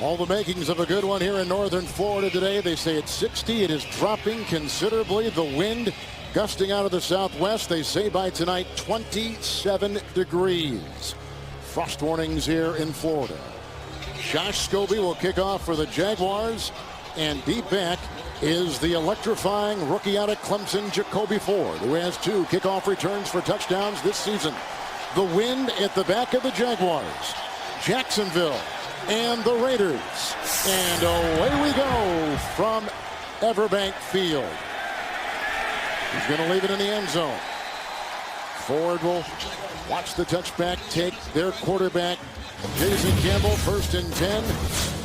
All the makings of a good one here in northern Florida today. They say it's 60. It is dropping considerably. The wind gusting out of the southwest. They say by tonight 27 degrees. Frost warnings here in Florida. Josh Scobie will kick off for the Jaguars. And deep back is the electrifying rookie out of Clemson, Jacoby Ford, who has 2 kickoff returns for touchdowns this season. The wind at the back of the Jaguars, Jacksonville, and the Raiders. And away we go from Everbank Field. He's going to leave it in the end zone. Ford will watch the touchback take their quarterback, Jason Campbell, 1st and 10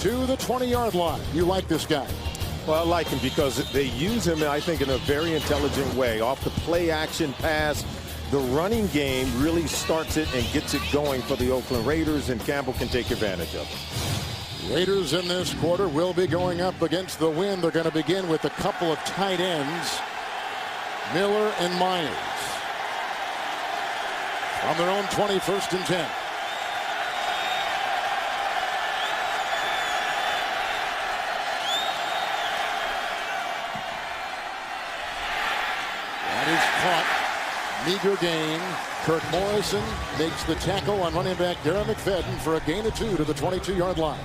to the 20-yard line. You like this guy? Well, I like him because they use him, I think, in a very intelligent way. Off the play action pass, the running game really starts it and gets it going for the Oakland Raiders, and Campbell can take advantage of it. Raiders in this quarter will be going up against the wind. They're going to begin with a couple of tight ends, Miller and Myers. On their own 20, 1st and 10. That is caught. Meager gain. Kirk Morrison makes the tackle on running back Darren McFadden for a gain of 2 to the 22-yard line.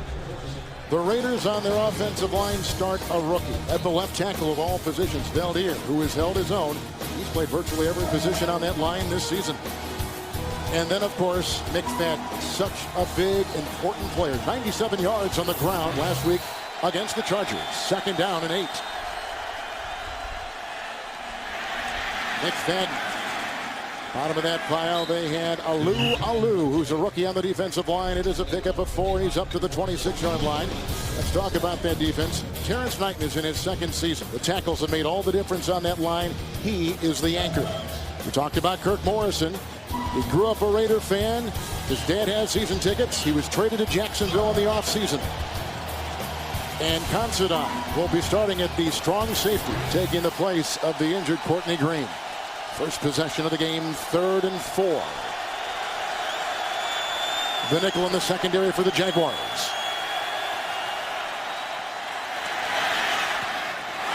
The Raiders on their offensive line start a rookie at the left tackle of all positions, Valdir, who has held his own. He's played virtually every position on that line this season. And then, of course, McFadden, such a big, important player. 97 yards on the ground last week against the Chargers. 2nd down and 8. McFadden. Bottom of that pile, they had Alou, who's a rookie on the defensive line. It is a pickup of 4. He's up to the 26-yard line. Let's talk about that defense. Terrence Knighton is in his 2nd season. The tackles have made all the difference on that line. He is the anchor. We talked about Kirk Morrison. He grew up a Raider fan. His dad has season tickets. He was traded to Jacksonville in the offseason. And Considine will be starting at the strong safety, taking the place of the injured Courtney Green. First possession of the game, 3rd and 4. The nickel in the secondary for the Jaguars.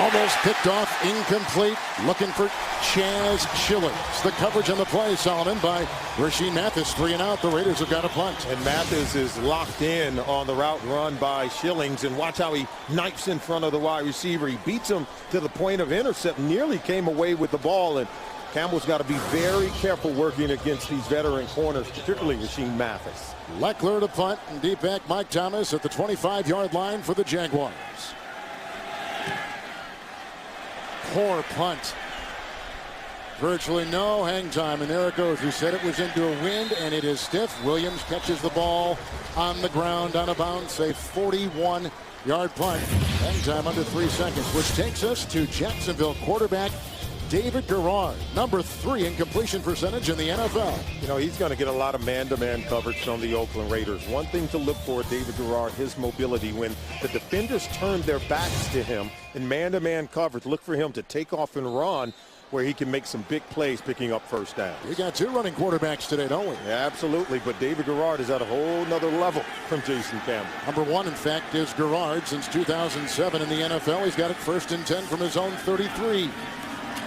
Almost picked off, incomplete. Looking for Chaz Schillings. The coverage on the play, Solomon, by Rasheed Mathis. 3 and out. The Raiders have got a punt. And Mathis is locked in on the route run by Schillings. And watch how he knifes in front of the wide receiver. He beats him to the point of intercept. Nearly came away with the ball. And Campbell's got to be very careful working against these veteran corners, particularly Rasheed Mathis. Leckler to punt, and deep back Mike Thomas at the 25-yard line for the Jaguars. Poor punt. Virtually no hang time, and there it goes. We said it was into a wind, and it is stiff. Williams catches the ball on the ground on a bounce, a 41-yard punt. Hang time under 3 seconds, which takes us to Jacksonville quarterback David Garrard, number 3 in completion percentage in the NFL. You know, he's going to get a lot of man-to-man coverage from the Oakland Raiders. One thing to look for, David Garrard, his mobility. When the defenders turn their backs to him in man-to-man coverage, look for him to take off and run where he can make some big plays picking up first down. We got 2 running quarterbacks today, don't we? Yeah, absolutely, but David Garrard is at a whole nother level from Jason Campbell. Number 1, in fact, is Garrard since 2007 in the NFL. He's got it 1st and 10 from his own 33.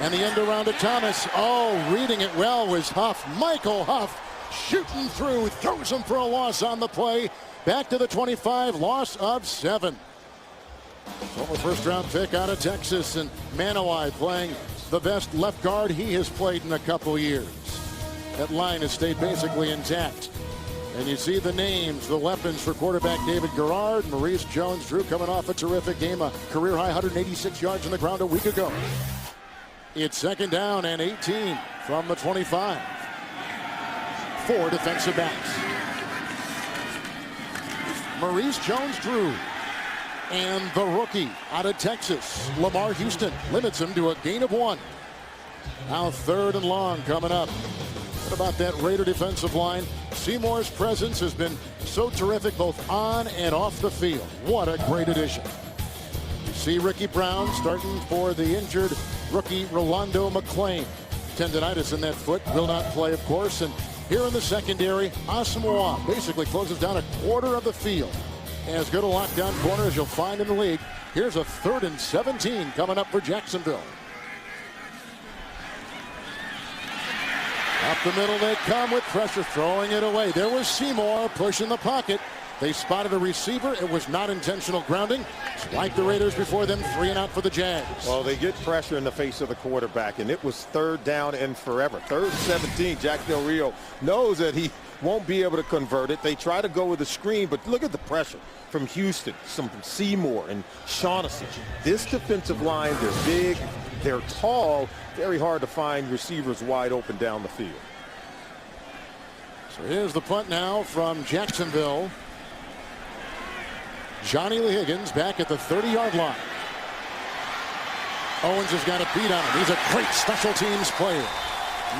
And the end around to Thomas. Oh, reading it well was Huff. Michael Huff shooting through, throws him for a loss on the play. Back to the 25, loss of 7. Former 1st-round pick out of Texas, and Manawai playing the best left guard he has played in a couple years. That line has stayed basically intact. And you see the names, the weapons for quarterback David Garrard. Maurice Jones-Drew coming off a terrific game, a career-high 186 yards on the ground a week ago. It's 2nd down and 18 from the 25. 4 defensive backs. Maurice Jones-Drew and the rookie out of Texas, Lamar Houston, limits him to a gain of 1. Now 3rd and long coming up. What about that Raider defensive line? Seymour's presence has been so terrific both on and off the field. What a great addition. You see Ricky Brown starting for the injured rookie Rolando McClain. Tendonitis in that foot, will not play, of course. And here in the secondary, Asamoah basically closes down a quarter of the field. as good a lockdown corner as you'll find in the league. Here's a 3rd and 17 coming up for Jacksonville. Up the middle they come with pressure, throwing it away. There was Seymour pushing the pocket. They spotted a receiver. It was not intentional grounding. Like the Raiders before them, 3 and out for the Jags. Well, they get pressure in the face of the quarterback, and it was 3rd down and forever. 3rd and 17. Jack Del Rio knows that he won't be able to convert it. They try to go with a screen, but look at the pressure from Houston, some from Seymour and Shaughnessy. This defensive line, they're big, they're tall, very hard to find receivers wide open down the field. So here's the punt now from Jacksonville. Johnny Lee Higgins back at the 30-yard line. Owens has got a beat on him. He's a great special teams player.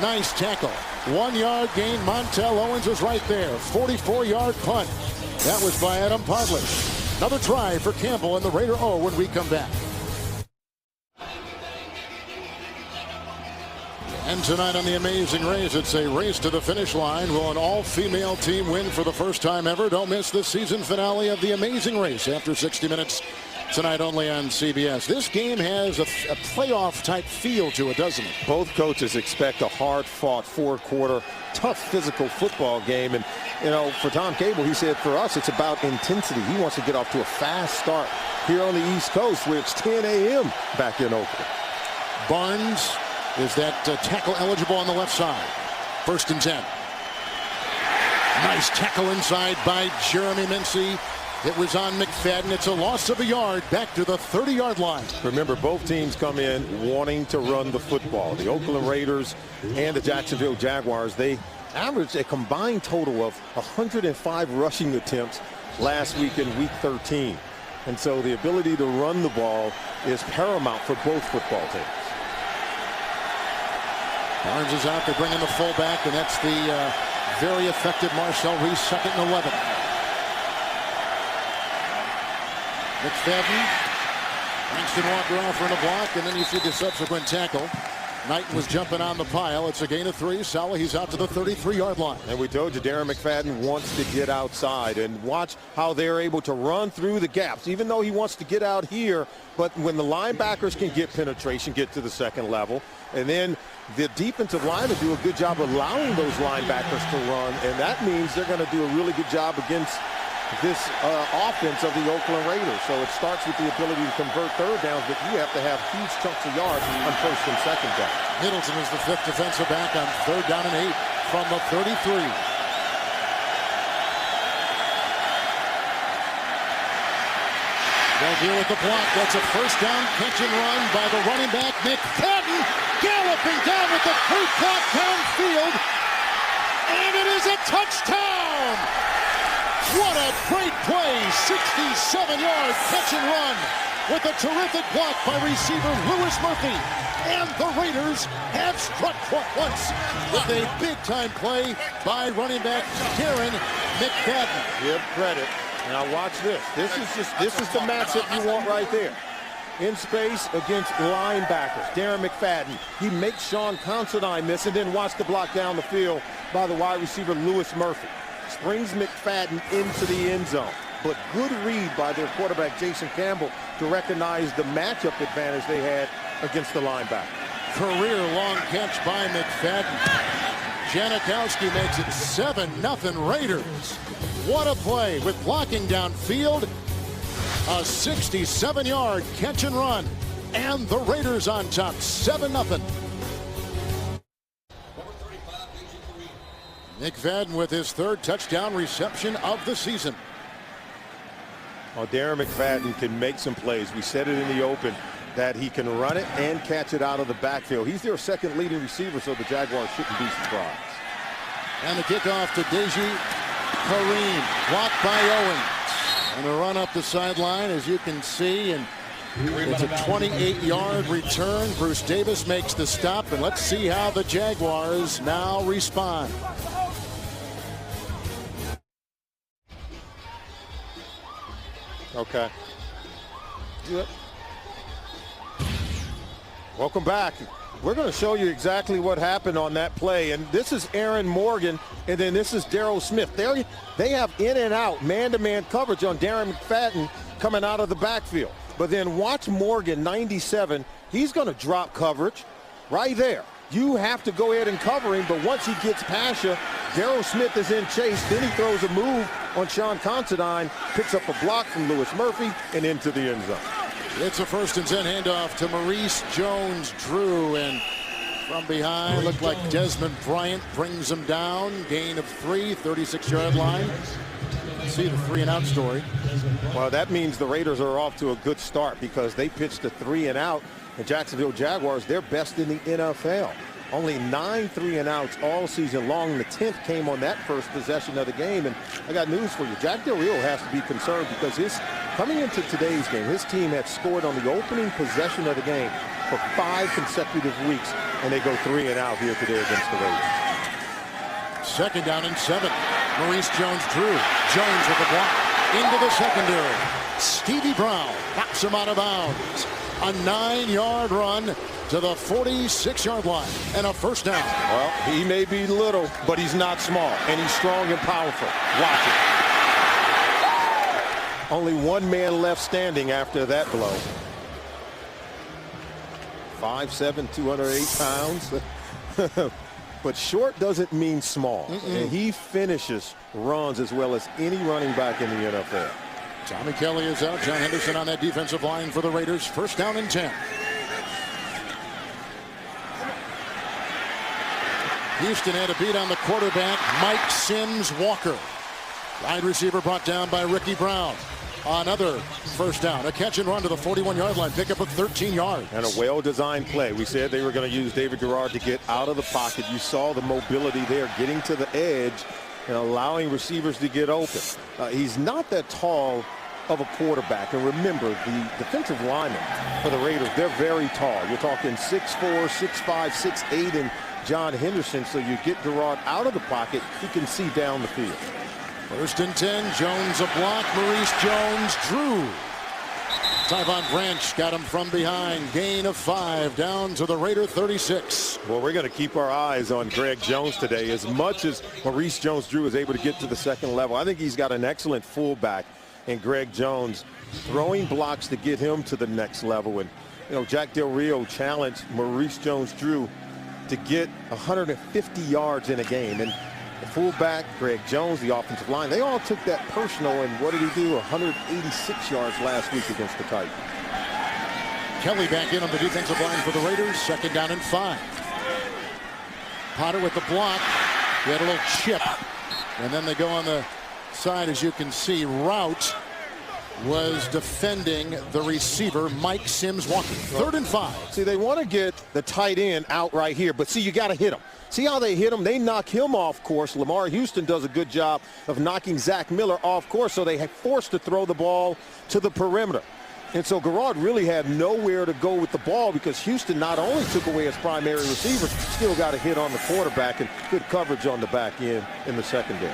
Nice tackle. 1-yard gain. Montel Owens was right there. 44-yard punt. That was by Adam Podlish. Another try for Campbell and the Raider when we come back. And tonight on The Amazing Race, it's a race to the finish line. Will an all-female team win for the first time ever? Don't miss the season finale of The Amazing Race after 60 minutes tonight only on CBS. This game has a playoff-type feel to it, doesn't it? Both coaches expect a hard-fought, 4-quarter, tough physical football game. And, you know, for Tom Cable, he said for us, it's about intensity. He wants to get off to a fast start here on the East Coast, where it's 10 a.m. back in Oakland. Barnes is that tackle eligible on the left side. 1st and 10. Nice tackle inside by Jeremy Mincy. It was on McFadden. It's a loss of a yard back to the 30-yard line. Remember, both teams come in wanting to run the football. The Oakland Raiders and the Jacksonville Jaguars, they averaged a combined total of 105 rushing attempts last week in week 13. And so the ability to run the ball is paramount for both football teams. Barnes is out. They bring in the fullback, and that's the very effective Marcel Reese, 2nd and 11. McFadden, Langston Walker offering a block, and then you see the subsequent tackle. Knighton was jumping on the pile. It's a gain of 3. Sala, he's out to the 33-yard line. And we told you Darren McFadden wants to get outside, and watch how they're able to run through the gaps, even though he wants to get out here. But when the linebackers can get penetration, get to the 2nd level, and then the defensive linemen do a good job allowing those linebackers to run, and that means they're going to do a really good job against this offense of the Oakland Raiders. So it starts with the ability to convert 3rd downs, but you have to have huge chunks of yards on 1st and 2nd down. Middleton is the 5th defensive back on 3rd down and 8 from the 33. They'll deal with the block. That's a 1st down catch and run by the running back, McFadden, galloping down with the 3 clock downfield, and it is a touchdown! What a great play, 67-yard catch and run with a terrific block by receiver Louis Murphy. And the Raiders have struck once with a big-time play by running back Darren McFadden. Give credit. Now watch this. This is the matchup you want right there. In space against linebackers. Darren McFadden. He makes Sean Considine miss, and then watch the block down the field by the wide receiver Louis Murphy. Springs McFadden into the end zone. But good read by their quarterback Jason Campbell to recognize the matchup advantage they had against the linebacker. Career long catch by McFadden. Janikowski makes it 7-0 Raiders. What a play with blocking downfield. A 67-yard catch and run. And the Raiders on top, 7-0. McFadden with his 3rd touchdown reception of the season. Well, Darren McFadden can make some plays. We said it in the open that he can run it and catch it out of the backfield. He's their 2nd leading receiver, so the Jaguars shouldn't be surprised. And the kickoff to Deji Kareem, blocked by Owens. And a run up the sideline, as you can see, and it's a 28-yard return. Bruce Davis makes the stop, and let's see how the Jaguars now respond. Okay. Yep. Welcome back. We're going to show you exactly what happened on that play. And this is Aaron Morgan, and then this is Daryl Smith. They have in and out, man-to-man coverage on Darren McFadden coming out of the backfield. But then watch Morgan, 97. He's going to drop coverage right there. You have to go ahead and cover him, but once he gets past you, Daryl Smith is in chase. Then he throws a move on Sean Considine, picks up a block from Lewis Murphy, and into the end zone. It's a 1st and 10 handoff to Maurice Jones-Drew, and from behind, looked like Desmond Bryant brings him down. Gain of 3, 36-yard line. See the 3-and-out story. Well, that means the Raiders are off to a good start because they pitched a 3-and-out. The Jacksonville Jaguars, they're best in the NFL. Only 9 3-and-outs all season long. The 10th came on that first possession of the game. And I got news for you. Jack Del Rio has to be concerned because coming into today's game, his team had scored on the opening possession of the game for 5 consecutive weeks, and they go 3-and-out here today against the Raiders. 2nd down and 7. Maurice Jones-Drew. Jones with the block into the secondary. Stevie Brown knocks him out of bounds. A 9-yard run to the 46-yard line and a 1st down. Well, he may be little, but he's not small, and he's strong and powerful. Watch it. Only one man left standing after that blow. 5'7", 208 pounds. But short doesn't mean small. And he finishes runs as well as any running back in the NFL. Tommy Kelly is out. John Henderson on that defensive line for the Raiders. 1st down and 10. Houston had a beat on the quarterback, Mike Sims Walker. Wide receiver brought down by Ricky Brown. Another 1st down. A catch and run to the 41-yard line. Pickup of 13 yards. And a well-designed play. We said they were going to use David Garrard to get out of the pocket. You saw the mobility there, getting to the edge and allowing receivers to get open. He's not that tall of a quarterback. And remember, the defensive linemen for the Raiders, they're very tall. You're talking 6'4", 6'5", 6'8", and John Henderson. So you get Garrard out of the pocket, he can see down the field. 1st and 10. Jones a block. Maurice Jones-Drew. Tyvon Branch got him from behind. Gain of 5 down to the Raider 36. Well, we're going to keep our eyes on Greg Jones today. As much as Maurice Jones-Drew is able to get to the 2nd level, I think he's got an excellent fullback in Greg Jones, throwing blocks to get him to the next level. And, you know, Jack Del Rio challenged Maurice Jones-Drew to get 150 yards in a game. And the fullback, Greg Jones, the offensive line, they all took that personal, and what did he do? 186 yards last week against the Titans. Kelly back in on the defensive line for the Raiders. 2nd down and 5. Potter with the block. He had a little chip. And then they go on the side, as you can see. Route was defending the receiver, Mike Sims Walker. 3rd and 5. See, they want to get the tight end out right here, but see, you got to hit him. See how they hit him? They knock him off course. Lamar Houston does a good job of knocking Zach Miller off course, so they had forced to throw the ball to the perimeter. And so Garrard really had nowhere to go with the ball because Houston not only took away his primary receiver, still got a hit on the quarterback and good coverage on the back end in the secondary.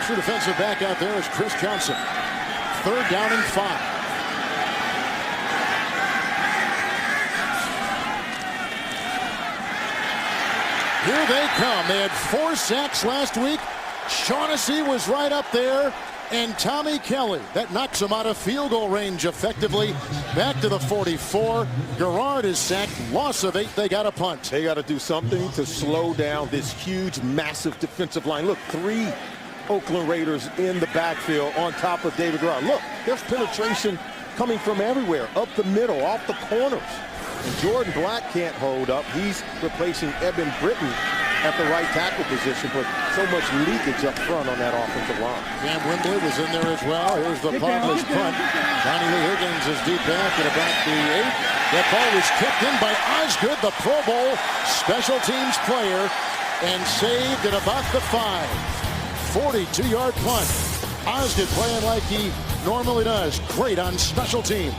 True defensive back out there is Chris Johnson. 3rd down and 5. Here they come. They had 4 sacks last week. Shaughnessy was right up there. And Tommy Kelly, that knocks him out of field goal range effectively. Back to the 44. Garrard is sacked. Loss of 8. They got a punt. They got to do something to slow down this huge, massive defensive line. Look, 3 Oakland Raiders in the backfield on top of David Garrard. Look, there's penetration coming from everywhere, up the middle, off the corners. And Jordan Black can't hold up. He's replacing Eben Britton at the right tackle position, but so much leakage up front on that offensive line. Cam Wembley was in there as well. Here's the Podless punt. Johnny Lee Higgins is deep back at about the 8. That ball was kicked in by Osgood, the Pro Bowl special teams player, and saved at about the 5. 42-yard punt. Osgood playing like he normally does. Great on special teams.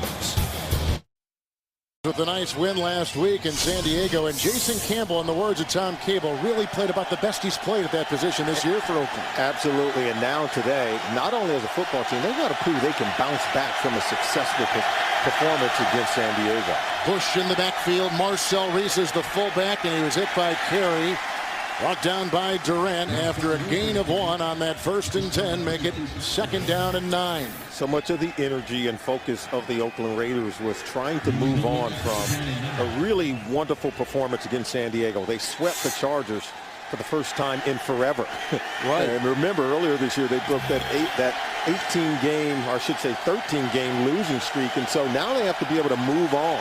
with a nice win last week in San Diego, and Jason Campbell, in the words of Tom Cable, really played about the best he's played at that position this year for Oakland. Absolutely, and now today, not only as a football team, they've got to prove they can bounce back from a successful performance against San Diego. Bush in the backfield. Marcel Reese is the fullback, and he was hit by Carey. Brought down by Durant after a gain of 1 on that 1st and 10. Make it 2nd down and 9. So much of the energy and focus of the Oakland Raiders was trying to move on from a really wonderful performance against San Diego. They swept the Chargers for the first time in forever. Right. And remember, earlier this year, they broke that 18-game, or I should say 13-game losing streak. And so now they have to be able to move on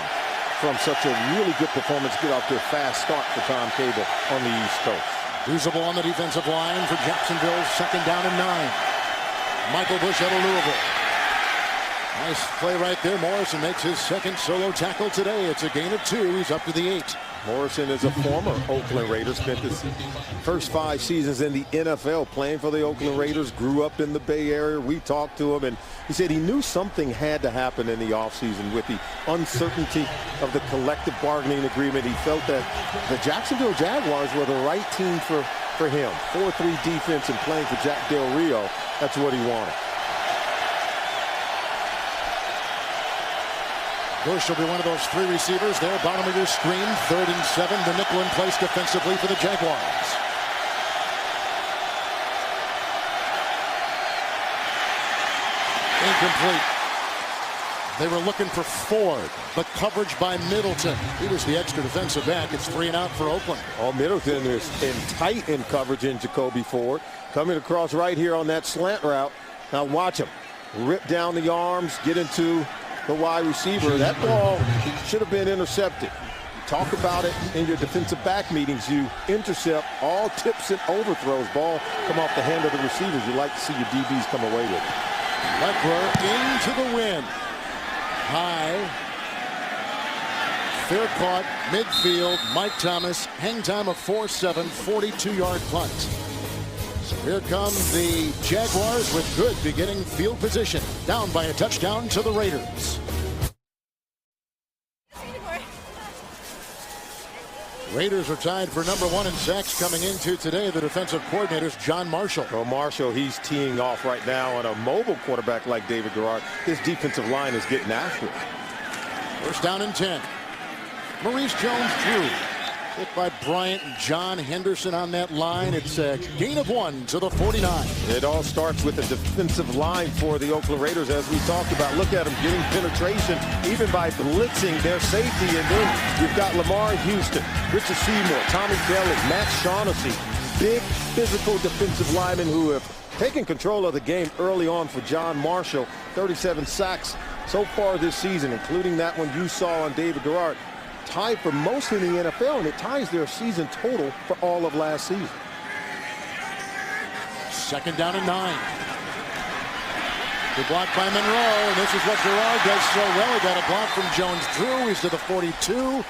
from such a really good performance, get off to a fast start for Tom Cable on the East Coast. Usable on the defensive line for Jacksonville, 2nd down and 9. Michael Bush out of Louisville. Nice play right there. Morrison makes his 2nd solo tackle today. It's a gain of 2. He's up to the 8. Morrison is a former Oakland Raider, spent his first 5 seasons in the NFL playing for the Oakland Raiders, grew up in the Bay Area. We talked to him, and he said he knew something had to happen in the offseason with the uncertainty of the collective bargaining agreement. He felt that the Jacksonville Jaguars were the right team for him. 4-3 defense and playing for Jack Del Rio, that's what he wanted. Bush will be one of those 3 receivers there. Bottom of your screen, 3rd and 7. The nickel in place defensively for the Jaguars. Incomplete. They were looking for Ford, but coverage by Middleton. He was the extra defensive back. It's 3 and out for Oakland. Oh, Middleton is tight in coverage in Jacoby Ford. Coming across right here on that slant route. Now watch him. Rip down the arms, get into the wide receiver. That ball should have been intercepted. Talk about it in your defensive back meetings. You intercept all tips and overthrows. Ball come off the hand of the receivers. You like to see your DBs come away with it. Leckler into the wind. High. Fair caught. Midfield. Mike Thomas. Hang time of 4-7. 42-yard punt. So here come the Jaguars with good beginning field position. Down by a touchdown to the Raiders. Raiders are tied for number 1 in sacks coming into today. The defensive coordinator's John Marshall. Well, Marshall, he's teeing off right now on a mobile quarterback like David Garrard. His defensive line is getting after it. 1st down and 10. Maurice Jones-Drew. Hit by Bryant and John Henderson on that line. It's a gain of 1 to the 49. It all starts with the defensive line for the Oakland Raiders, as we talked about. Look at them getting penetration, even by blitzing their safety. And then you've got Lamar Houston, Richard Seymour, Tommy Kelly, Matt Shaughnessy. Big physical defensive linemen who have taken control of the game early on for John Marshall. 37 sacks so far this season, including that one you saw on David Garrard. Tied for most in the NFL, and it ties their season total for all of last season. 2nd down and 9. Good block by Monroe, and this is what Garrard does so well. He got a block from Jones-Drew. He's to the 42.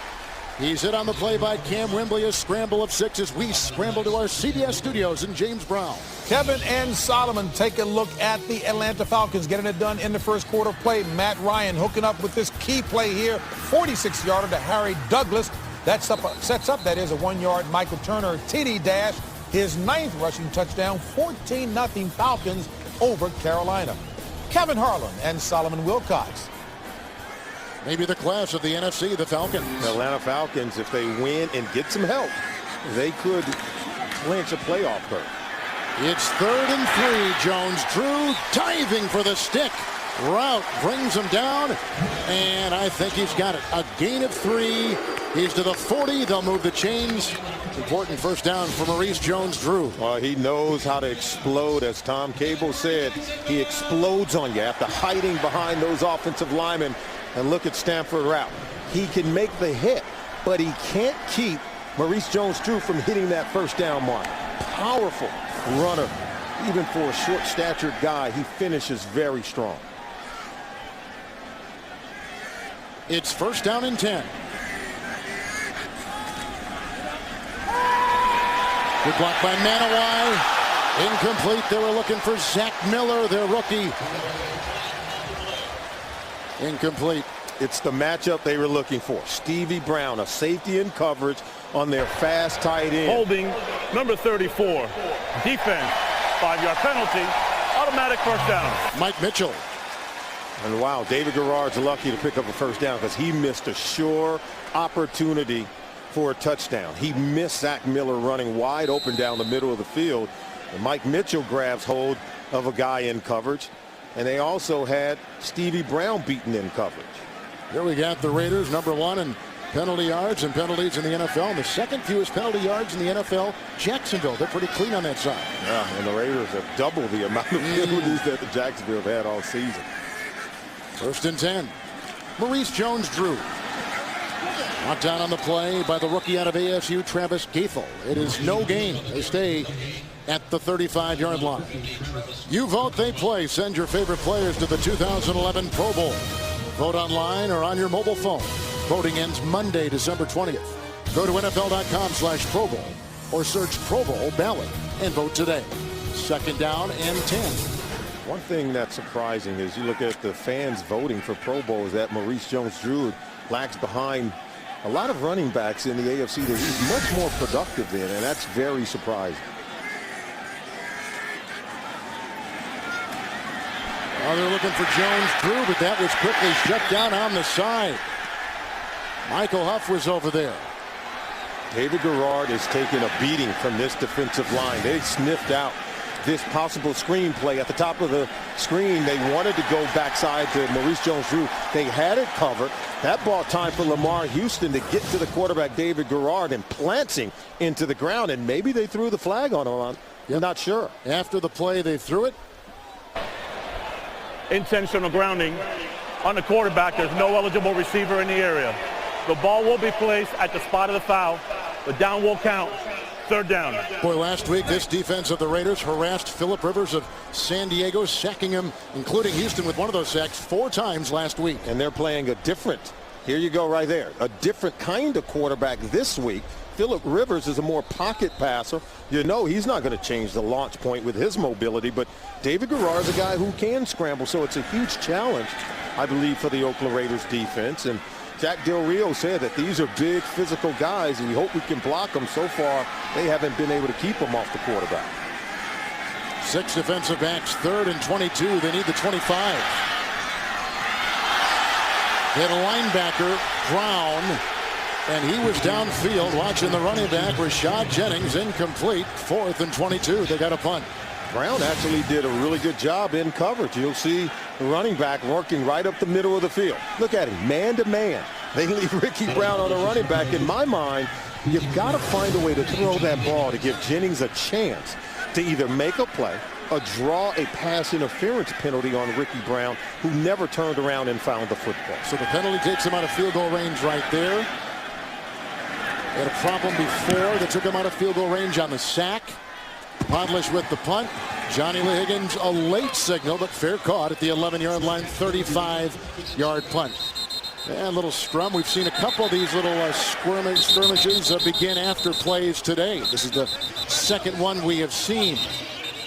He's hit on the play by Cam Wembley. A scramble of 6 as we scramble to our CBS studios in James Brown. Kevin and Solomon take a look at the Atlanta Falcons getting it done in the 1st quarter play. Matt Ryan hooking up with this key play here. 46-yarder to Harry Douglas. That sets up, that is, a 1-yard Michael Turner TD dash. His 9th rushing touchdown, 14-0 Falcons over Carolina. Kevin Harlan and Solomon Wilcox. Maybe the class of the NFC, the Falcons. The Atlanta Falcons, if they win and get some help, they could clinch a playoff berth. It's 3rd and 3. Jones-Drew diving for the stick. Route brings him down, and I think he's got it. A gain of 3. He's to the 40. They'll move the chains. Important 1st down for Maurice Jones-Drew. He knows how to explode. As Tom Cable said, he explodes on you after hiding behind those offensive linemen. And look at Stanford route. He can make the hit, but he can't keep Maurice Jones-Drew from hitting that 1st down mark. Powerful runner. Even for a short-statured guy, he finishes very strong. It's 1st down and 10. Good block by Manawai. Incomplete. They were looking for Zach Miller, their rookie. Incomplete. It's the matchup they were looking for. Stevie Brown, a safety in coverage on their fast tight end. Holding number 34. Defense, 5-yard penalty, automatic first down. Mike Mitchell. And wow, David Garrard's lucky to pick up a first down because he missed a sure opportunity for a touchdown. He missed Zach Miller running wide open down the middle of the field. And Mike Mitchell grabs hold of a guy in coverage. And they also had Stevie Brown beaten in coverage. Here we got the Raiders, number 1 in penalty yards and penalties in the NFL. And the second fewest penalty yards in the NFL, Jacksonville. They're pretty clean on that side. Yeah, and the Raiders have doubled the amount of penalties that the Jacksonville have had all season. 1st and 10. Maurice Jones-Drew. Knocked down on the play by the rookie out of ASU, Travis Gaethel. It is no gain. They stay at the 35-yard line. You vote, they play. Send your favorite players to the 2011 Pro Bowl. Vote online or on your mobile phone. Voting ends Monday, December 20th. Go to NFL.com/Pro Bowl or search Pro Bowl ballot and vote today. 2nd down and 10. One thing that's surprising is you look at the fans voting for Pro Bowl is that Maurice Jones-Drew lags behind a lot of running backs in the AFC that he's much more productive in, and that's very surprising. Oh, they're looking for Jones-Drew, but that was quickly shut down on the side. Michael Huff was over there. David Garrard is taking a beating from this defensive line. They sniffed out this possible screen play at the top of the screen. They wanted to go backside to Maurice Jones-Drew. They had it covered. That bought time for Lamar Houston to get to the quarterback David Garrard and planting into the ground, and maybe they threw the flag on him. I'm not sure. After the play, they threw it. Intentional grounding on the quarterback. There's no eligible receiver in the area. The ball will be placed at the spot of the foul. The down will count. 3rd down. Boy, last week this defense of the Raiders harassed Phillip Rivers of San Diego, sacking him, including Houston, with one of those sacks 4 times last week. And they're playing a different, here you go right there, a different kind of quarterback this week. Phillip Rivers is a more pocket passer. You know he's not going to change the launch point with his mobility, but David Garrard is a guy who can scramble, so it's a huge challenge, I believe, for the Oakland Raiders defense. And Jack Del Rio said that these are big physical guys, and we hope we can block them. So far, they haven't been able to keep them off the quarterback. 6 defensive backs, 3rd and 22. They need the 25. They had a linebacker, Brown, and he was downfield watching the running back, Rashad Jennings, incomplete. 4th and 22. They got a punt. Brown actually did a really good job in coverage. You'll see the running back working right up the middle of the field. Look at him, man to man. They leave Ricky Brown on the running back. In my mind, you've got to find a way to throw that ball to give Jennings a chance to either make a play or draw a pass interference penalty on Ricky Brown, who never turned around and found the football. So the penalty takes him out of field goal range right there. They had a problem before that took him out of field goal range on the sack. Podlish with the punt. Johnny Lee Higgins, a late signal, but fair caught at the 11-yard line, 35-yard punt. And a little scrum. We've seen a couple of these little skirmishes begin after plays today. This is the second one we have seen.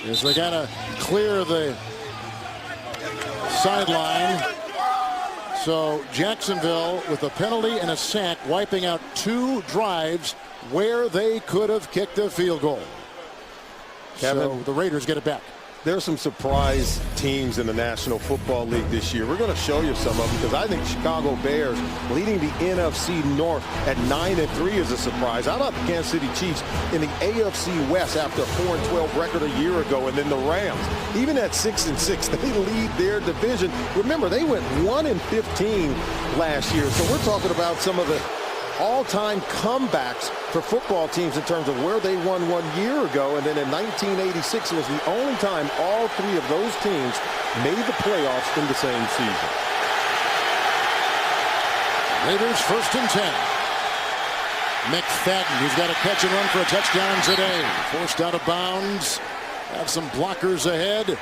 As they got to clear the sideline. So Jacksonville with a penalty and a sack, wiping out 2 drives where they could have kicked a field goal. Kevin, so the Raiders get it back. There's some surprise teams in the National Football League this year. We're going to show you some of them because I think Chicago Bears leading the NFC North at 9-3 is a surprise. How about the Kansas City Chiefs in the AFC West after a 4-12 record a year ago? And then the Rams, even at 6-6, they lead their division. Remember, they went 1-15 last year. So we're talking about some of the all-time comebacks for football teams in terms of where they won 1 year ago. And then in 1986 was the only time all 3 of those teams made the playoffs in the same season. Raiders 1st and 10. McFadden, who's got a catch and run for a touchdown today. Forced out of bounds. Have some blockers ahead.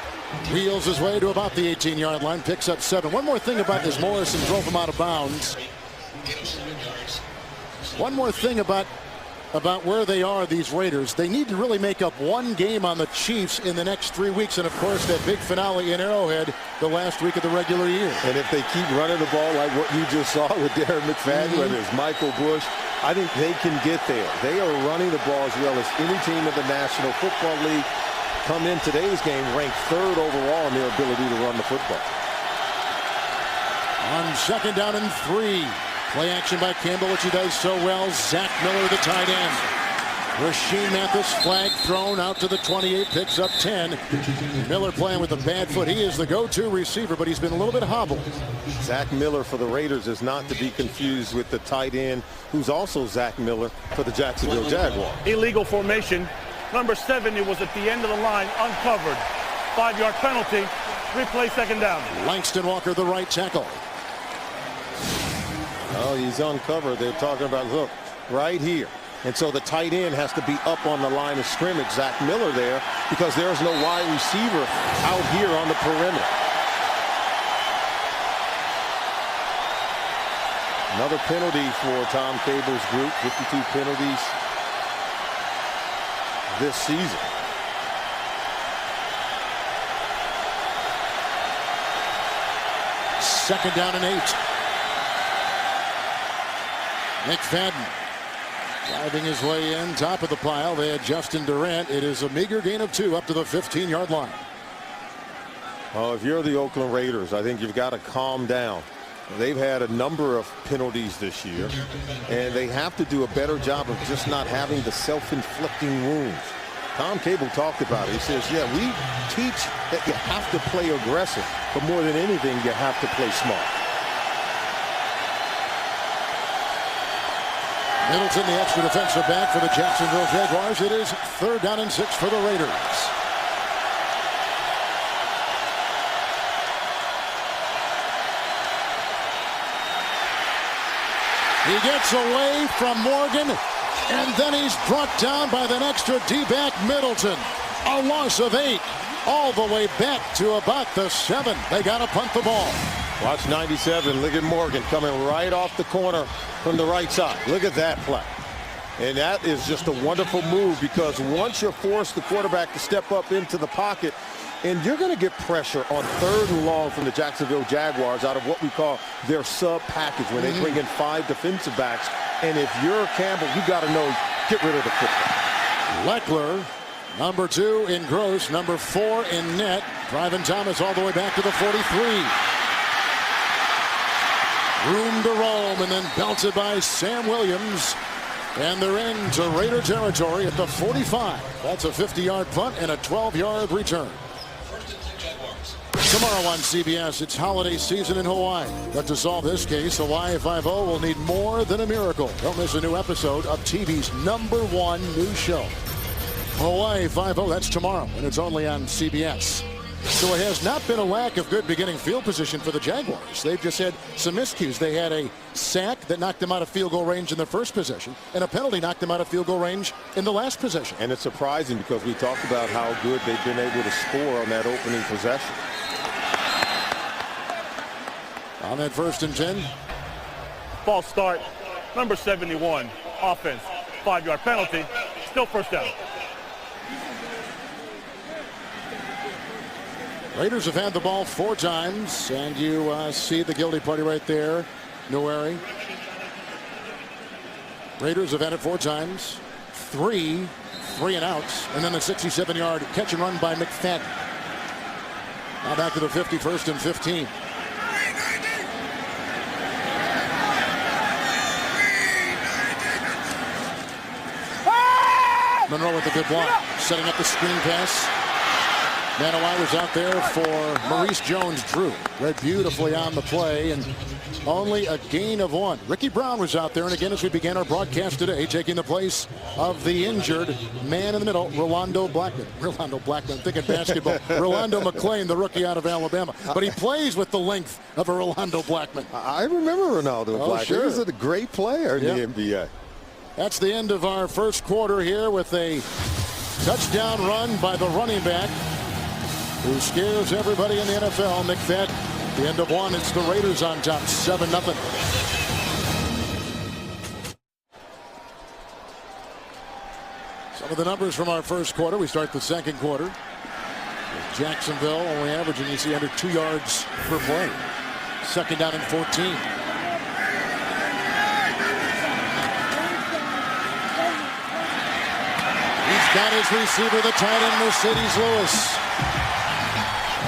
Wheels his way to about the 18-yard line. Picks up 7. One more thing about this. Morrison drove him out of bounds. One more thing about about where they are, these Raiders. They need to really make up one game on the Chiefs in the next 3 weeks. And, of course, that big finale in Arrowhead the last week of the regular year. And if they keep running the ball like what you just saw with Darren McFadden, whether it's Michael Bush, I think they can get there. They are running the ball as well as any team in the National Football League. Come in today's game ranked 3rd overall in their ability to run the football. On 2nd down and 3. Play action by Campbell, which he does so well. Zach Miller, the tight end. Rasheem Mathis, flag thrown out to the 28, picks up 10. Miller playing with a bad foot. He is the go-to receiver, but he's been a little bit hobbled. Zach Miller for the Raiders is not to be confused with the tight end, who's also Zach Miller for the Jacksonville Jaguars. Illegal formation. Number 70 was at the end of the line, uncovered. 5-yard penalty. Replay 2nd down. Langston Walker, the right tackle. Oh, he's uncovered. They're talking about, look, right here. And so the tight end has to be up on the line of scrimmage, Zach Miller there, because there's no wide receiver out here on the perimeter. Another penalty for Tom Cable's group, 52 penalties this season. Second down and 8. McFadden driving his way in, top of the pile. They had Justin Durant. It is a meager gain of 2 up to the 15-yard line. Oh, if you're the Oakland Raiders, I think you've got to calm down. They've had a number of penalties this year, and they have to do a better job of just not having the self-inflicting wounds. Tom Cable talked about it. He says, yeah, we teach that you have to play aggressive, but more than anything, you have to play smart. Middleton, the extra defensive back for the Jacksonville Jaguars. It is 3rd down and 6 for the Raiders. He gets away from Morgan, and then he's brought down by the extra D-back Middleton. A loss of 8, all the way back to about the 7. They got to punt the ball. Watch 97. Look at Morgan coming right off the corner from the right side. Look at that play. And that is just a wonderful move, because once you force the quarterback to step up into the pocket, and you're going to get pressure on 3rd and long from the Jacksonville Jaguars out of what we call their sub package when they bring in 5 defensive backs. And if you're Campbell, you got to know, get rid of the football. Leckler, number 2 in gross, number 4 in net. Driving Thomas all the way back to the 43. Room to roam, and then belted by Sam Williams. And they're into Raider territory at the 45. That's a 50-yard punt and a 12-yard return. Tomorrow on CBS, it's holiday season in Hawaii. But to solve this case, Hawaii Five-0 will need more than a miracle. Don't miss a new episode of TV's #1 news show. Hawaii Five-0, that's tomorrow, and it's only on CBS. So it has not been a lack of good beginning field position for the Jaguars. They've just had some miscues. They had a sack that knocked them out of field goal range in the first possession, and a penalty knocked them out of field goal range in the last possession. And it's surprising, because we talked about how good they've been able to score on that opening possession. On that 1st and 10. False start. Number 71. Offense. 5-yard penalty. Still 1st down. Raiders have had the ball 4 times, and you see the guilty party right there, Newary. Raiders have had it 4 times, 3 and outs, and then a 67-yard catch and run by McFadden. Now back to the 50, 1st and 15. Monroe with a good block, setting up the screen pass. Manawai was out there for Maurice Jones-Drew. Read beautifully on the play, and only a gain of 1. Ricky Brown was out there, and again, as we began our broadcast today, taking the place of the injured man in the middle, Rolando Blackman. I'm thinking basketball. Rolando McClain, the rookie out of Alabama. But he plays with the length of a Rolando Blackman. I remember Ronaldo Blackman. Sure. He was a great player in the NBA. That's the end of our first quarter here with a touchdown run by the running back who scares everybody in the NFL, McFadden. The end of 1, it's the Raiders on top, 7-0. Some of the numbers from our first quarter. We start the second quarter. With Jacksonville only averaging, you see, under 2 yards per play. Second down and 14. He's got his receiver, the tight end, Mercedes Lewis.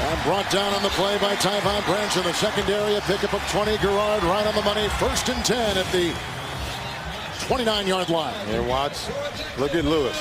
And brought down on the play by Tyvon Branch in the secondary. A pickup of 20. Garrard right on the money. 1st and 10 at the 29-yard line. And watch, look at Lewis.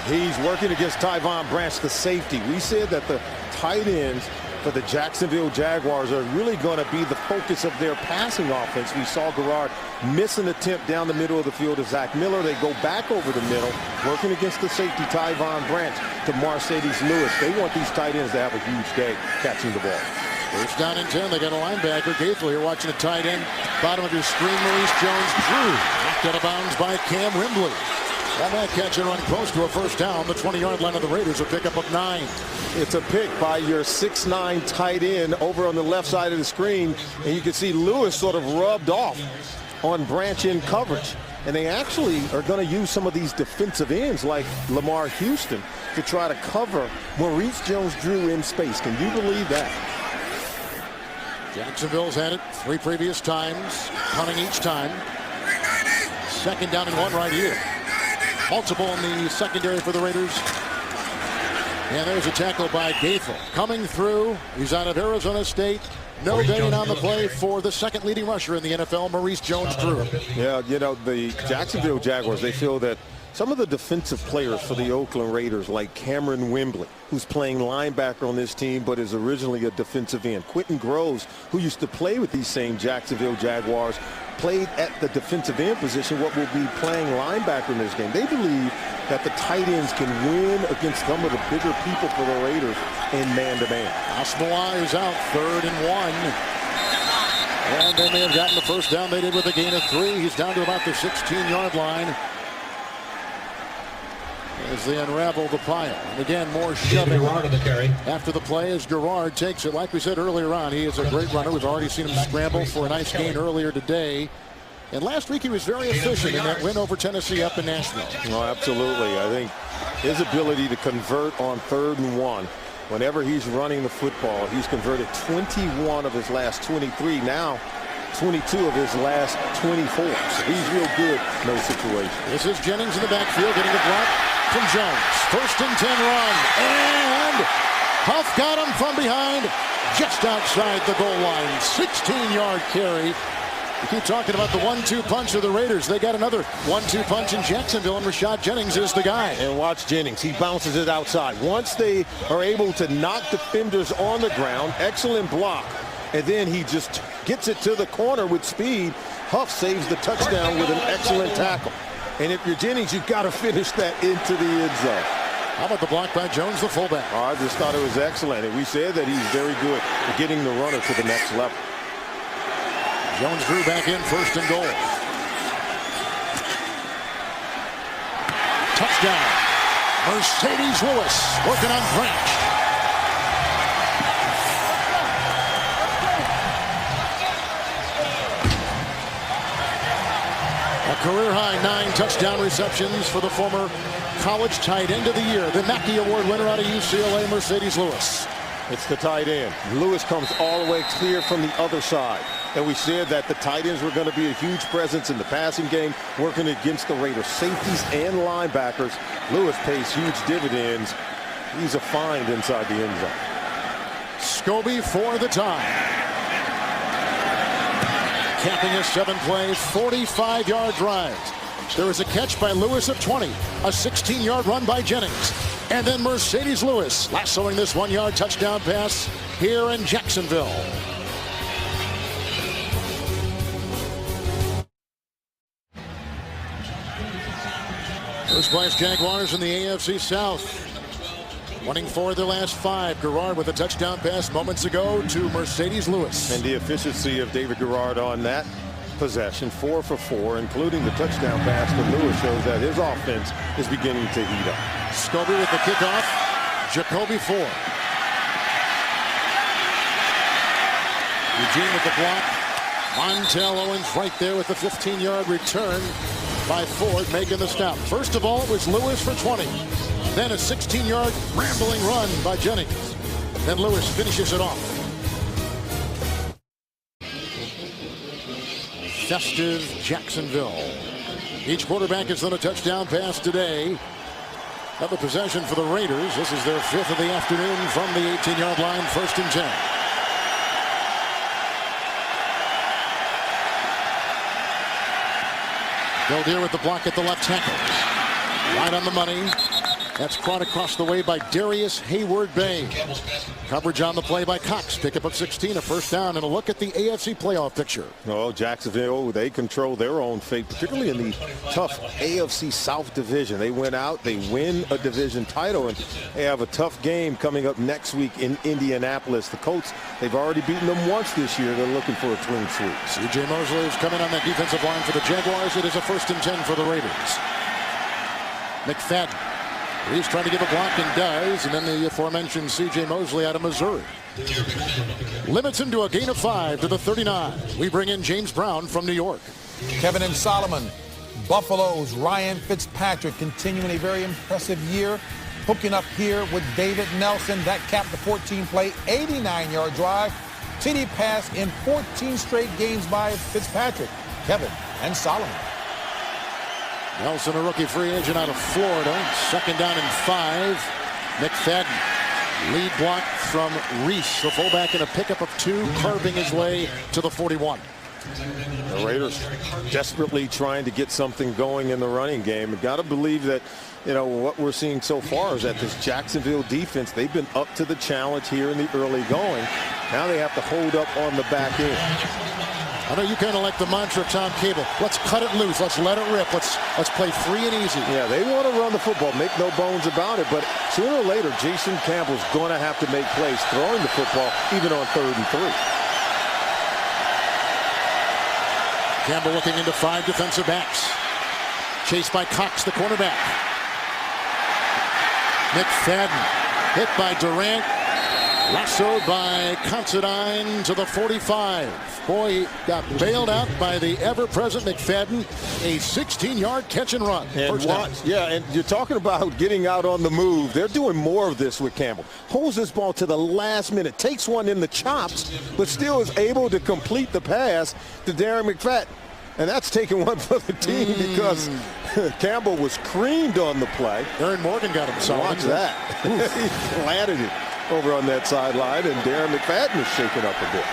He's working against Tyvon Branch, the safety. We said that the tight ends for the Jacksonville Jaguars are really going to be the focus of their passing offense. We saw Garrard miss an attempt down the middle of the field to Zach Miller. They go back over the middle, working against the safety Tyvon Branch to Mercedes Lewis. They want these tight ends to have a huge day catching the ball. 1st down and 10. They got a linebacker. Gaithel here watching a tight end. Bottom of your screen, Maurice Jones-Drew. Knocked out of bounds by Cam Wembley. And that catch and run close to a 1st down. The 20-yard line of the Raiders, a pickup of 9. It's a pick by your 6'9" tight end over on the left side of the screen. And you can see Lewis sort of rubbed off on Branch in coverage. And they actually are going to use some of these defensive ends like Lamar Houston to try to cover Maurice Jones-Drew in space. Can you believe that? Jacksonville's had it 3 previous times, punting each time. 2nd down and 1 right here. Multiple in the secondary for the Raiders. And there's a tackle by Gaithel. Coming through, he's out of Arizona State. No gain on the play for the 2nd leading rusher in the NFL, Maurice Jones-Drew. Yeah, you know, the Jacksonville Jaguars, they feel that some of the defensive players for the Oakland Raiders, like Cameron Wembley, who's playing linebacker on this team but is originally a defensive end. Quentin Groves, who used to play with these same Jacksonville Jaguars, played at the defensive end position, what will be playing linebacker in this game. They believe that the tight ends can win against some of the bigger people for the Raiders in man-to-man. Osmawai is out, 3rd and 1. And they may have gotten the 1st down they did with a gain of 3. He's down to about the 16-yard line as they unravel the pile. And again, more shoving after the play as Garrard takes it. Like we said earlier on, he is a great runner. We've already seen him scramble for a nice gain earlier today. And last week he was very efficient in that win over Tennessee up in Nashville. Oh, absolutely. I think his ability to convert on 3rd and 1, whenever he's running the football, he's converted 21 of his last 23. Now 22 of his last 24. So he's real good in those situations. This is Jennings in the backfield getting the block from Jones. 1st and 10 run. And Huff got him from behind just outside the goal line. 16-yard carry. We keep talking about the 1-2 punch of the Raiders. They got another 1-2 punch in Jacksonville, and Rashad Jennings is the guy. And watch Jennings. He bounces it outside. Once they are able to knock defenders on the ground, excellent block. And then he just gets it to the corner with speed. Huff saves the touchdown with an excellent tackle. And if you're Jennings, you've got to finish that into the end zone. How about the block by Jones, the fullback? Oh, I just thought it was excellent. And we said that he's very good at getting the runner to the next level. Jones-Drew back in, 1st and goal. Touchdown. Mercedes Lewis working on Branch. A career-high 9 touchdown receptions for the former college tight end of the year, the Mackey Award winner out of UCLA, Mercedes Lewis. It's the tight end. Lewis comes all the way clear from the other side. And we said that the tight ends were going to be a huge presence in the passing game, working against the Raiders. Safeties and linebackers. Lewis pays huge dividends. He's a find inside the end zone. Scobie for the tie. Capping a 7-play, 45-yard drive. There was a catch by Lewis at 20. A 16-yard run by Jennings. And then Mercedes Lewis lassoing this 1-yard touchdown pass here in Jacksonville. First place Jaguars in the AFC South. Winning 4 of their last 5. Garrard with a touchdown pass moments ago to Mercedes Lewis. And the efficiency of David Garrard on that possession, 4 for 4, including the touchdown pass to Lewis, shows that his offense is beginning to heat up. Scobie with the kickoff. Jacoby Ford. Eugene with the block. Montel Owens right there with the 15-yard return. by Ford making the stop. First of all, it was Lewis for 20. Then a 16-yard rambling run by Jennings. Then Lewis finishes it off. Festive Jacksonville. Each quarterback has done a touchdown pass today. Another possession for the Raiders. This is their 5th of the afternoon from the 18-yard line, 1st and 10. Beldier with the block at the left tackle. Right on the money. That's caught across the way by Darius Hayward-Bay. Coverage on the play by Cox. Pickup of 16, a first down, and a look at the AFC playoff picture. Oh, Jacksonville, they control their own fate, particularly in the tough AFC South division. They went out, they win a division title, and they have a tough game coming up next week in Indianapolis. The Colts, they've already beaten them once this year. They're looking for a clean sweep. C.J. Mosley is coming on that defensive line for the Jaguars. It is a 1st and 10 for the Raiders. McFadden. He's trying to give a block and does, and then the aforementioned C.J. Mosley out of Missouri. Limits him to a gain of 5 to the 39. We bring in James Brown from New York. Kevin and Solomon. Buffalo's Ryan Fitzpatrick continuing a very impressive year. Hooking up here with David Nelson. That capped the 14-play, 89-yard drive. TD pass in 14 straight games by Fitzpatrick. Kevin and Solomon. Nelson, a rookie free agent out of Florida. 2nd down and 5. McFadden. Lead block from Reese, the fullback, in a pickup of 2, carving his way to the 41. The Raiders desperately trying to get something going in the running game. You've got to believe that, you know, what we're seeing so far is that this Jacksonville defense, they've been up to the challenge here in the early going. Now they have to hold up on the back end. I know you kind of like the mantra, Tom Cable. Let's cut it loose. Let's let it rip. Let's play free and easy. Yeah, they want to run the football, make no bones about it. But sooner or later, Jason Campbell's going to have to make plays throwing the football, even on 3rd and 3. Campbell looking into 5 defensive backs. Chased by Cox, the cornerback. McFadden hit by Durant. Lassoed by Considine to the 45. Boy, he got bailed out by the ever-present McFadden. A 16-yard catch and run. And yeah, and you're talking about getting out on the move. They're doing more of this with Campbell. Holds this ball to the last minute. Takes one in the chops, but still is able to complete the pass to Darren McFadden. And that's taking one for the team because Campbell was creamed on the play. Aaron Morgan got him. Watch that. He landed it over on that sideline, and Darren McFadden is shaken up a bit.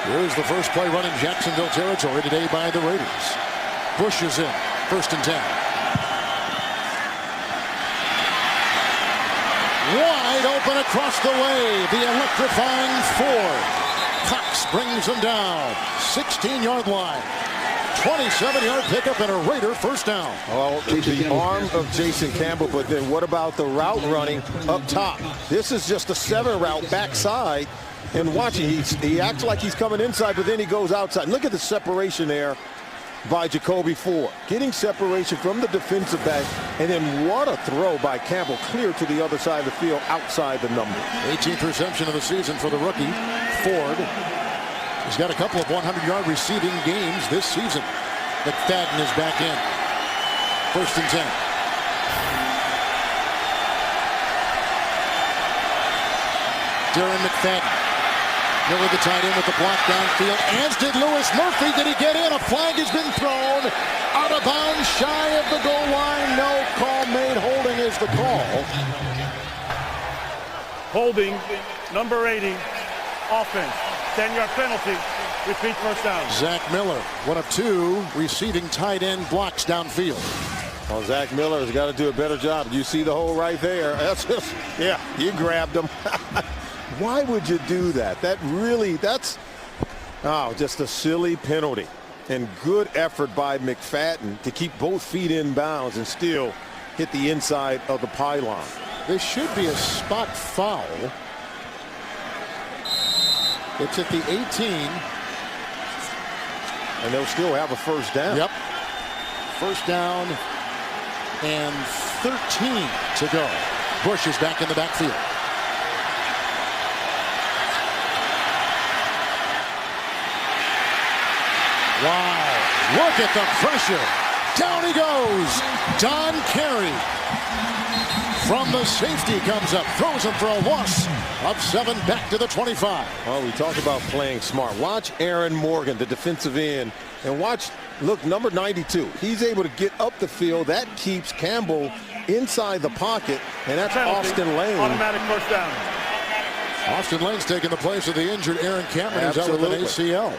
Here's the first play run in Jacksonville territory today by the Raiders. Bush is in. 1st and 10. Wide open across the way. The electrifying Ford. Cox brings him down. 16-yard line. 27-yard pickup and a Raider 1st down. Well, the arm of Jason Campbell, but then what about the route running up top? This is just a 7 route backside. And watching, he acts like he's coming inside, but then he goes outside. Look at the separation there by Jacoby Ford. Getting separation from the defensive back, and then what a throw by Campbell, clear to the other side of the field, outside the number. 18th reception of the season for the rookie. Ford. He's got a couple of 100-yard receiving games this season. McFadden is back in. 1st and 10. Darren McFadden. Miller the tight end with the block downfield, as did Lewis Murphy. Did he get in? A flag has been thrown. Out of bounds, shy of the goal line. No call made. Holding is the call. Holding, number 80, offense. 10-yard penalty. Repeat 1st down. Zach Miller, one of 2 receiving tight end blocks downfield. Well, Zach Miller has got to do a better job. You see the hole right there. That's just, yeah, you grabbed him. Why would you do that? That's just a silly penalty. And good effort by McFadden to keep both feet in bounds and still hit the inside of the pylon. This should be a spot foul. It's at the 18. And they'll still have a 1st down. Yep. 1st down and 13 to go. Bush is back in the backfield. Wow. Look at the pressure. Down he goes. Don Carey from the safety comes up, throws him for a loss of 7 back to the 25. Well, we talk about playing smart. Watch Aaron Morgan, the defensive end, and watch, look, number 92. He's able to get up the field. That keeps Campbell inside the pocket, and that's Austin Lane. Automatic first down. Austin Lane's taking the place of the injured Aaron Cameron, who's out with an ACL.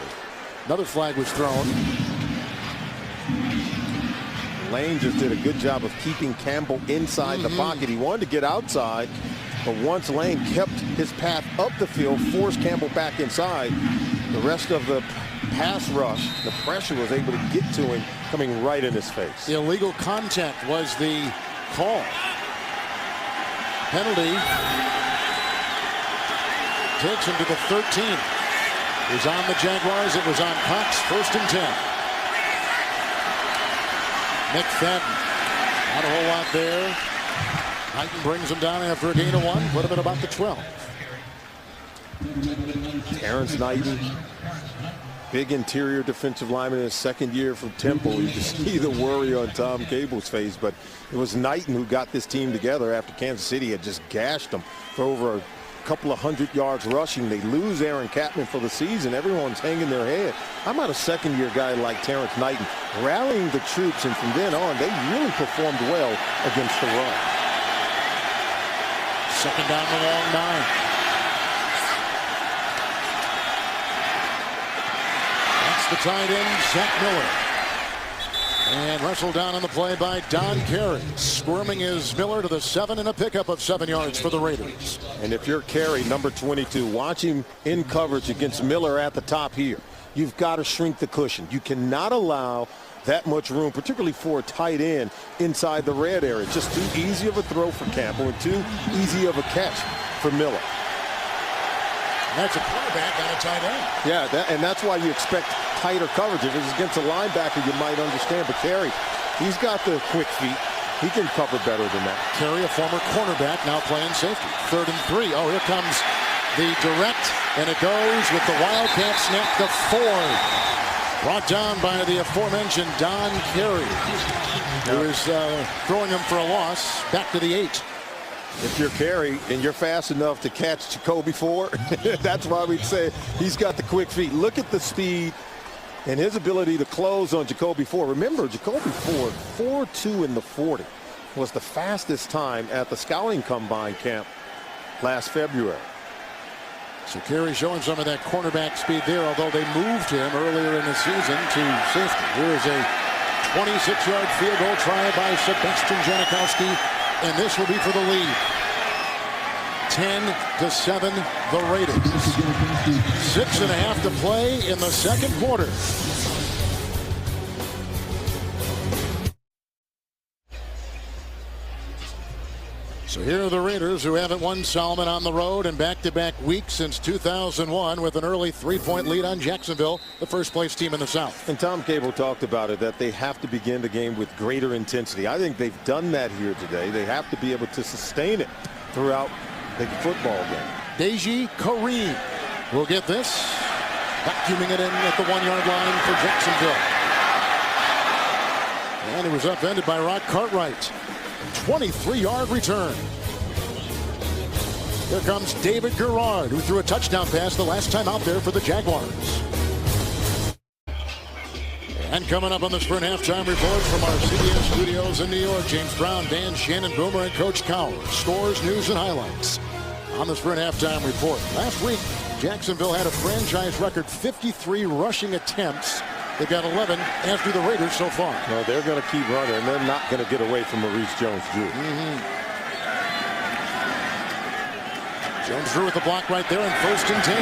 Another flag was thrown. Lane just did a good job of keeping Campbell inside the pocket. He wanted to get outside, but once Lane kept his path up the field, forced Campbell back inside, the rest of the pass rush, the pressure was able to get to him, coming right in his face. The illegal contact was the call. Penalty takes him to the 13. It was on the Jaguars. It was on Cox. 1st and 10. McFadden, not a whole lot there. Knighton brings him down after a gain of 1. Put him at about the 12. Terrence Knighton, big interior defensive lineman in his 2nd year from Temple. You can see the worry on Tom Cable's face, but it was Knighton who got this team together after Kansas City had just gashed them for over a couple of 100 yards rushing. They lose Aaron Kaplan for the season. Everyone's hanging their head. How about a 2nd-year guy like Terrence Knighton rallying the troops, and from then on, they really performed well against the run. 2nd down the long 9. That's the tight end, Zach Miller. And wrestled down on the play by Don Carey. Squirming is Miller to the 7 and a pickup of 7 yards for the Raiders. And if you're Carey, number 22, watch him in coverage against Miller at the top here. You've got to shrink the cushion. You cannot allow that much room, particularly for a tight end inside the red area. Just too easy of a throw for Campbell and too easy of a catch for Miller. That's a quarterback on a tight end. Yeah, and that's why you expect tighter coverage. If it's against a linebacker, you might understand. But Carey, he's got the quick feet. He can cover better than that. Carey, a former cornerback, now playing safety. 3rd and 3. Oh, here comes the direct, and it goes with the Wildcat snap to Ford. Brought down by the aforementioned Don Carey, who is throwing him for a loss back to the 8. If you're Carey and you're fast enough to catch Jacoby Ford, that's why we'd say he's got the quick feet. Look at the speed and his ability to close on Jacoby Ford. Remember, Jacoby Ford, 4.2 in the 40, was the fastest time at the scouting combine camp last February. So Carey showing some of that cornerback speed there, although they moved him earlier in the season to safety. Here is a 26-yard field goal try by Sebastian Janikowski, and this will be for the lead. 10-7, the Raiders. 6.5 to play in the 2nd quarter. So here are the Raiders, who haven't won, Solomon, on the road in back-to-back weeks since 2001, with an early 3-point lead on Jacksonville, the first-place team in the South. And Tom Cable talked about it, that they have to begin the game with greater intensity. I think they've done that here today. They have to be able to sustain it throughout the football game. Deji Kareem will get this, vacuuming it in at the 1-yard line for Jacksonville. And he was upended by Rock Cartwright. 23-yard return. Here comes David Garrard, who threw a touchdown pass the last time out there for the Jaguars. And coming up on the Sprint halftime report from our CBS studios in New York, James Brown, Dan Shannon, Boomer, and Coach Cowher. Scores, news, and highlights on the Sprint halftime report. Last week, Jacksonville had a franchise record 53 rushing attempts. They've got 11, as do the Raiders so far. Well, they're going to keep running, and they're not going to get away from Maurice Jones-Drew. Jones-Drew with the block right there, and 1st and 10.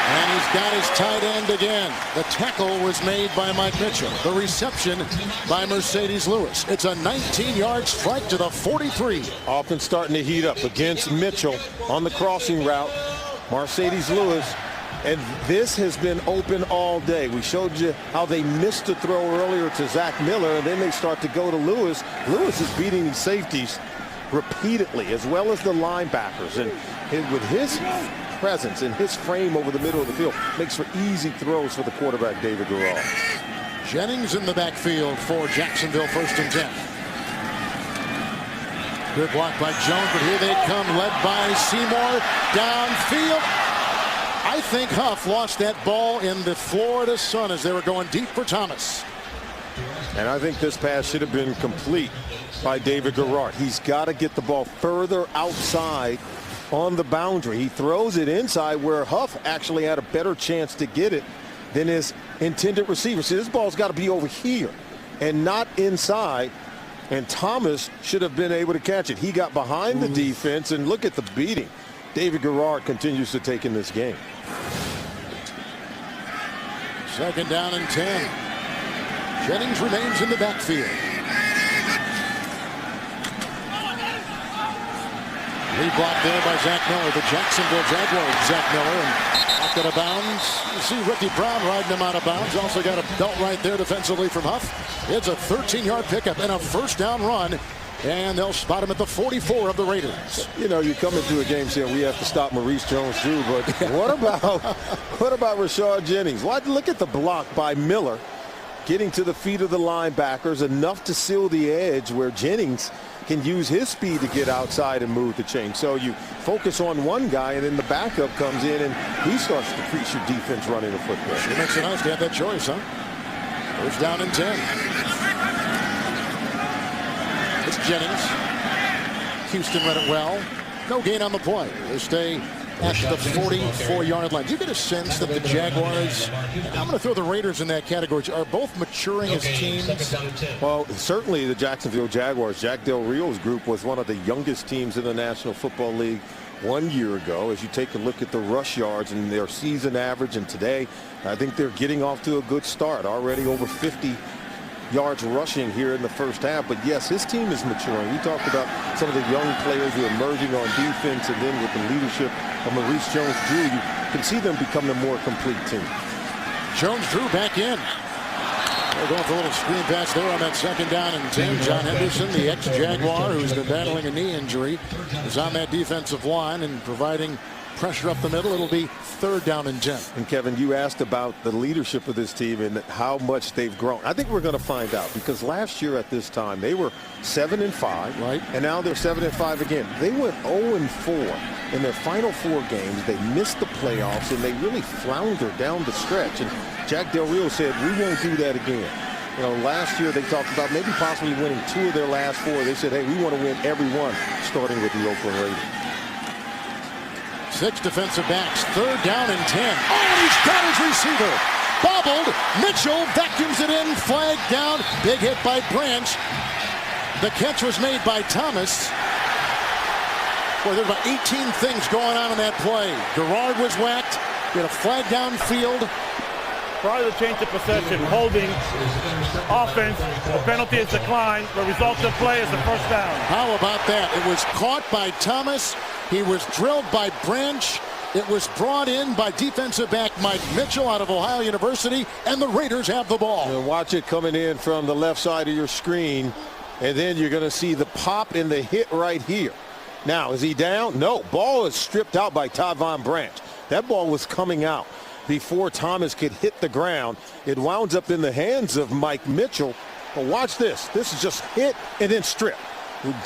And he's got his tight end again. The tackle was made by Mike Mitchell. The reception by Mercedes Lewis. It's a 19-yard strike to the 43. Offense starting to heat up against Mitchell on the crossing route. Mercedes Lewis. And this has been open all day. We showed you how they missed a throw earlier to Zach Miller, and then they start to go to Lewis. Lewis is beating these safeties repeatedly, as well as the linebackers. And with his presence and his frame over the middle of the field, makes for easy throws for the quarterback, David Garrard. Jennings in the backfield for Jacksonville, 1st and 10. Good block by Jones, but here they come, led by Seymour, downfield. I think Huff lost that ball in the Florida sun as they were going deep for Thomas. And I think this pass should have been complete by David Garrard. He's got to get the ball further outside on the boundary. He throws it inside where Huff actually had a better chance to get it than his intended receiver. See, this ball's got to be over here and not inside. And Thomas should have been able to catch it. He got behind the defense, and look at the beating David Garrard continues to take in this game. 2nd down and 10. Jennings remains in the backfield. Lead block there by Zach Miller, the Jacksonville Jaguars. Zach Miller, and knocked out of bounds. You see Ricky Brown riding him out of bounds. Also got a belt right there defensively from Huff. It's a 13-yard pickup and a 1st down run. And they'll spot him at the 44 of the Raiders. You know, you come into a game saying we have to stop Maurice Jones-Drew, but what about Rashad Jennings? Look at the block by Miller, getting to the feet of the linebackers enough to seal the edge where Jennings can use his speed to get outside and move the chain. So you focus on one guy, and then the backup comes in, and he starts to crease your defense running the football. It makes it nice to have that choice, huh? 1st down and 10. It's Jennings. Houston read it well. No gain on the play. They stay at the 44-yard line. Do you get a sense that the Jaguars, and I'm going to throw the Raiders in that category, are both maturing as teams? Well, certainly the Jacksonville Jaguars. Jack Del Rio's group was one of the youngest teams in the National Football League 1 year ago. As you take a look at the rush yards and their season average, and today I think they're getting off to a good start. Already over 50 yards rushing here in the first half. But yes, his team is maturing. We talked about some of the young players who are emerging on defense, and then with the leadership of Maurice Jones-Drew, you can see them becoming a more complete team. Jones-Drew back in. They're going for a little screen pass there on that 2nd down and 10. John Henderson, the ex-Jaguar, who's been battling a knee injury, is on that defensive line and providing pressure up the middle. It'll be 3rd down and 10. And Kevin, you asked about the leadership of this team and how much they've grown. I think we're going to find out, because last year at this time they were 7-5, right? And now they're 7-5 again. They went 0-4 in their final 4 games. They missed the playoffs, and they really floundered down the stretch. And Jack Del Rio said, we won't do that again. You know, last year they talked about maybe possibly winning 2 of their last 4. They said, hey, we want to win every one, starting with the Oakland Raiders. 6 defensive backs, 3rd down and 10. Oh, and he's got his receiver. Bobbled. Mitchell vacuums it in. Flag down. Big hit by Branch. The catch was made by Thomas. Boy, there's about 18 things going on in that play. Garrard was whacked. We had a flag downfield. Prior to the change of possession, holding, offense, the penalty is declined. The result of play is the 1st down. How about that? It was caught by Thomas. He was drilled by Branch. It was brought in by defensive back Mike Mitchell out of Ohio University, and the Raiders have the ball. And watch it coming in from the left side of your screen, and then you're going to see the pop and the hit right here. Now, is he down? No. Ball is stripped out by Tyvon Branch. That ball was coming out before Thomas could hit the ground. It wounds up in the hands of Mike Mitchell. But watch this. This is just hit and then strip.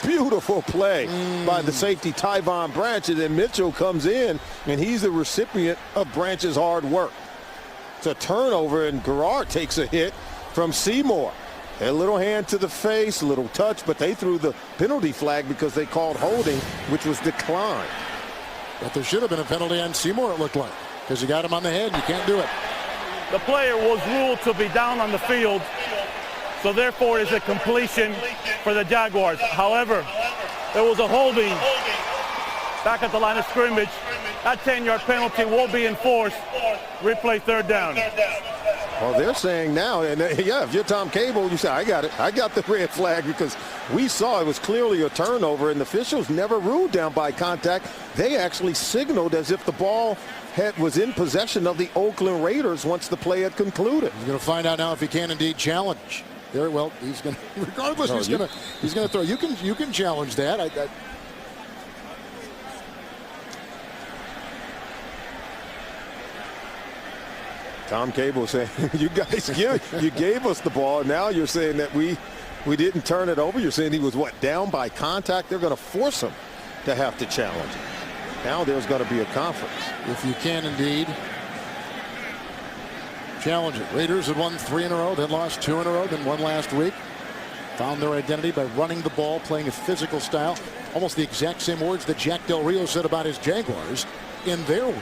Beautiful play by the safety Tyvon Branch, and then Mitchell comes in, and he's the recipient of Branch's hard work. It's a turnover, and Garrard takes a hit from Seymour. A little hand to the face, a little touch, but they threw the penalty flag because they called holding, which was declined. But there should have been a penalty on Seymour, it looked like, because you got him on the head. You can't do it. The player was ruled to be down on the field, so therefore it's a completion for the Jaguars. However, there was a holding back at the line of scrimmage. That 10-yard penalty will be enforced. Replay 3rd down. Well, they're saying now, and yeah, if you're Tom Cable, you say, I got it. I got the red flag, because we saw it was clearly a turnover, and the officials never ruled down by contact. They actually signaled as if the ball was in possession of the Oakland Raiders once the play had concluded. He's going to find out now if he can indeed challenge. Very well, he's going to, regardless, he's going to throw. You can challenge that. Tom Cable saying, you guys you gave us the ball. Now you're saying that we didn't turn it over. You're saying he was, what, down by contact? They're going to force him to have to challenge it. Now there's going to be a conference. If you can indeed challenge it. Raiders had won 3 in a row, then lost 2 in a row, then won last week. Found their identity by running the ball, playing a physical style. Almost the exact same words that Jack Del Rio said about his Jaguars in their win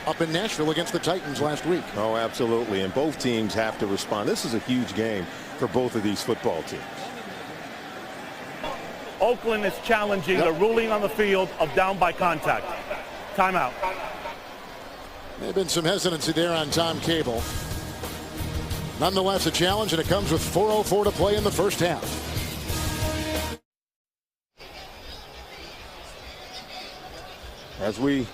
up in Nashville against the Titans last week. Oh, absolutely. And both teams have to respond. This is a huge game for both of these football teams. Oakland is challenging the ruling on the field of down by contact. Timeout. There's been some hesitancy there on Tom Cable. Nonetheless, a challenge, and it comes with 4:04 to play in the first half. As we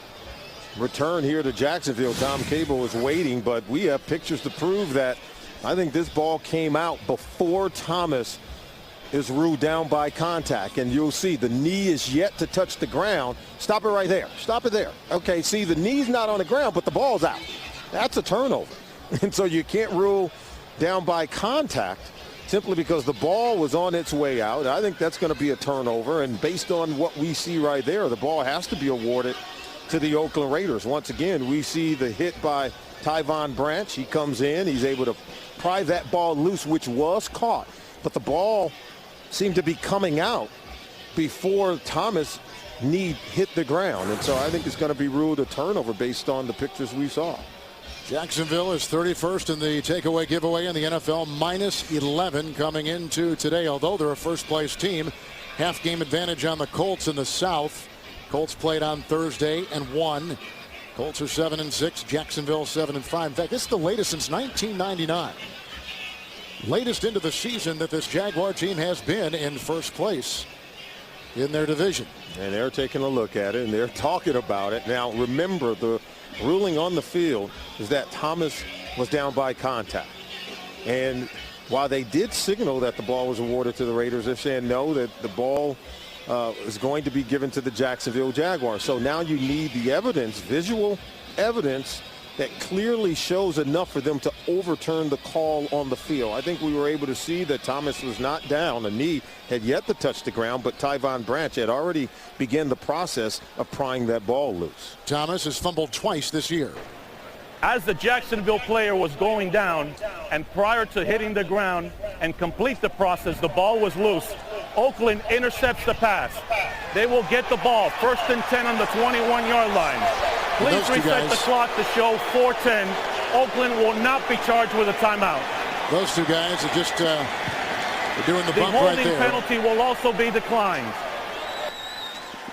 return here to Jacksonville, Tom Cable is waiting, but we have pictures to prove that. I think this ball came out before Thomas is ruled down by contact, and you'll see the knee is yet to touch the ground. Stop it right there. Stop it there. Okay, see, the knee's not on the ground, but the ball's out. That's a turnover. And so you can't rule down by contact simply because the ball was on its way out. I think that's going to be a turnover, and based on what we see right there, the ball has to be awarded to the Oakland Raiders. Once again, we see the hit by Tyvon Branch. He comes in, he's able to pry that ball loose, which was caught, but the ball seemed to be coming out before Thomas' knee hit the ground, and so I think it's going to be ruled a turnover based on the pictures we saw. Jacksonville is 31st in the takeaway giveaway in the NFL, minus 11 coming into today, although they're a first-place team. Half-game advantage on the Colts in the South. Colts played on Thursday and won. Colts are 7-6, Jacksonville 7-5. In fact, this is the latest since 1999. Latest into the season that this Jaguar team has been in first place in their division. And they're taking a look at it, and they're talking about it. Now, remember, the ruling on the field is that Thomas was down by contact. And while they did signal that the ball was awarded to the Raiders, they're saying no, that the ball is going to be given to the Jacksonville Jaguars. So now you need the evidence, visual evidence, that clearly shows enough for them to overturn the call on the field. I think we were able to see that Thomas was not down. The knee had yet to touch the ground, but Tyvon Branch had already begun the process of prying that ball loose. Thomas has fumbled twice this year. As the Jacksonville player was going down, and prior to hitting the ground and complete the process, the ball was loose. Oakland intercepts the pass. They will get the ball. 1st and 10 on the 21-yard line. Please reset the clock to show 4:10. Oakland will not be charged with a timeout. Those two guys are just they're doing the bump right there. The holding penalty will also be declined.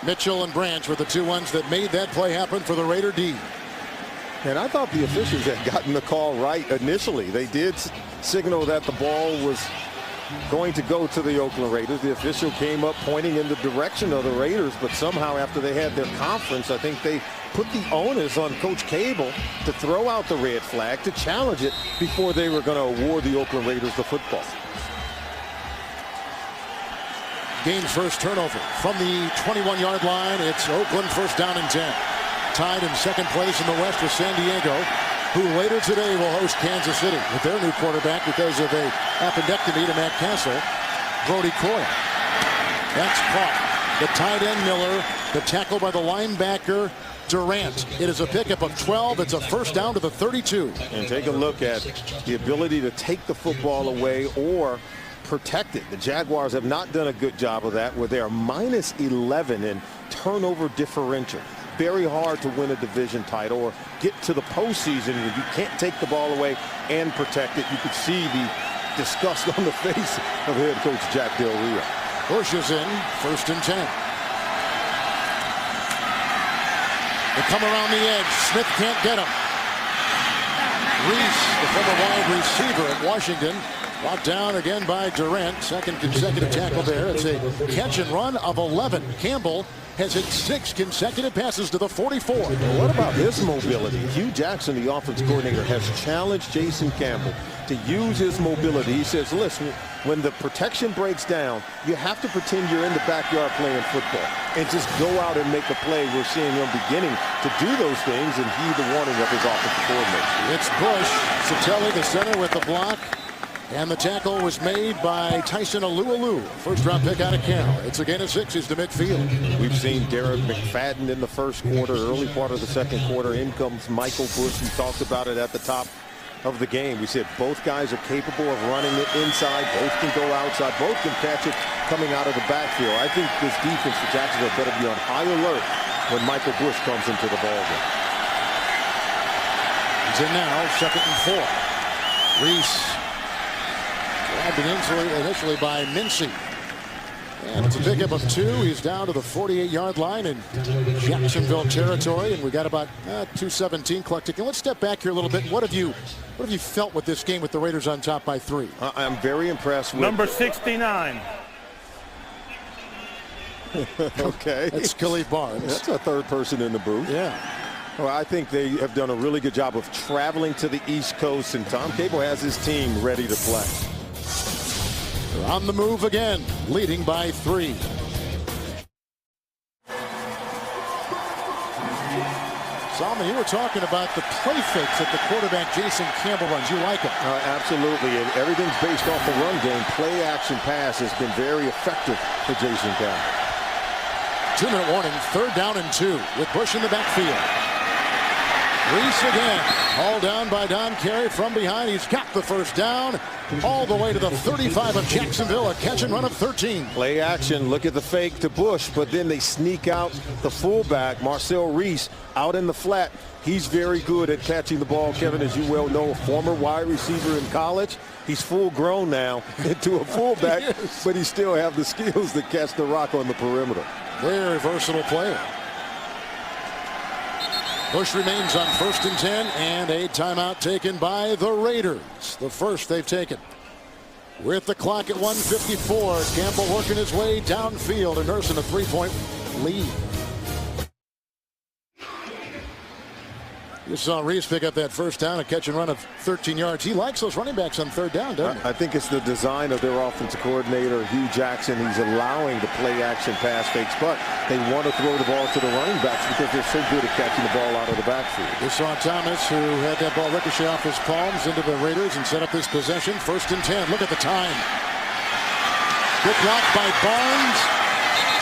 Mitchell and Branch were the two ones that made that play happen for the Raider D. And I thought the officials had gotten the call right initially. They did signal that the ball was going to go to the Oakland Raiders. The official came up pointing in the direction of the Raiders, but somehow after they had their conference, I think they put the onus on Coach Cable to throw out the red flag, to challenge it before they were going to award the Oakland Raiders the football. Game's first turnover from the 21-yard line. It's Oakland 1st down and 10. Tied in 2nd place in the West with San Diego, who later today will host Kansas City with their new quarterback because of a appendectomy to Matt Castle, Brody Coyle. That's caught. The tight end Miller, the tackle by the linebacker Durant. It is a pickup of 12. It's a 1st down to the 32. And take a look at the ability to take the football away or protect it. The Jaguars have not done a good job of that, where they are minus 11 in turnover differential. Very hard to win a division title or get to the postseason when you can't take the ball away and protect it. You could see the disgust on the face of head coach Jack Del Rio. Bush is in, 1st and 10. They come around the edge. Smith can't get him. Reese, the former wide receiver at Washington, brought down again by Durant. 2nd consecutive tackle there. It's a catch and run of 11. Campbell has hit 6 consecutive passes to the 44. Well, what about his mobility? Hugh Jackson, the offense coordinator, has challenged Jason Campbell to use his mobility. He says, listen, when the protection breaks down, you have to pretend you're in the backyard playing football. and just go out and make a play. We're seeing him beginning to do those things and heed the warning of his offensive coordinator. It's Bush. Satelli, the center, with the block. And the tackle was made by Tyson Alualu, first-round pick out of Cal. It's a gain of 6. He's to midfield. We've seen Derek McFadden in the first quarter, early part of the second quarter. In comes Michael Bush. We talked about it at the top of the game. We said both guys are capable of running it inside. Both can go outside. Both can catch it coming out of the backfield. I think this defense for Jacksonville better be on high alert when Michael Bush comes into the ballgame. He's in now, 2nd and 4. Reese grabbed initially by Mincy. And it's a pickup of 2. He's down to the 48-yard line in Jacksonville territory, and we got about 2:17 collected. And let's step back here a little bit. What have you felt with this game with the Raiders on top by 3? I'm very impressed with number 69. Okay. That's Khalif Barnes. That's a third person in the booth. Yeah. Well, I think they have done a really good job of traveling to the East Coast, and Tom Cable has his team ready to play. They're on the move again, leading by 3. Salman, you were talking about the play fakes that the quarterback Jason Campbell runs. You like them? Absolutely, and everything's based off the run game. Play action pass has been very effective for Jason Campbell. 2-minute warning, 3rd down and 2 with Bush in the backfield. Reese again, hauled down by Don Carey from behind. He's got the first down all the way to the 35 of Jacksonville, a catch and run of 13. Play action, look at the fake to Bush, but then they sneak out the fullback, Marcel Reese, out in the flat. He's very good at catching the ball, Kevin, as you well know, a former wide receiver in college. He's full grown now into a fullback, Yes. but he still have the skills to catch the rock on the perimeter. Very versatile player. Bush remains on 1st and 10, and a timeout taken by the Raiders. The first they've taken. With the clock at 1:54, Campbell working his way downfield and nursing a 3-point lead. You saw Reese pick up that first down, a catch and run of 13 yards. He likes those running backs on 3rd down, doesn't he? I think it's the design of their offensive coordinator, Hugh Jackson. He's allowing the play action pass fakes, but they want to throw the ball to the running backs because they're so good at catching the ball out of the backfield. You saw Thomas, who had that ball ricochet off his palms into the Raiders and set up this possession. 1st and 10. Look at the time. Good block by Barnes.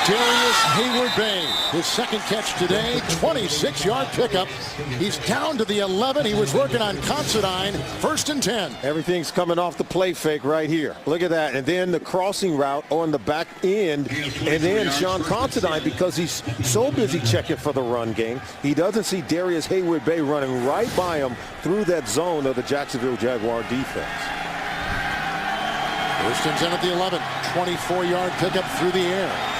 Darius Hayward-Bay, his 2nd catch today, 26-yard pickup. He's down to the 11. He was working on Considine. 1st and 10. Everything's coming off the play fake right here. Look at that. And then the crossing route on the back end. And then Sean Considine, because he's so busy checking for the run game, he doesn't see Darius Hayward-Bay running right by him through that zone of the Jacksonville Jaguar defense. 1st and 10 at the 11. 24-yard pickup through the air.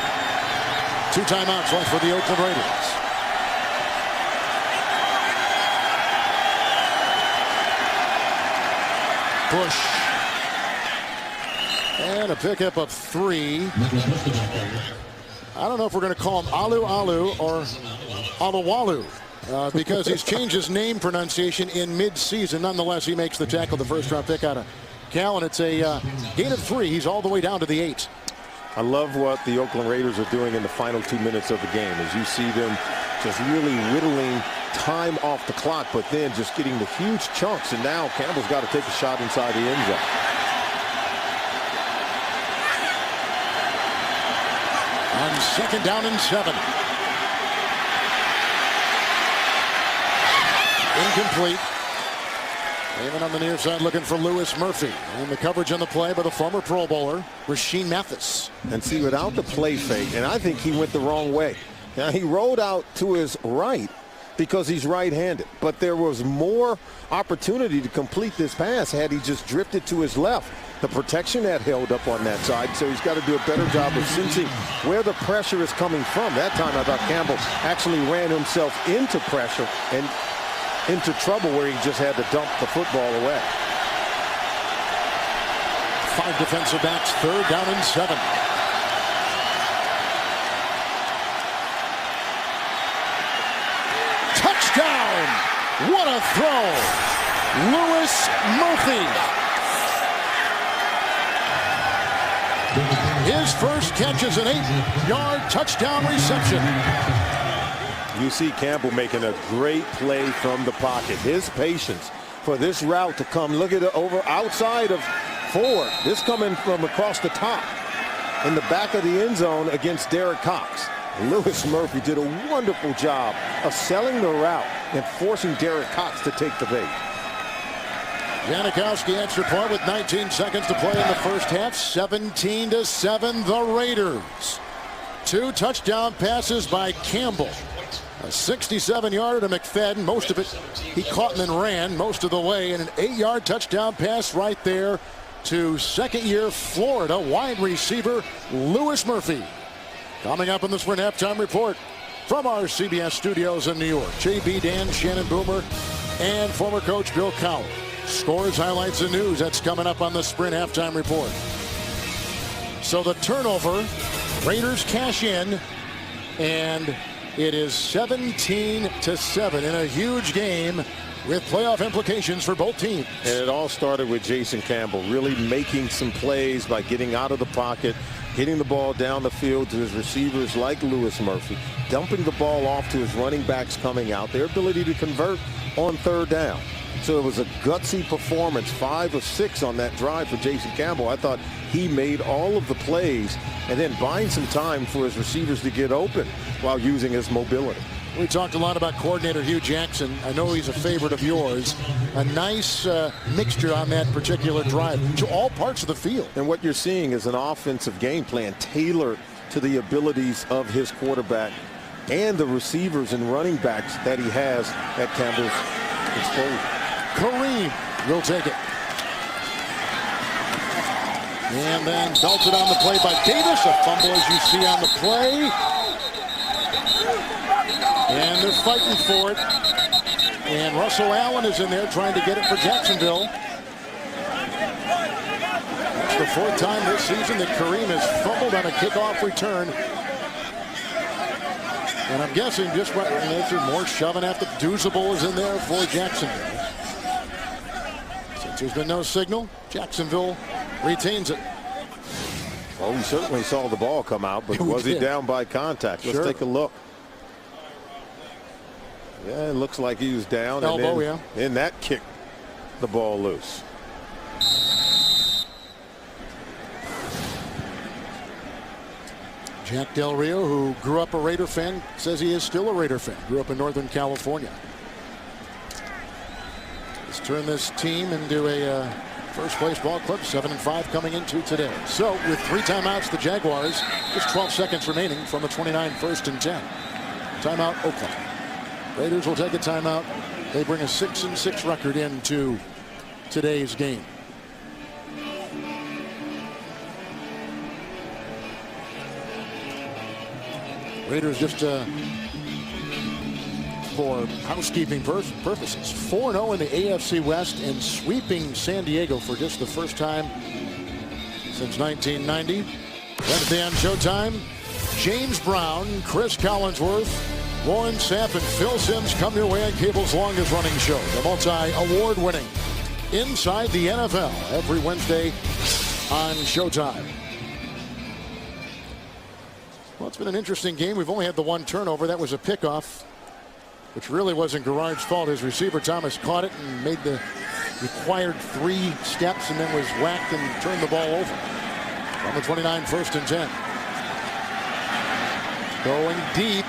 2 timeouts left for the Oakland Raiders. Bush. And a pickup of 3. I don't know if we're going to call him Alu or Aluwalu. Because he's changed his name pronunciation in mid-season. Nonetheless, he makes the tackle, the 1st-round pick out of Cal, and it's a gain of 3. He's all the way down to the 8. I love what the Oakland Raiders are doing in the final 2 minutes of the game, as you see them just really whittling time off the clock, but then just getting the huge chunks. And now Campbell's got to take a shot inside the end zone. On 2nd down and 7. Incomplete. Even on the near side looking for Lewis Murphy. And the coverage on the play by the former Pro Bowler, Rasheem Mathis. And see, without the play fake, and I think he went the wrong way. Now, he rolled out to his right because he's right-handed. But there was more opportunity to complete this pass had he just drifted to his left. The protection had held up on that side, so he's got to do a better job of sensing where the pressure is coming from. That time, I thought Campbell actually ran himself into pressure and into trouble where he just had to dump the football away. 5 defensive backs, 3rd down and 7. Touchdown! What a throw! Lewis Murphy. His first catch is an 8-yard touchdown reception. You see Campbell making a great play from the pocket. His patience for this route to come. Look at it over outside of Ford. This coming from across the top in the back of the end zone against Derek Cox. Louis Murphy did a wonderful job of selling the route and forcing Derek Cox to take the bait. Janikowski extra point with 19 seconds to play in the first half. 17-7 the Raiders. 2 touchdown passes by Campbell. A 67-yarder to McFadden. Most of it he caught and then ran most of the way. And an 8-yard touchdown pass right there to second-year Florida wide receiver Louis Murphy. Coming up in the Sprint halftime report from our CBS studios in New York. JB, Dan, Shannon Boomer, and former coach Bill Cowher. Scores, highlights, and news. That's coming up on the Sprint halftime report. So the turnover, Raiders cash in, and it is 17-7 in a huge game with playoff implications for both teams. And it all started with Jason Campbell really making some plays by getting out of the pocket, hitting the ball down the field to his receivers like Louis Murphy, dumping the ball off to his running backs coming out, their ability to convert on third down. So it was a gutsy performance, 5 of 6 on that drive for Jason Campbell. I thought he made all of the plays and then buying some time for his receivers to get open while using his mobility. We talked a lot about coordinator Hugh Jackson. I know he's a favorite of yours. A nice mixture on that particular drive to all parts of the field. And what you're seeing is an offensive game plan tailored to the abilities of his quarterback and the receivers and running backs that he has at Campbell's disposal. Kareem will take it. And then belted on the play by Davis. A fumble as you see on the play. And they're fighting for it. And Russell Allen is in there trying to get it for Jacksonville. That's the 4th time this season that Kareem has fumbled on a kickoff return. And I'm guessing just right there's more shoving after Duzable is in there for Jacksonville. Since there's been no signal, Jacksonville retains it. Well, we certainly saw the ball come out, but was he down by contact? Let's take a look. Yeah, it looks like he was down. Elbow, and then, and that kicked the ball loose. Jack Del Rio, who grew up a Raider fan, says he is still a Raider fan. Grew up in Northern California. Let's turn this team into a first place ball club. 7-5 coming into today. So with 3 timeouts, the Jaguars, just 12 seconds remaining from the 29 1st and 10. Timeout, Oakland. Raiders will take a timeout. They bring a 6-6 record into today's game. Raiders just for housekeeping purposes, 4-0 in the AFC West and sweeping San Diego for just the first time since 1990. Wednesday on Showtime, James Brown, Chris Collinsworth, Warren Sapp, and Phil Simms come your way on cable's longest running show, the multi-award winning Inside the NFL, every Wednesday on Showtime. Well, it's been an interesting game. We've only had the 1 turnover. That was a pickoff, which really wasn't Garrard's fault. His receiver Thomas caught it and made the required 3 steps and then was whacked and turned the ball over on the 29 1st and 10. Going deep.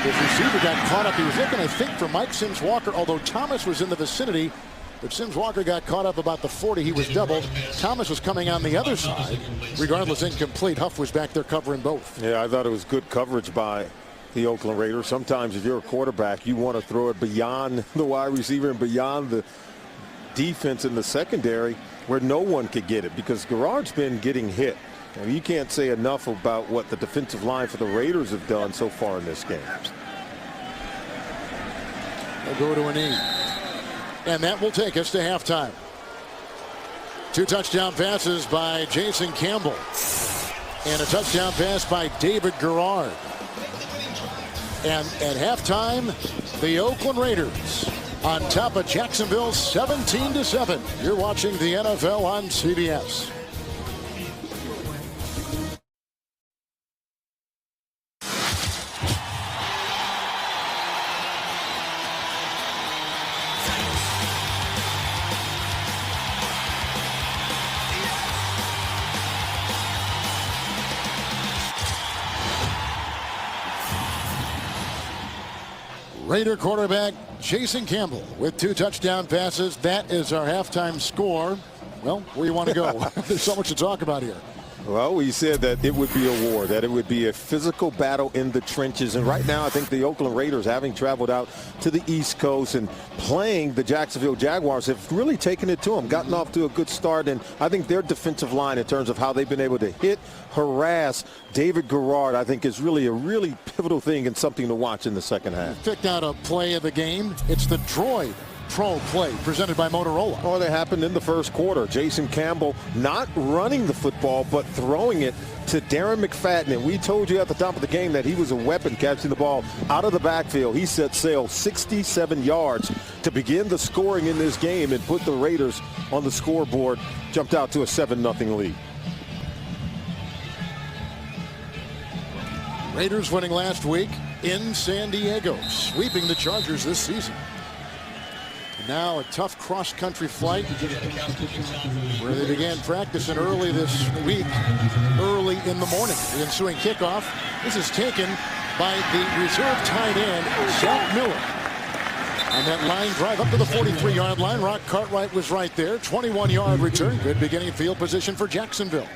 His receiver got caught up. He was looking, I think, for Mike Sims-Walker, although Thomas was in the vicinity. But Sims-Walker got caught up about the 40. He was doubled. Thomas was coming on the other side. Regardless, incomplete. Huff was back there covering both. Yeah, I thought it was good coverage by the Oakland Raiders. Sometimes if you're a quarterback, you want to throw it beyond the wide receiver and beyond the defense in the secondary where no one could get it, because Garrard's been getting hit. And you can't say enough about what the defensive line for the Raiders have done so far in this game. They'll go to a knee. And that will take us to halftime. 2 touchdown passes by Jason Campbell. And a touchdown pass by David Garrard. And at halftime, the Oakland Raiders on top of Jacksonville 17-7. You're watching the NFL on CBS. Raider quarterback Jason Campbell with 2 touchdown passes. That is our halftime score. Well, where you want to go? There's so much to talk about here. Well, we said that it would be a war, that it would be a physical battle in the trenches. And right now, I think the Oakland Raiders, having traveled out to the East Coast and playing the Jacksonville Jaguars, have really taken it to them, gotten off to a good start. And I think their defensive line, in terms of how they've been able to hit, harass David Garrard, I think is really a pivotal thing and something to watch in the second half. Picked out a play of the game. It's the Droid Pro play presented by Motorola. Oh, that happened in the first quarter. Jason Campbell not running the football, but throwing it to Darren McFadden. And we told you at the top of the game that he was a weapon catching the ball out of the backfield. He set sail 67 yards to begin the scoring in this game and put the Raiders on the scoreboard. Jumped out to a 7-0 lead. Raiders winning last week in San Diego, sweeping the Chargers this season. Now a tough cross-country flight where they began practicing early this week, early in the morning. The ensuing kickoff. This is taken by the reserve tight end, Zach Miller. On that line drive up to the 43-yard line. Rock Cartwright was right there. 21-yard return. Good beginning field position for Jacksonville.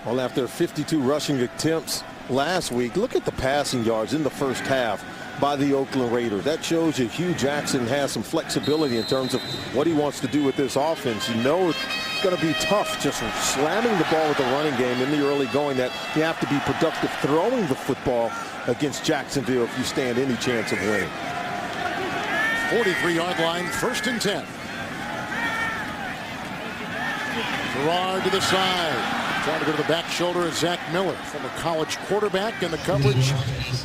Well, after 52 rushing attempts last week, look at the passing yards in the first half by the Oakland Raiders. That shows you Hugh Jackson has some flexibility in terms of what he wants to do with this offense. You know it's going to be tough just slamming the ball with the running game in the early going, that you have to be productive throwing the football against Jacksonville if you stand any chance of winning. 43-yard line, 1st and 10. Gerard to the side. Trying to go to the back shoulder of Zach Miller, from a college quarterback, and the coverage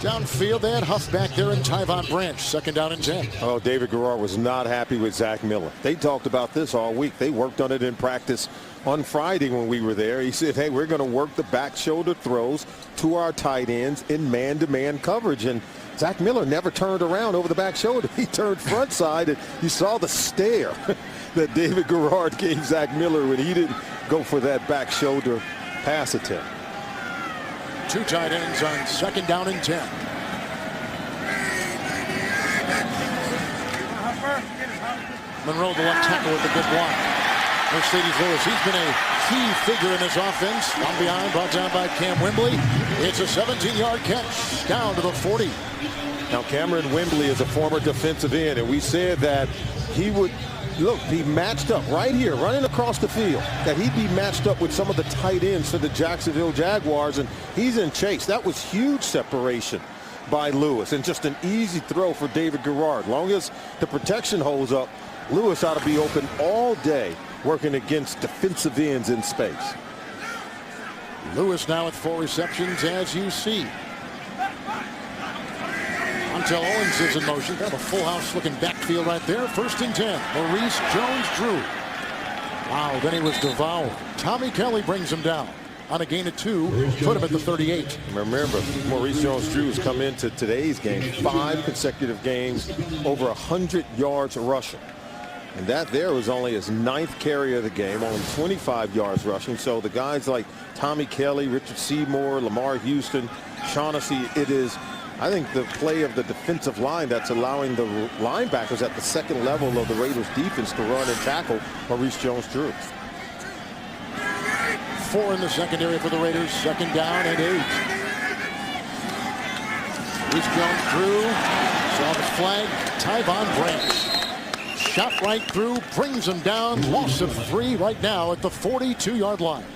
downfield. They had Huff back there and Tyvon Branch. 2nd down and 10. Oh, David Garrard was not happy with Zach Miller. They talked about this all week. They worked on it in practice on Friday when we were there. He said, hey, we're going to work the back shoulder throws to our tight ends in man-to-man coverage. And Zach Miller never turned around over the back shoulder. He turned front side, and you saw the stare that David Garrard gave Zach Miller when he didn't go for that back shoulder pass attempt. 2 tight ends on 2nd down and 10. Monroe, the left tackle, with a good block. Mercedes Lewis, he's been a key figure in this offense. From behind, brought down by Cam Wembley. It's a 17-yard catch down to the 40. Now, Cameron Wembley is a former defensive end, and we said that he would be matched up right here, running across the field, that he'd be matched up with some of the tight ends for the Jacksonville Jaguars, and he's in chase. That was huge separation by Lewis, and just an easy throw for David Garrard. Long as the protection holds up, Lewis ought to be open all day, working against defensive ends in space. Lewis now with 4 receptions, as you see. Montel Owens is in motion. Kind of a full house looking backfield right there. 1st and 10. Maurice Jones-Drew. Wow, then he was devoured. Tommy Kelly brings him down on a gain of 2. Put him at the 38. Remember, Maurice Jones-Drew has come into today's game 5 consecutive games over 100 yards rushing. And that there was only his 9th carry of the game, only 25 yards rushing. So the guys like Tommy Kelly, Richard Seymour, Lamar Houston, Shaughnessy, it is, I think, the play of the defensive line that's allowing the linebackers at the 2nd level of the Raiders defense to run and tackle Maurice Jones-Drew. 4 in the secondary for the Raiders. 2nd down and 8. Maurice Jones-Drew saw the flag. Tyvon Branch shot right through, brings him down. Loss of 3 right now at the 42-yard line.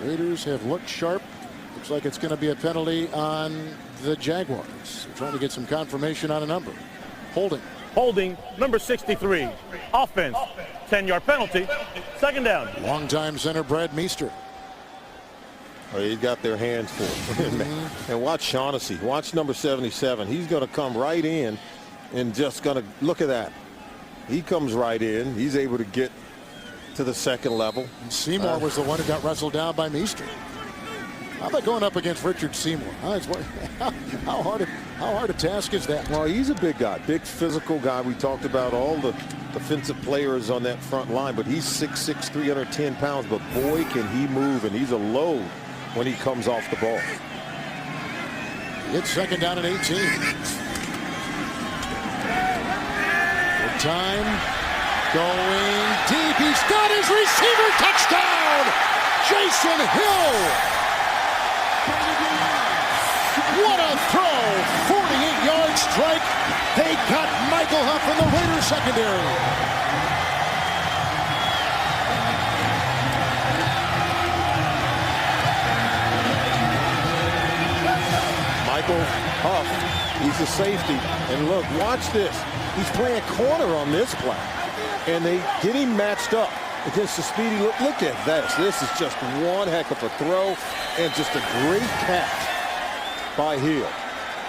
Raiders have looked sharp. Looks like it's going to be a penalty on the Jaguars. They're trying to get some confirmation on a number. Holding. Holding, number 63. Offense. 10-yard penalty. 2nd down. Longtime center Brad Meester. Well, he's got their hands full. And watch Shaughnessy. Watch number 77. He's going to come right in and just going to look at that. He comes right in. He's able to get to the 2nd level. And Seymour was the one who got wrestled down by Meester. How about going up against Richard Seymour? How hard a task is that? Well, he's a big guy, big physical guy. We talked about all the defensive players on that front line, but he's 6'6", 310 pounds, but boy, can he move, and he's a load when he comes off the ball. It's second down and 18. Good time. Going deep. He's got his receiver. Touchdown! Jason Hill. What a throw. 48-yard strike. They got Michael Huff in the Raiders secondary. Michael Huff, he's a safety. And look, watch this. He's playing corner on this play. And they get him matched up against the speedy. Look at this. This is just one heck of a throw and just a great catch by Hill.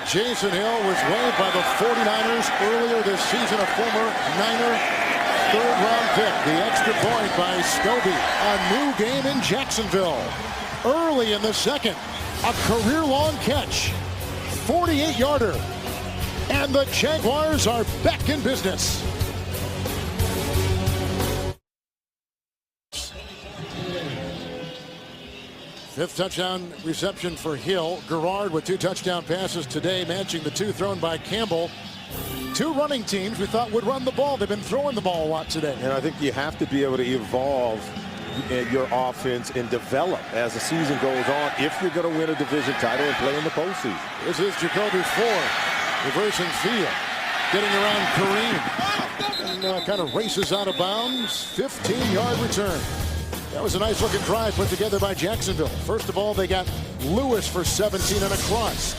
Jason Hill was waived by the 49ers earlier this season, a former Niner third-round pick. The extra point by Scobie. A new game in Jacksonville. Early in the second, a career-long catch. 48-yarder. And the Jaguars are back in business. Fifth touchdown reception for Hill. Garrard with 2 touchdown passes today, matching the 2 thrown by Campbell. 2 running teams we thought would run the ball. They've been throwing the ball a lot today. And I think you have to be able to evolve your offense and develop as the season goes on if you're going to win a division title and play in the postseason. This is Jacoby Ford reversing field, getting around Kareem, and kind of races out of bounds. 15-yard return. That was a nice looking drive put together by Jacksonville. First of all, they got Lewis for 17 and a cross.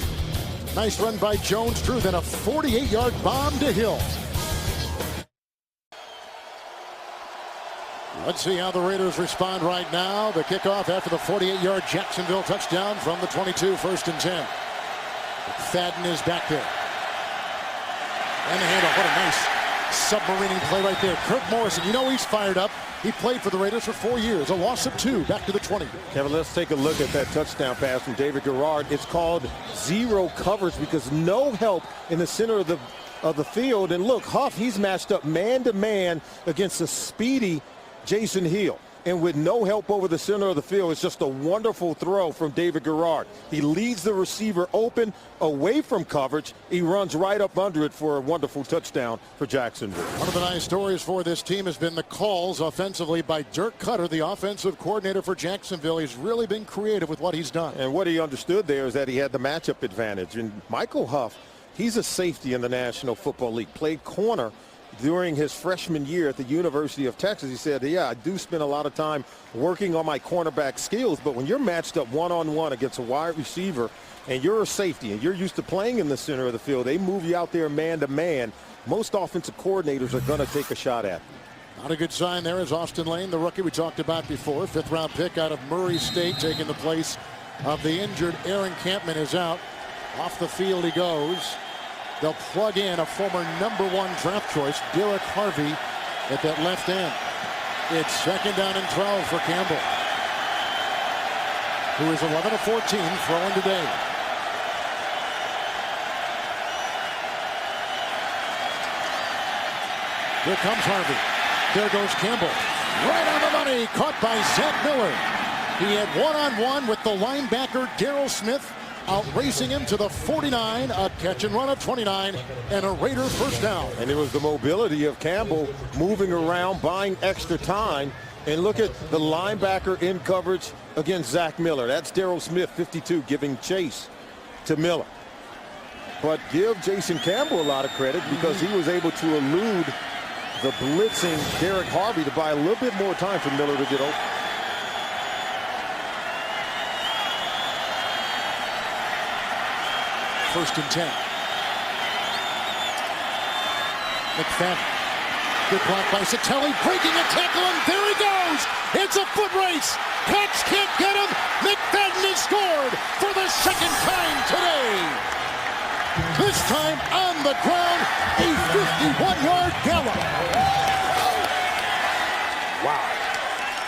Nice run by Jones-Drew, then a 48-yard bomb to Hill. Let's see how the Raiders respond right now. The kickoff after the 48-yard Jacksonville touchdown from the 22, 1st and 10. McFadden is back there. And the handoff. What a nice submarining play right there. Kirk Morrison, you know he's fired up. He played for the Raiders for 4 years. A loss of 2, back to the 20. Kevin, let's take a look at that touchdown pass from David Garrard. It's called zero coverage because no help in the center of the field. And look, Huff, he's matched up man-to-man against a speedy Jason Hill. And with no help over the center of the field, it's just a wonderful throw from David Garrard. He leads the receiver open away from coverage. He runs right up under it for a wonderful touchdown for Jacksonville. One of the nice stories for this team has been the calls offensively by Dirk Cutter, the offensive coordinator for Jacksonville. He's really been creative with what he's done. And what he understood there is that he had the matchup advantage. And Michael Huff, he's a safety in the National Football League, played corner during his freshman year at the University of Texas. He said, yeah, I do spend a lot of time working on my cornerback skills, but when you're matched up one-on-one against a wide receiver and you're a safety and you're used to playing in the center of the field, they move you out there man-to-man. Most offensive coordinators are going to take a shot at you. Not a good sign there is Austin Lane, the rookie we talked about before. 5th-round pick out of Murray State, taking the place of the injured Aaron Campman is out. Off the field he goes. They'll plug in a former #1 draft choice, Derek Harvey, at that left end. It's 2nd down and 12 for Campbell, who is 11 of 14 throwing today. Here comes Harvey. There goes Campbell. Right on the money. Caught by Zach Miller. He had one-on-one with the linebacker Darrell Smith, outracing him to the 49, a catch and run of 29, and a Raider first down. And it was the mobility of Campbell moving around, buying extra time. And look at the linebacker in coverage against Zach Miller. That's Darrell Smith, 52, giving chase to Miller. But give Jason Campbell a lot of credit because he was able to elude the blitzing Derek Harvey to buy a little bit more time for Miller to get open. First and 10. McFadden. Good block by Satelli, breaking a tackle, and there he goes. It's a foot race. Cox can't get him. McFadden has scored for the 2nd time today. This time on the ground, a 51-yard gallop. Wow.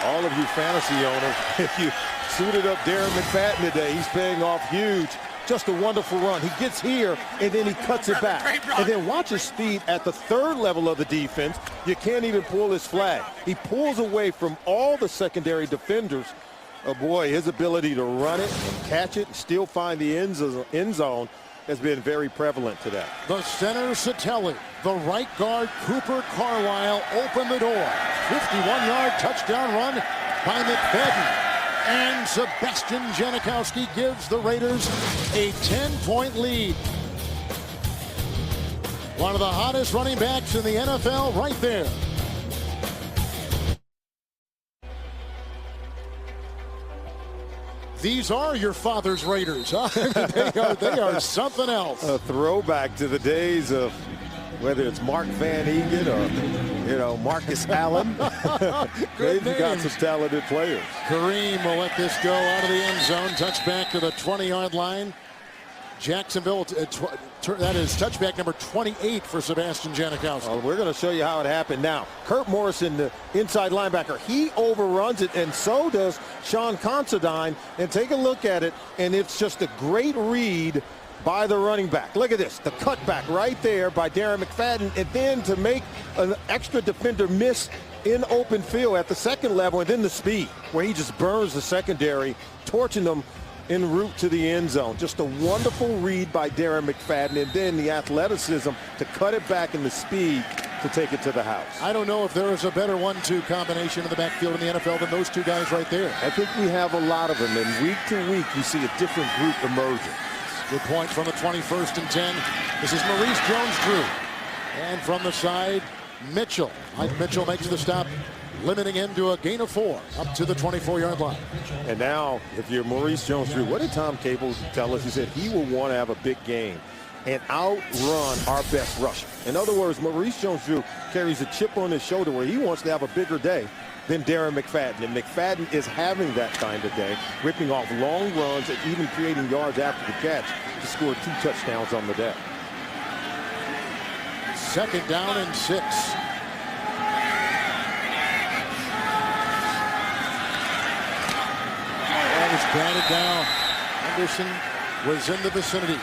All of you fantasy owners, if you suited up Darren McFadden today, he's paying off huge. Just a wonderful run. He gets here, and then he cuts it back. And then watch his speed at the 3rd level of the defense. You can't even pull his flag. He pulls away from all the secondary defenders. Oh, boy, his ability to run it and catch it and still find the end zone has been very prevalent to that. The center, Satelli. The right guard, Cooper Carlisle, opened the door. 51-yard touchdown run by McFadden. And Sebastian Janikowski gives the Raiders a 10-point lead. One of the hottest running backs in the NFL right there. These are your father's Raiders, huh? they are something else. A throwback to the days of whether it's Mark Van Egan or, Marcus Allen. They've got some talented players. Kareem will let this go out of the end zone. Touchback to the 20-yard line. Jacksonville, that is touchback number 28 for Sebastian Janikowski. Well, we're going to show you how it happened now. Kurt Morrison, the inside linebacker, he overruns it, and so does Sean Considine. And take a look at it, and it's just a great read by the running back. Look at this, the cutback right there by Darren McFadden, and then to make an extra defender miss in open field at the second level, and then the speed, where he just burns the secondary, torching them en route to the end zone. Just a wonderful read by Darren McFadden, and then the athleticism to cut it back and the speed to take it to the house. I don't know if there is a better 1-2 combination in the backfield in the NFL than those two guys right there. I think we have a lot of them, and week to week you see a different group emerging. Good point from the 21st and 10. This is Maurice Jones-Drew. And from the side, Mitchell. Mike Mitchell makes the stop, limiting him to a gain of 4 up to the 24-yard line. And now, if you're Maurice Jones-Drew, what did Tom Cable tell us? He said he will want to have a big game and outrun our best rusher. In other words, Maurice Jones-Drew carries a chip on his shoulder where he wants to have a bigger day than Darren McFadden. And McFadden is having that kind of day, ripping off long runs and even creating yards after the catch to score 2 touchdowns on the day. 2nd down and 6. Ball was batted down. Henderson was in the vicinity.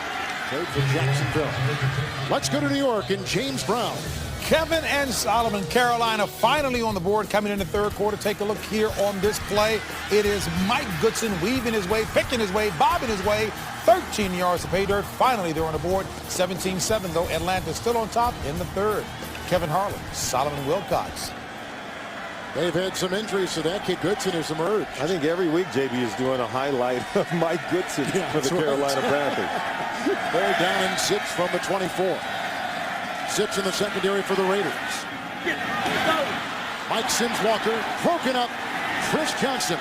Played for Jacksonville. Let's go to New York and James Brown. Kevin and Solomon, Carolina finally on the board coming in the third quarter. Take a look here on this play. It is Mike Goodson weaving his way, picking his way, bobbing his way. 13 yards to pay dirt. Finally, they're on the board. 17-7, though. Atlanta still on top in the third. Kevin Harlan, Solomon Wilcox. They've had some injuries, so that kid Goodson has emerged. I think every week JB is doing a highlight of Mike Goodson for the Carolina Panthers. They're down in 6 from the 24. 6 in the secondary for the Raiders. Mike Sims-Walker broken up. Chris Johnson,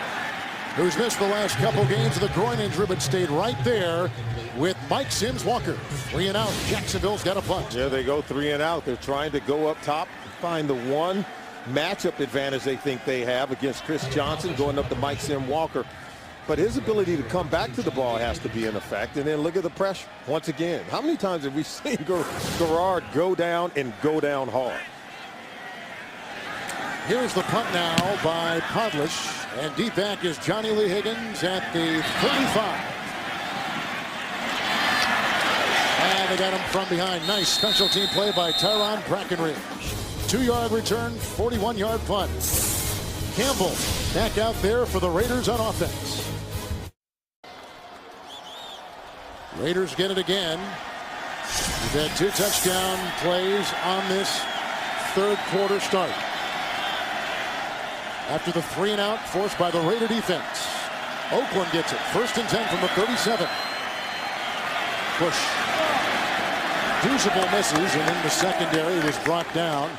who's missed the last couple games of the groin injury, but stayed right there with Mike Sims-Walker. 3 and out. Jacksonville's got a punt. There they go, 3 and out. They're trying to go up top and find the one matchup advantage they think they have against Chris Johnson going up to Mike Sims-Walker. But his ability to come back to the ball has to be in effect. And then look at the pressure once again. How many times have we seen Garrard go down and go down hard? Here's the punt now by Podlish. And deep back is Johnny Lee Higgins at the 35. And they got him from behind. Nice special team play by Tyron Brackenridge. 2-yard return, 41-yard punt. Campbell back out there for the Raiders on offense. Raiders get it again. We've had 2 touchdown plays on this third quarter start. After the 3 and out forced by the Raider defense. Oakland gets it. 1st and 10 from the 37. Push. Usable misses, and in the secondary was brought down.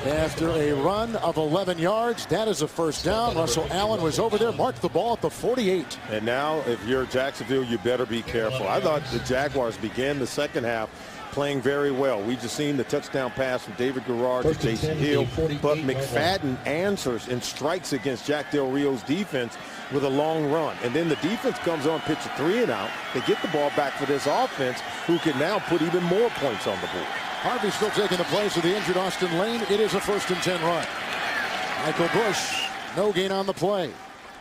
After a run of 11 yards, that is a first down. Russell Allen was over there, marked the ball at the 48. And now, if you're Jacksonville, you better be careful. I thought the Jaguars began the second half playing very well. We just seen the touchdown pass from David Garrard to Jason Hill, but McFadden answers and strikes against Jack Del Rio's defense with a long run. And then the defense comes on, pitch a 3 and out. They get the ball back for this offense, who can now put even more points on the board. Harvey still taking the place of the injured Austin Lane. It is a 1st and 10 run. Michael Bush, no gain on the play.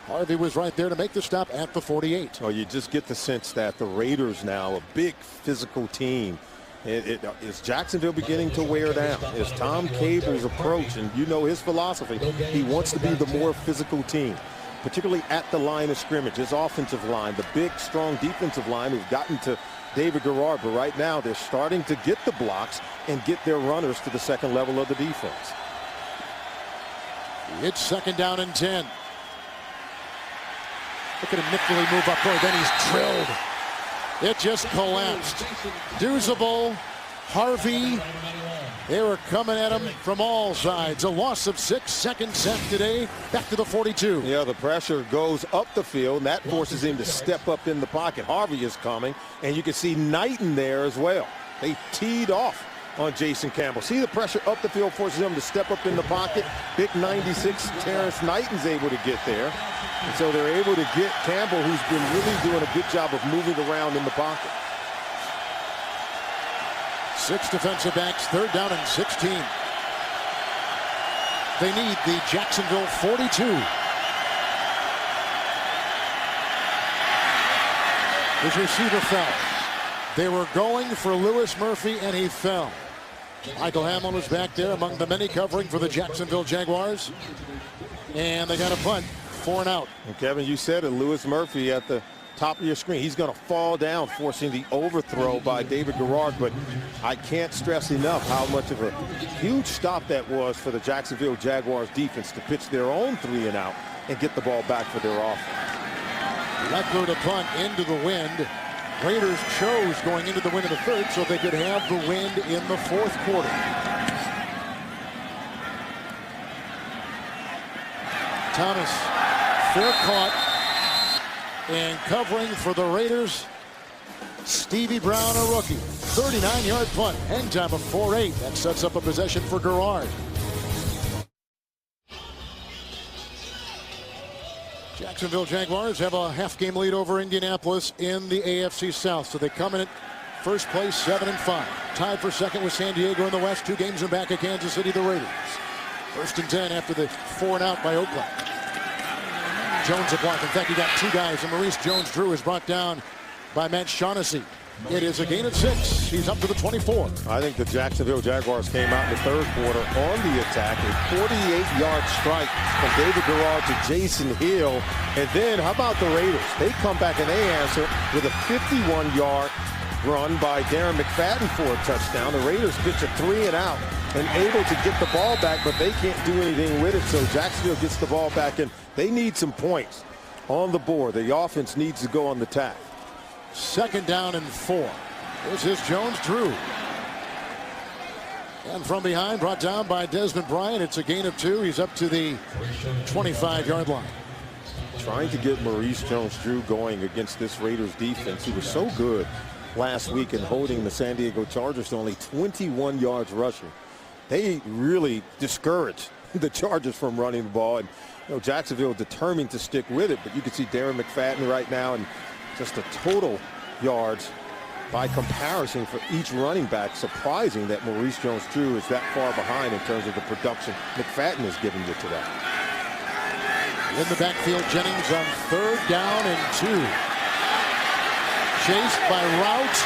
Harvey was right there to make the stop at the 48. Oh, you just get the sense that the Raiders now, a big physical team. Is Jacksonville beginning to wear down? Is Tom Cable's approach, and you know his philosophy, he wants to be the more physical team, particularly at the line of scrimmage. His offensive line, the big, strong defensive line, who's gotten to David Garrard. But right now they're starting to get the blocks and get their runners to the second level of the defense. It's second down and 10. Look at him nickily move up there. Then he's drilled. It just collapsed. Duzable, Harvey, they were coming at him from all sides. A loss of 6, second sack today, back to the 42. Yeah, the pressure goes up the field, and that forces him to step up in the pocket. Harvey is coming, and you can see Knighton there as well. They teed off on Jason Campbell. See the pressure up the field forces him to step up in the pocket. Big 96 Terrence Knighton's able to get there. And so they're able to get Campbell, who's been really doing a good job of moving around in the pocket. 6 defensive backs, third down and 16. They need the Jacksonville 42. His receiver fell. They were going for Lewis Murphy, and he fell. Michael Hamlin was back there among the many covering for the Jacksonville Jaguars. And they got a punt, 4 and out. And Kevin, you said it, Lewis Murphy at the top of your screen. He's going to fall down, forcing the overthrow by David Garrard. But I can't stress enough how much of a huge stop that was for the Jacksonville Jaguars defense to pitch their own 3 and out and get the ball back for their offense. Let go to punt into the wind. Raiders chose going into the wind of the third so they could have the wind in the fourth quarter. Thomas, fair caught, and covering for the Raiders, Stevie Brown, a rookie. 39-yard punt, hang time of 4-8. That sets up a possession for Garrard. Jacksonville Jaguars have a half-game lead over Indianapolis in the AFC South, so they come in at first place, 7-5. Tied for second with San Diego in the West, 2 games in back of Kansas City, the Raiders. First and 10 after the 4 and out by Oakland. Jones a block. In fact, he got 2 guys, and Maurice Jones-Drew is brought down by Matt Shaughnessy. It is a gain of 6. He's up to the 24. I think the Jacksonville Jaguars came out in the third quarter on the attack. A 48-yard strike from David Garrard to Jason Hill. And then how about the Raiders? They come back and they answer with a 51-yard run by Darren McFadden for a touchdown. The Raiders pitch a 3 and out and able to get the ball back, but they can't do anything with it. So Jacksonville gets the ball back, and they need some points on the board. The offense needs to go on the attack. Second down and 4. This is Jones-Drew. And from behind, brought down by Desmond Bryant. It's a gain of 2. He's up to the 25-yard line. Trying to get Maurice Jones-Drew going against this Raiders defense, who was so good last week in holding the San Diego Chargers to only 21 yards rushing. They really discouraged the Chargers from running the ball. And Jacksonville determined to stick with it, but you can see Darren McFadden right now, and just a total yards by comparison for each running back. Surprising that Maurice Jones-Drew is that far behind in terms of the production McFadden is giving you today. In the backfield, Jennings on third down and 2. Chased by Rout.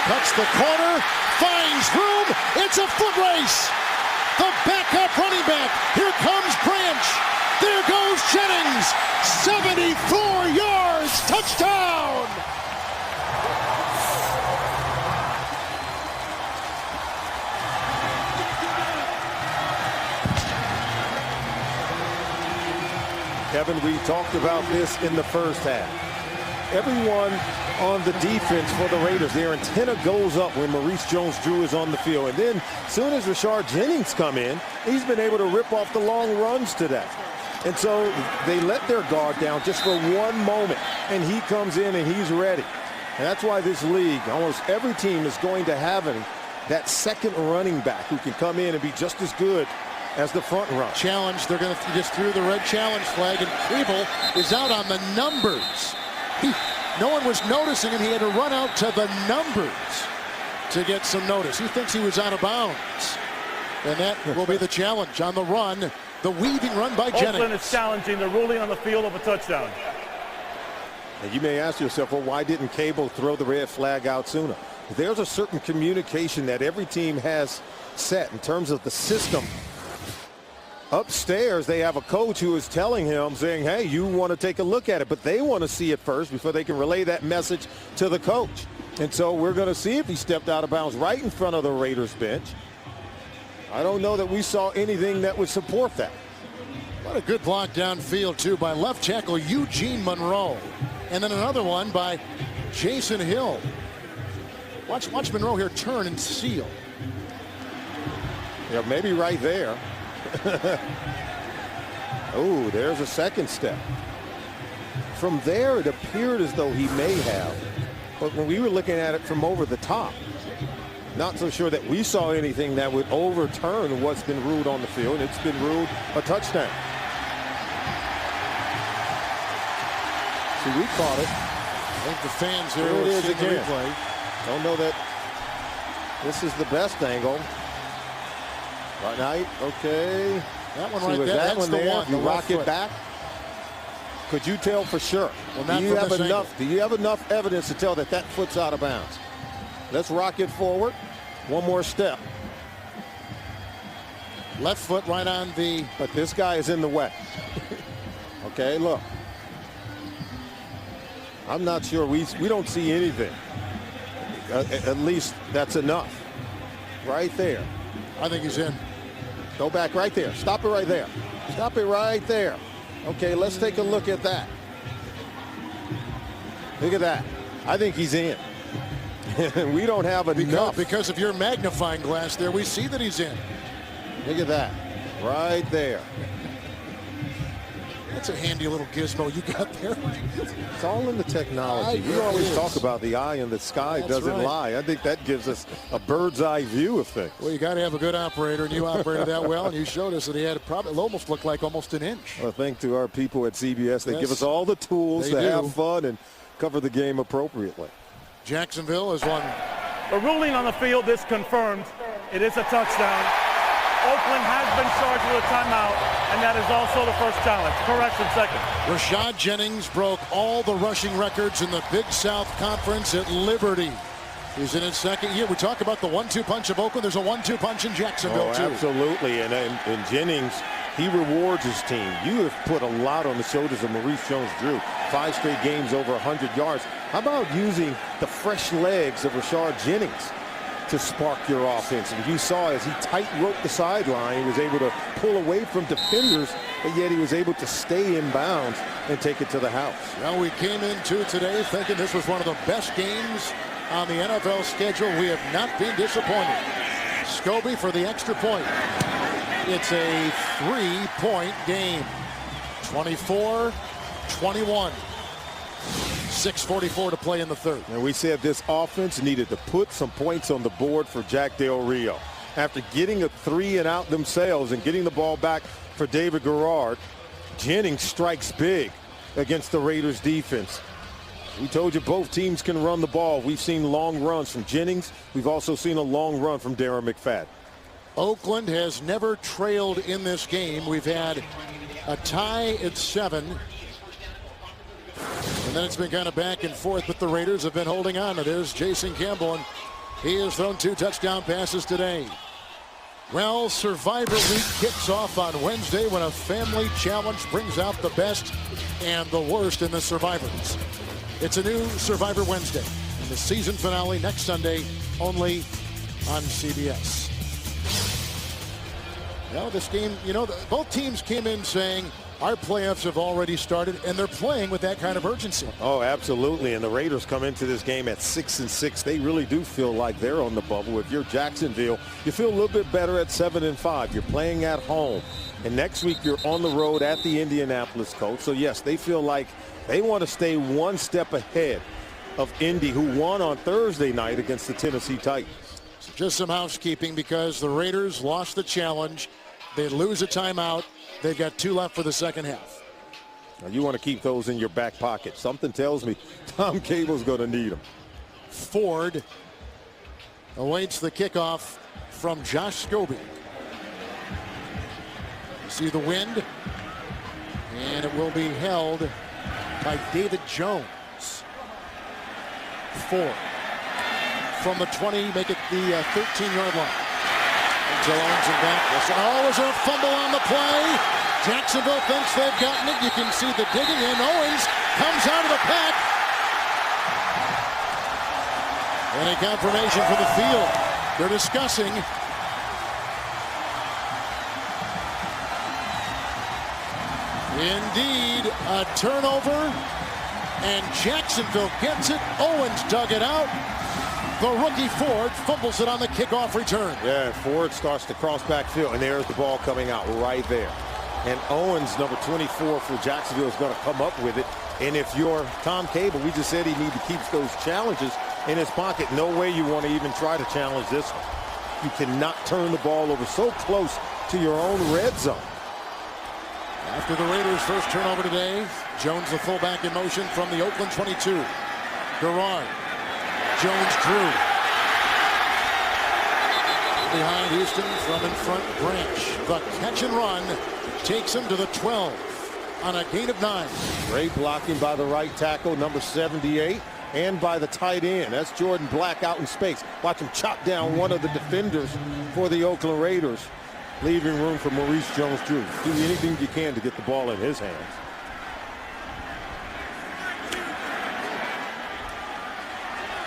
Cuts the corner. Finds room. It's a foot race. The backup running back. Here comes Branch. There goes Jennings. 74 yards. Touchdown. Kevin, we talked about this in the first half. Everyone on the defense for the Raiders, their antenna goes up when Maurice Jones-Drew is on the field. And then as soon as Rashard Jennings come in, he's been able to rip off the long runs today. And so they let their guard down just for one moment, and he comes in and he's ready. And that's why this league, almost every team is going to have that second running back who can come in and be just as good as the front run. Challenge, they're going to just threw the red challenge flag, and Cable is out on the numbers. No one was noticing him. He had to run out to the numbers to get some notice. He thinks he was out of bounds. And that will be the challenge on the run. The weaving run by Jennings. Oakland is challenging the ruling on the field of a touchdown. And you may ask yourself, well, why didn't Cable throw the red flag out sooner? There's a certain communication that every team has set in terms of the system. Upstairs, they have a coach who is telling him, saying, hey, you want to take a look at it, but they want to see it first before they can relay that message to the coach. And so we're going to see if he stepped out of bounds right in front of the Raiders bench. I don't know that we saw anything that would support that. What a good block downfield, too, by left tackle Eugene Monroe. And then another one by Jason Hill. Watch Monroe here turn and seal. Yeah, maybe right there. Oh, there's a second step. From there, it appeared as though he may have. But when we were looking at it from over the top, not so sure that we saw anything that would overturn what's been ruled on the field. It's been ruled a touchdown. See, we caught it. I think the fans here Here it will is see the again. replay. Don't know that this is the best angle. Right now, okay. That one See, right was there, that that's one the there? one. You the rock left it foot. back? Could you tell for sure? Well, not do you from have this enough? angle. Do you have enough evidence to tell that that foot's out of bounds? Let's rock it forward. One more step. Left foot right on the. But this guy is in the way. Okay, look. I'm not sure. We don't see anything. At least that's enough. Right there. I think he's in. Go back right there. Stop it right there. Stop it right there. Okay, let's take a look at that. Look at that. I think he's in. We don't have enough. Because of your magnifying glass there, we see that he's in. Look at that. Right there. That's a handy little gizmo you got there. It's all in the technology. We always talk about the eye in the sky doesn't lie. I think that gives us a bird's eye view of things. Well, you got to have a good operator, and you operated that well, and you showed us that he had it almost looked like almost an inch. Well, thanks to our people at CBS. They give us all the tools to have fun and cover the game appropriately. Jacksonville has won. The ruling on the field is confirmed. It is a touchdown. Oakland has been charged with a timeout, and that is also the first challenge. Correction, second. Rashad Jennings broke all the rushing records in the Big South Conference at Liberty. He's in his second year. We talk about the 1-2 punch of Oakland. There's a 1-2 punch in Jacksonville, too. Absolutely. And Jennings, he rewards his team. You have put a lot on the shoulders of Maurice Jones-Drew. 5 straight games over 100 yards. How about using the fresh legs of Rashad Jennings to spark your offense? And you saw as he tight-roped the sideline, he was able to pull away from defenders, but yet he was able to stay in bounds and take it to the house. Well, we came into today thinking this was one of the best games on the NFL schedule. We have not been disappointed. Scobie for the extra point. It's a 3-point game. 24-21. 6:44 to play in the third. And we said this offense needed to put some points on the board for Jack Del Rio. After getting a 3-and-out themselves and getting the ball back for David Garrard, Jennings strikes big against the Raiders defense. We told you both teams can run the ball. We've seen long runs from Jennings. We've also seen a long run from Darren McFadden. Oakland has never trailed in this game. We've had a tie at 7. And then it's been kind of back and forth, but the Raiders have been holding on. There's Jason Campbell, and he has thrown 2 touchdown passes today. Well, Survivor Week kicks off on Wednesday when a family challenge brings out the best and the worst in the survivors. It's a new Survivor Wednesday, and the season finale next Sunday only on CBS. Well, this game, both teams came in saying, our playoffs have already started, and they're playing with that kind of urgency. Oh, absolutely. And the Raiders come into this game at 6-6. They really do feel like they're on the bubble. If you're Jacksonville, you feel a little bit better at 7-5. You're playing at home. And next week, you're on the road at the Indianapolis Colts. So, yes, they feel like they want to stay one step ahead of Indy, who won on Thursday night against the Tennessee Titans. So just some housekeeping because the Raiders lost the challenge. They lose a timeout. They've got 2 left for the second half. Now you want to keep those in your back pocket. Something tells me Tom Cable's going to need them. Ford awaits the kickoff from Josh Scobie. See the wind, and it will be held by David Jones. Ford from the 20, make it the 13-yard line. Jones and back. Oh, is there a fumble on the play? Jacksonville thinks they've gotten it. You can see the digging in. Owens comes out of the pack. Any confirmation for the field? They're discussing. Indeed, a turnover, and Jacksonville gets it. Owens dug it out. The rookie Ford fumbles it on the kickoff return. Yeah, Ford starts to cross backfield, and there's the ball coming out right there. And Owens, number 24 for Jacksonville, is going to come up with it. And if you're Tom Cable, we just said he needs to keep those challenges in his pocket. No way you want to even try to challenge this one. You cannot turn the ball over so close to your own red zone. After the Raiders' first turnover today, Jones, the fullback, in motion from the Oakland 22. Garrard. Jones drew. Behind Houston from in front, Branch. The catch and run takes him to the 12 on a gain of 9. Great blocking by the right tackle, number 78, and by the tight end. That's Jordan Black out in space. Watch him chop down one of the defenders for the Oakland Raiders, leaving room for Maurice Jones-Drew. Do anything you can to get the ball in his hands.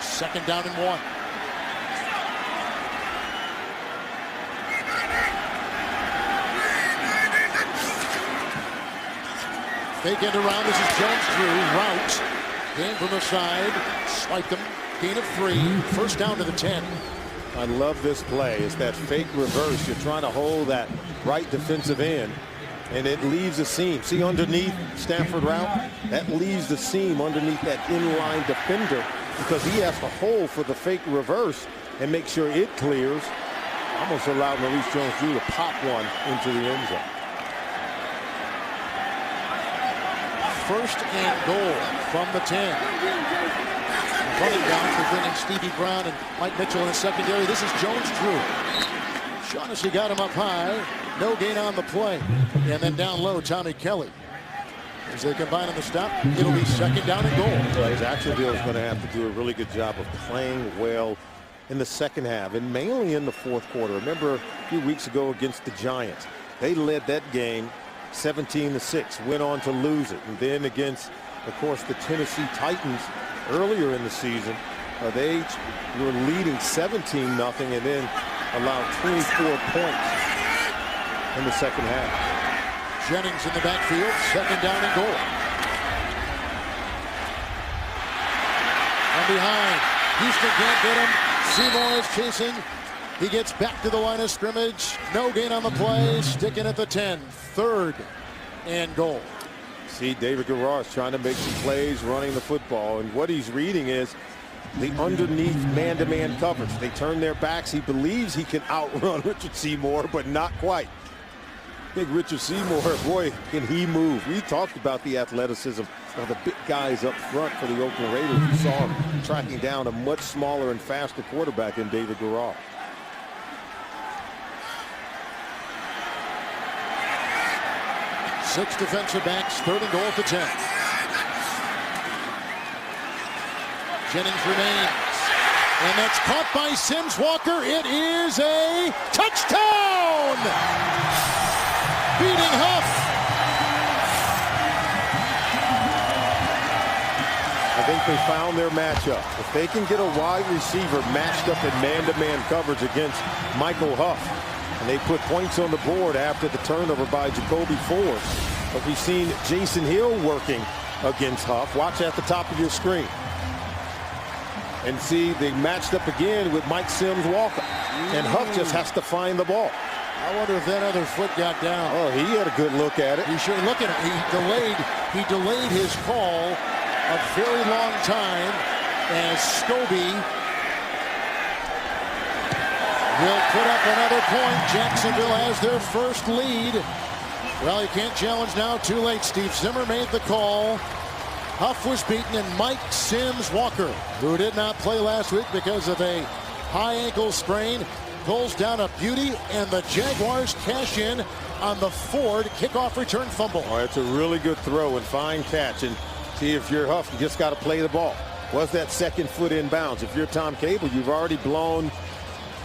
Second down and 1. Fake end around. This is Jones-Drew. Route. Game from the side. Swiped him. Gain of 3. First down to the 10. I love this play. It's that fake reverse. You're trying to hold that right defensive end, and it leaves a seam. See underneath Stanford route? That leaves the seam underneath that inline defender because he has to hold for the fake reverse and make sure it clears. Almost allowed Maurice Jones-Drew to pop one into the end zone. First and goal from the 10. Running down for bringing Stevie Brown and Mike Mitchell in the secondary. This is Jones-Drew. Shaughnessy got him up high. No gain on the play. And then down low, Tommy Kelly. As they combine on the stop, it'll be second down and goal. Jacksonville is going to have to do a really good job of playing well in the second half, and mainly in the fourth quarter. Remember a few weeks ago against the Giants, they led that game 17-6, went on to lose it. And then against, of course, the Tennessee Titans earlier in the season, they were leading 17-0 and then allowed 24 points in the second half. Jennings in the backfield, second down and goal. From behind, Houston can't get him. Seymour is chasing. He gets back to the line of scrimmage. No gain on the play. Sticking at the 10. Third and goal. See, David Garrard's trying to make some plays running the football, and what he's reading is the underneath man-to-man coverage. They turn their backs. He believes he can outrun Richard Seymour, but not quite. Big Richard Seymour, boy, can he move. We talked about the athleticism of the big guys up front for the Oakland Raiders. We saw him tracking down a much smaller and faster quarterback in David Garrard. Six defensive backs, third and goal at the 10. Jennings remains. And that's caught by Sims Walker. It is a touchdown! Beating Huff. I think they found their matchup. If they can get a wide receiver matched up in man-to-man coverage against Michael Huff, and they put points on the board after the turnover by Jacoby Ford. But we've seen Jason Hill working against Huff. Watch at the top of your screen. And see, they matched up again with Mike Sims Walker. And Huff just has to find the ball. I wonder if that other foot got down. Oh, he had a good look at it. He sure look at it. He delayed his call a very long time as Scobie will put up another point. Jacksonville has their first lead. Well, he can't challenge now. Too late. Steve Zimmer made the call. Huff was beaten, and Mike Sims Walker, who did not play last week because of a high ankle sprain, pulls down a beauty, and the Jaguars cash in on the Ford kickoff return fumble. Oh, it's a really good throw and fine catch. And see, if you're Huff, you just got to play the ball. Was that second foot in bounds? If you're Tom Cable, you've already blown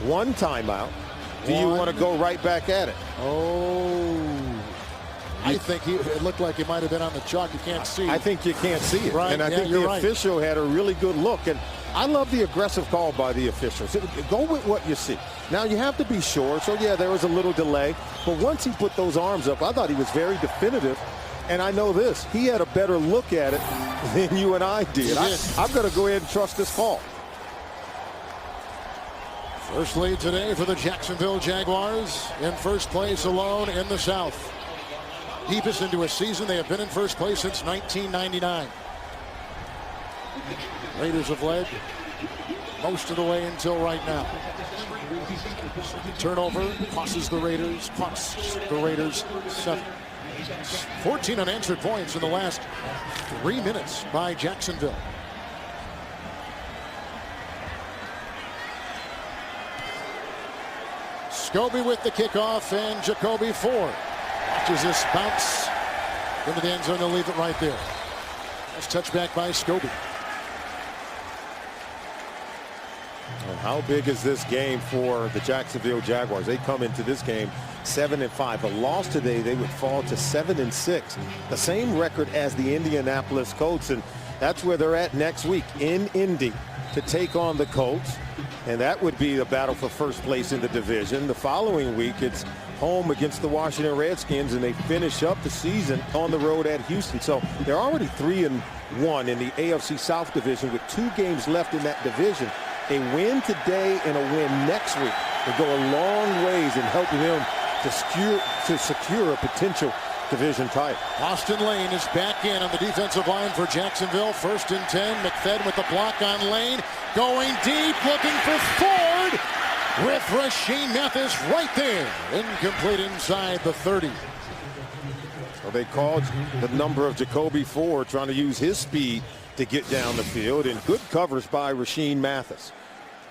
one timeout. Do you want to go right back at it? Oh, I think it looked like he might have been on the chalk. You can't see. I think you can't see it. Right. And I think the official had a really good look. And I love the aggressive call by the officials. Go with what you see. Now, you have to be sure. So, yeah, there was a little delay. But once he put those arms up, I thought he was very definitive. And I know this. He had a better look at it than you and I did. I'm going to go ahead and trust this call. First lead today for the Jacksonville Jaguars, in first place alone in the South. Deepest into a season they have been in first place since 1999. Raiders have led most of the way until right now. Turnover costs the Raiders 7. 14 unanswered points in the last 3 minutes by Jacksonville. Scobie with the kickoff, and Jacoby Ford watches this bounce into the end zone. They'll leave it right there. Nice touchback by Scobie. How big is this game for the Jacksonville Jaguars? They come into this game 7-5. A loss today, they would fall to 7-6. The same record as the Indianapolis Colts, and that's where they're at next week in Indy to take on the Colts. And that would be the battle for first place in the division. The following week, it's home against the Washington Redskins, and they finish up the season on the road at Houston. So they're already 3-1 in the AFC South division with 2 games left in that division. A win today and a win next week will go a long ways in helping them to secure a potential division title. Austin Lane is back in on the defensive line for Jacksonville. 1st and 10. McFadden with the block on Lane. Going deep, looking for Ford with Rasheem Mathis right there. Incomplete inside the 30. So they called the number of Jacoby Ford, trying to use his speed to get down the field, and good coverage by Rasheem Mathis.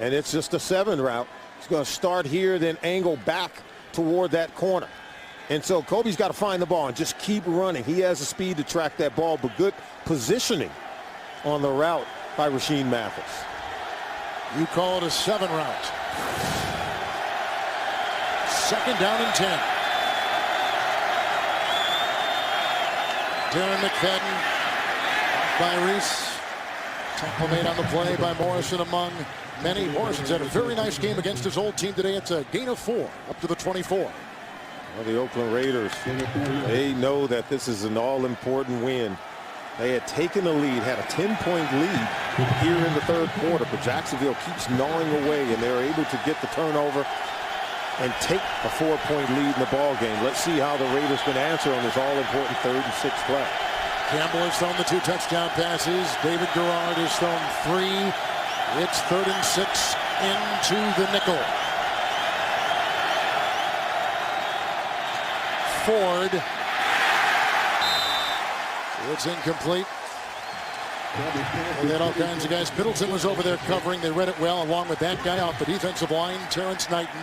And it's just a 7 route. It's going to start here, then angle back toward that corner. And so Kobe's got to find the ball and just keep running. He has the speed to track that ball, but good positioning on the route by Rasheem Mathis. You call it a 7 route. 2nd down and 10. Darren McFadden by Reese. Tackle made on the play by Morrison among many. Morrison's had a very nice game against his old team today. It's a gain of 4 up to the 24. Well, the Oakland Raiders, they know that this is an all-important win. They had taken the lead, had a 10-point lead here in the 3rd quarter, but Jacksonville keeps gnawing away, and they're able to get the turnover and take a 4-point lead in the ball game. Let's see how the Raiders can answer on this all-important 3rd and 6 play. Campbell has thrown the 2 touchdown passes. David Garrard has thrown 3. It's 3rd and 6 into the nickel. Ford. It's incomplete. They had all kinds of guys. Middleton was over there covering. They read it well, along with that guy off the defensive line, Terrence Knighton.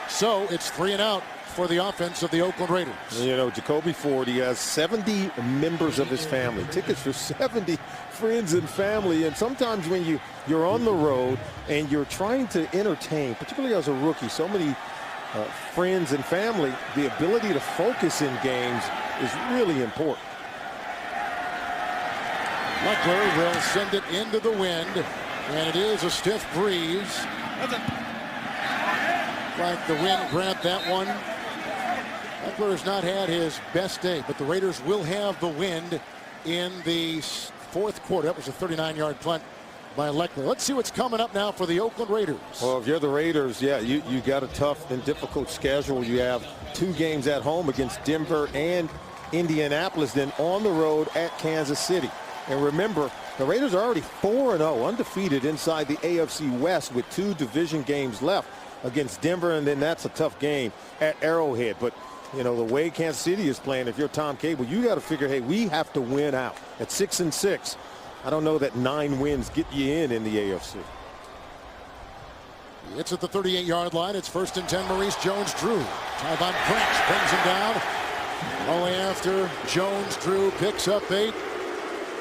So it's 3 and out for the offense of the Oakland Raiders. You know, Jacoby Ford, he has 70 members of his family. Tickets for 70 friends and family. And sometimes when you're on the road and you're trying to entertain, particularly as a rookie, so many friends and family, the ability to focus in games is really important. Leckler will send it into the wind, and it is a stiff breeze. Like the wind grabbed that one. Leckler has not had his best day, but the Raiders will have the wind in the 4th quarter. That was a 39-yard punt by Leckler. Let's see what's coming up now for the Oakland Raiders. Well, if you're the Raiders, yeah, you got a tough and difficult schedule. You have 2 games at home against Denver and Indianapolis, then on the road at Kansas City. And remember, the Raiders are already 4-0, undefeated inside the AFC West with 2 division games left against Denver, and then that's a tough game at Arrowhead. But, you know, the way Kansas City is playing, if you're Tom Cable, you got to figure, hey, we have to win out. At 6-6, I don't know that 9 wins get you in the AFC. It's at the 38-yard line. It's 1st and 10. Maurice Jones-Drew. Tyvon Prince brings him down. Only after Jones-Drew picks up 8.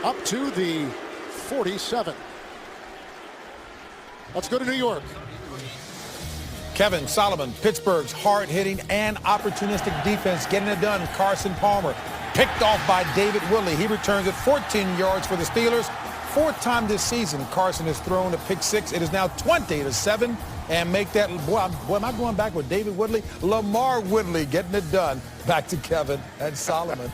Up to the 47. Let's go to New York. Kevin Solomon, Pittsburgh's hard-hitting and opportunistic defense getting it done. Carson Palmer picked off by David Woodley. He returns it 14 yards for the Steelers. 4th time this season Carson has thrown a pick six. It is now 20-7. And make that, boy, am I going back with David Woodley? Lamar Woodley getting it done. Back to Kevin and Solomon.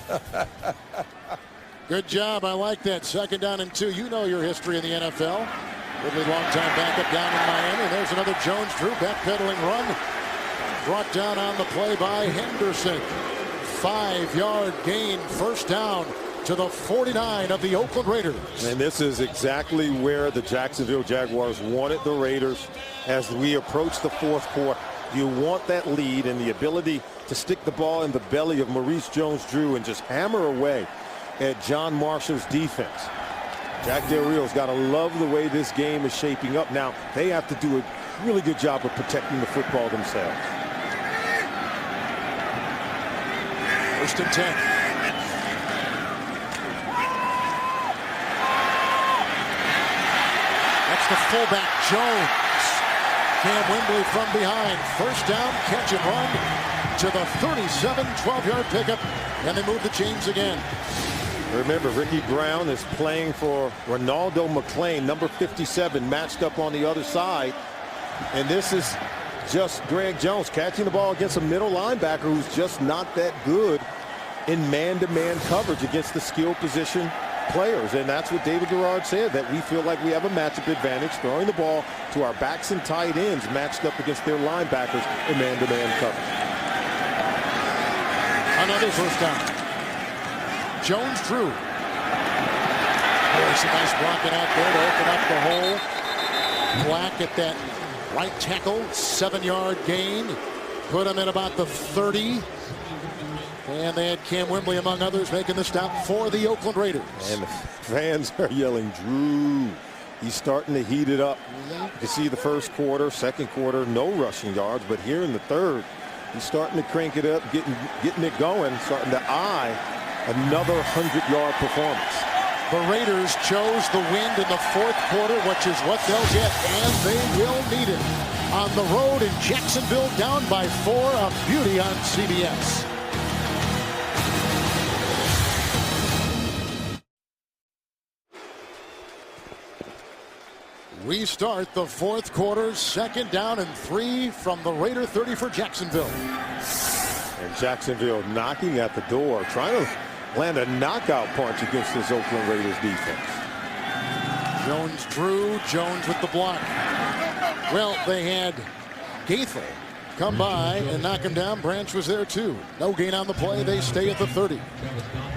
Good job. I like that. 2nd down and 2. You know your history in the NFL. Woodley, long-time backup down in Miami. There's another Jones-Drew backpedaling run. Brought down on the play by Henderson. 5-yard gain, 1st down to the 49 of the Oakland Raiders. And this is exactly where the Jacksonville Jaguars wanted the Raiders as we approach the 4th quarter. You want that lead and the ability to stick the ball in the belly of Maurice Jones-Drew and just hammer away at John Marshall's defense. Jack Del Rio's got to love the way this game is shaping up. Now, they have to do a really good job of protecting the football themselves. 1st and 10. That's the fullback, Jones. Cam Wembley from behind. 1st down, catch and run to the 37, 12-yard pickup, and they move the chains again. Remember, Ricky Brown is playing for Ronaldo McClain, number 57, matched up on the other side. And this is just Greg Jones catching the ball against a middle linebacker who's just not that good in man-to-man coverage against the skill position players. And that's what David Garrard said, that we feel like we have a matchup advantage throwing the ball to our backs and tight ends matched up against their linebackers in man-to-man coverage. Another 1st down. Jones-Drew. There's some nice blocking out there to open up the hole. Black at that right tackle. 7-yard gain. Put him in about the 30. And they had Cam Wembley, among others, making the stop for the Oakland Raiders. And the fans are yelling, Drew. He's starting to heat it up. You see the 1st quarter, 2nd quarter, no rushing yards. But here in the 3rd, he's starting to crank it up, getting it going, starting to eye another 100-yard performance. The Raiders chose the wind in the 4th quarter, which is what they'll get, and they will need it. On the road in Jacksonville, down by 4, a beauty on CBS. We start the 4th quarter, 2nd down and 3 from the Raider 30 for Jacksonville. And Jacksonville knocking at the door, trying to land a knockout punch against this Oakland Raiders defense. Jones-Drew, Jones with the block. Well, they had Gaithel come by and knock him down. Branch was there too. No gain on the play. They stay at the 30.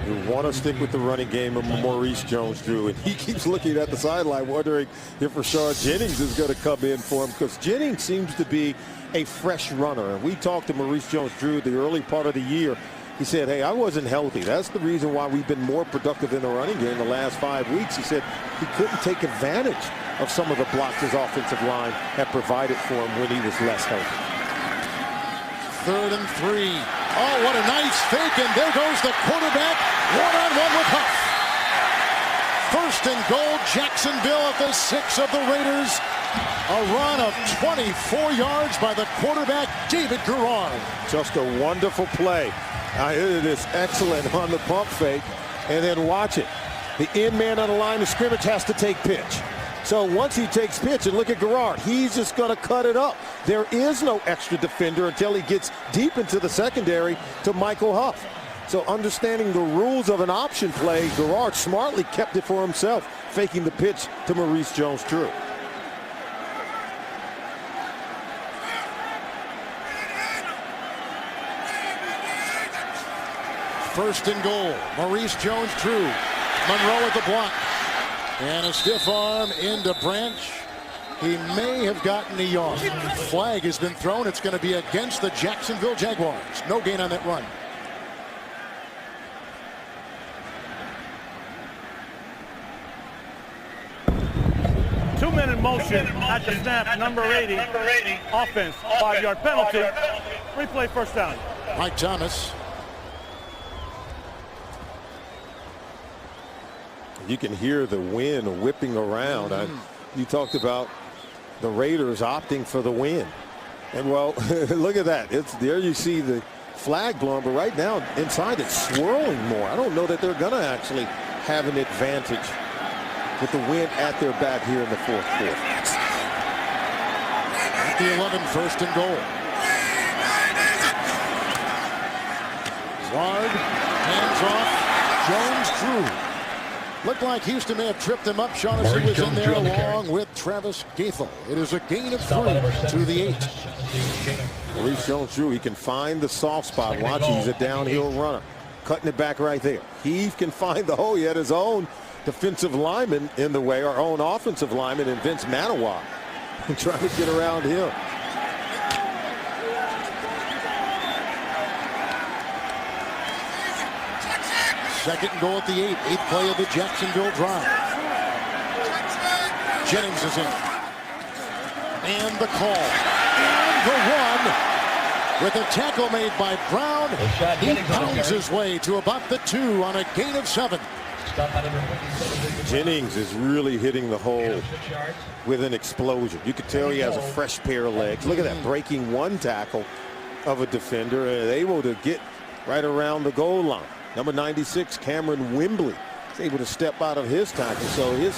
You want to stick with the running game of Maurice Jones-Drew, and he keeps looking at the sideline wondering if Rashard Jennings is going to come in for him, because Jennings seems to be a fresh runner. And we talked to Maurice Jones-Drew the early part of the year. He said, hey, I wasn't healthy. That's the reason why we've been more productive in the running game the last 5 weeks. He said he couldn't take advantage of some of the blocks his offensive line had provided for him when he was less healthy. 3rd and 3. Oh, what a nice fake, and there goes the quarterback, one-on-one with Huff. 1st and goal, Jacksonville at the 6 of the Raiders. A run of 24 yards by the quarterback, David Garrard. Just a wonderful play. It is excellent on the pump fake, and then watch it. The end man on the line of scrimmage has to take pitch. So once he takes pitch, and look at Garrard, he's just going to cut it up. There is no extra defender until he gets deep into the secondary to Michael Huff. So understanding the rules of an option play, Garrard smartly kept it for himself, faking the pitch to Maurice Jones-Drew. First and goal, Maurice Jones-Drew. Monroe at the block. And a stiff arm into Branch. He may have gotten a yard. Flag has been thrown. It's going to be against the Jacksonville Jaguars. No gain on that run. Two-minute motion at the snap, number 80. Offense, 5-yard penalty. Replay, 1st down. Mike Thomas. You can hear the wind whipping around. You talked about the Raiders opting for the win. And, well, look at that. There you see the flag blown, but right now inside it's swirling more. I don't know that they're going to actually have an advantage with the win at their back here in the fourth quarter. At the 11, first and goal. Zard, hands off, Jones Drew. Looked like Houston may have tripped him up. Shaughnessy was in there along with Travis Gaethel. It is a gain of 3 to the 8. Maurice Jones-Drew, he can find the soft spot. Watch, he's a downhill runner. Cutting it back right there. He can find the hole. He had his own defensive lineman in the way, our own offensive lineman in Vince Manawa, trying to get around him. Second and goal at the 8. 8th play of the Jacksonville drive. Jennings is in. And the call. And the one. With a tackle made by Brown. He pounds his way to about the 2 on a gain of 7. Jennings is really hitting the hole with an explosion. You could tell he has a fresh pair of legs. Look at that, breaking one tackle of a defender and able to get right around the goal line. Number 96, Cameron Wembley, is able to step out of his tackle. So I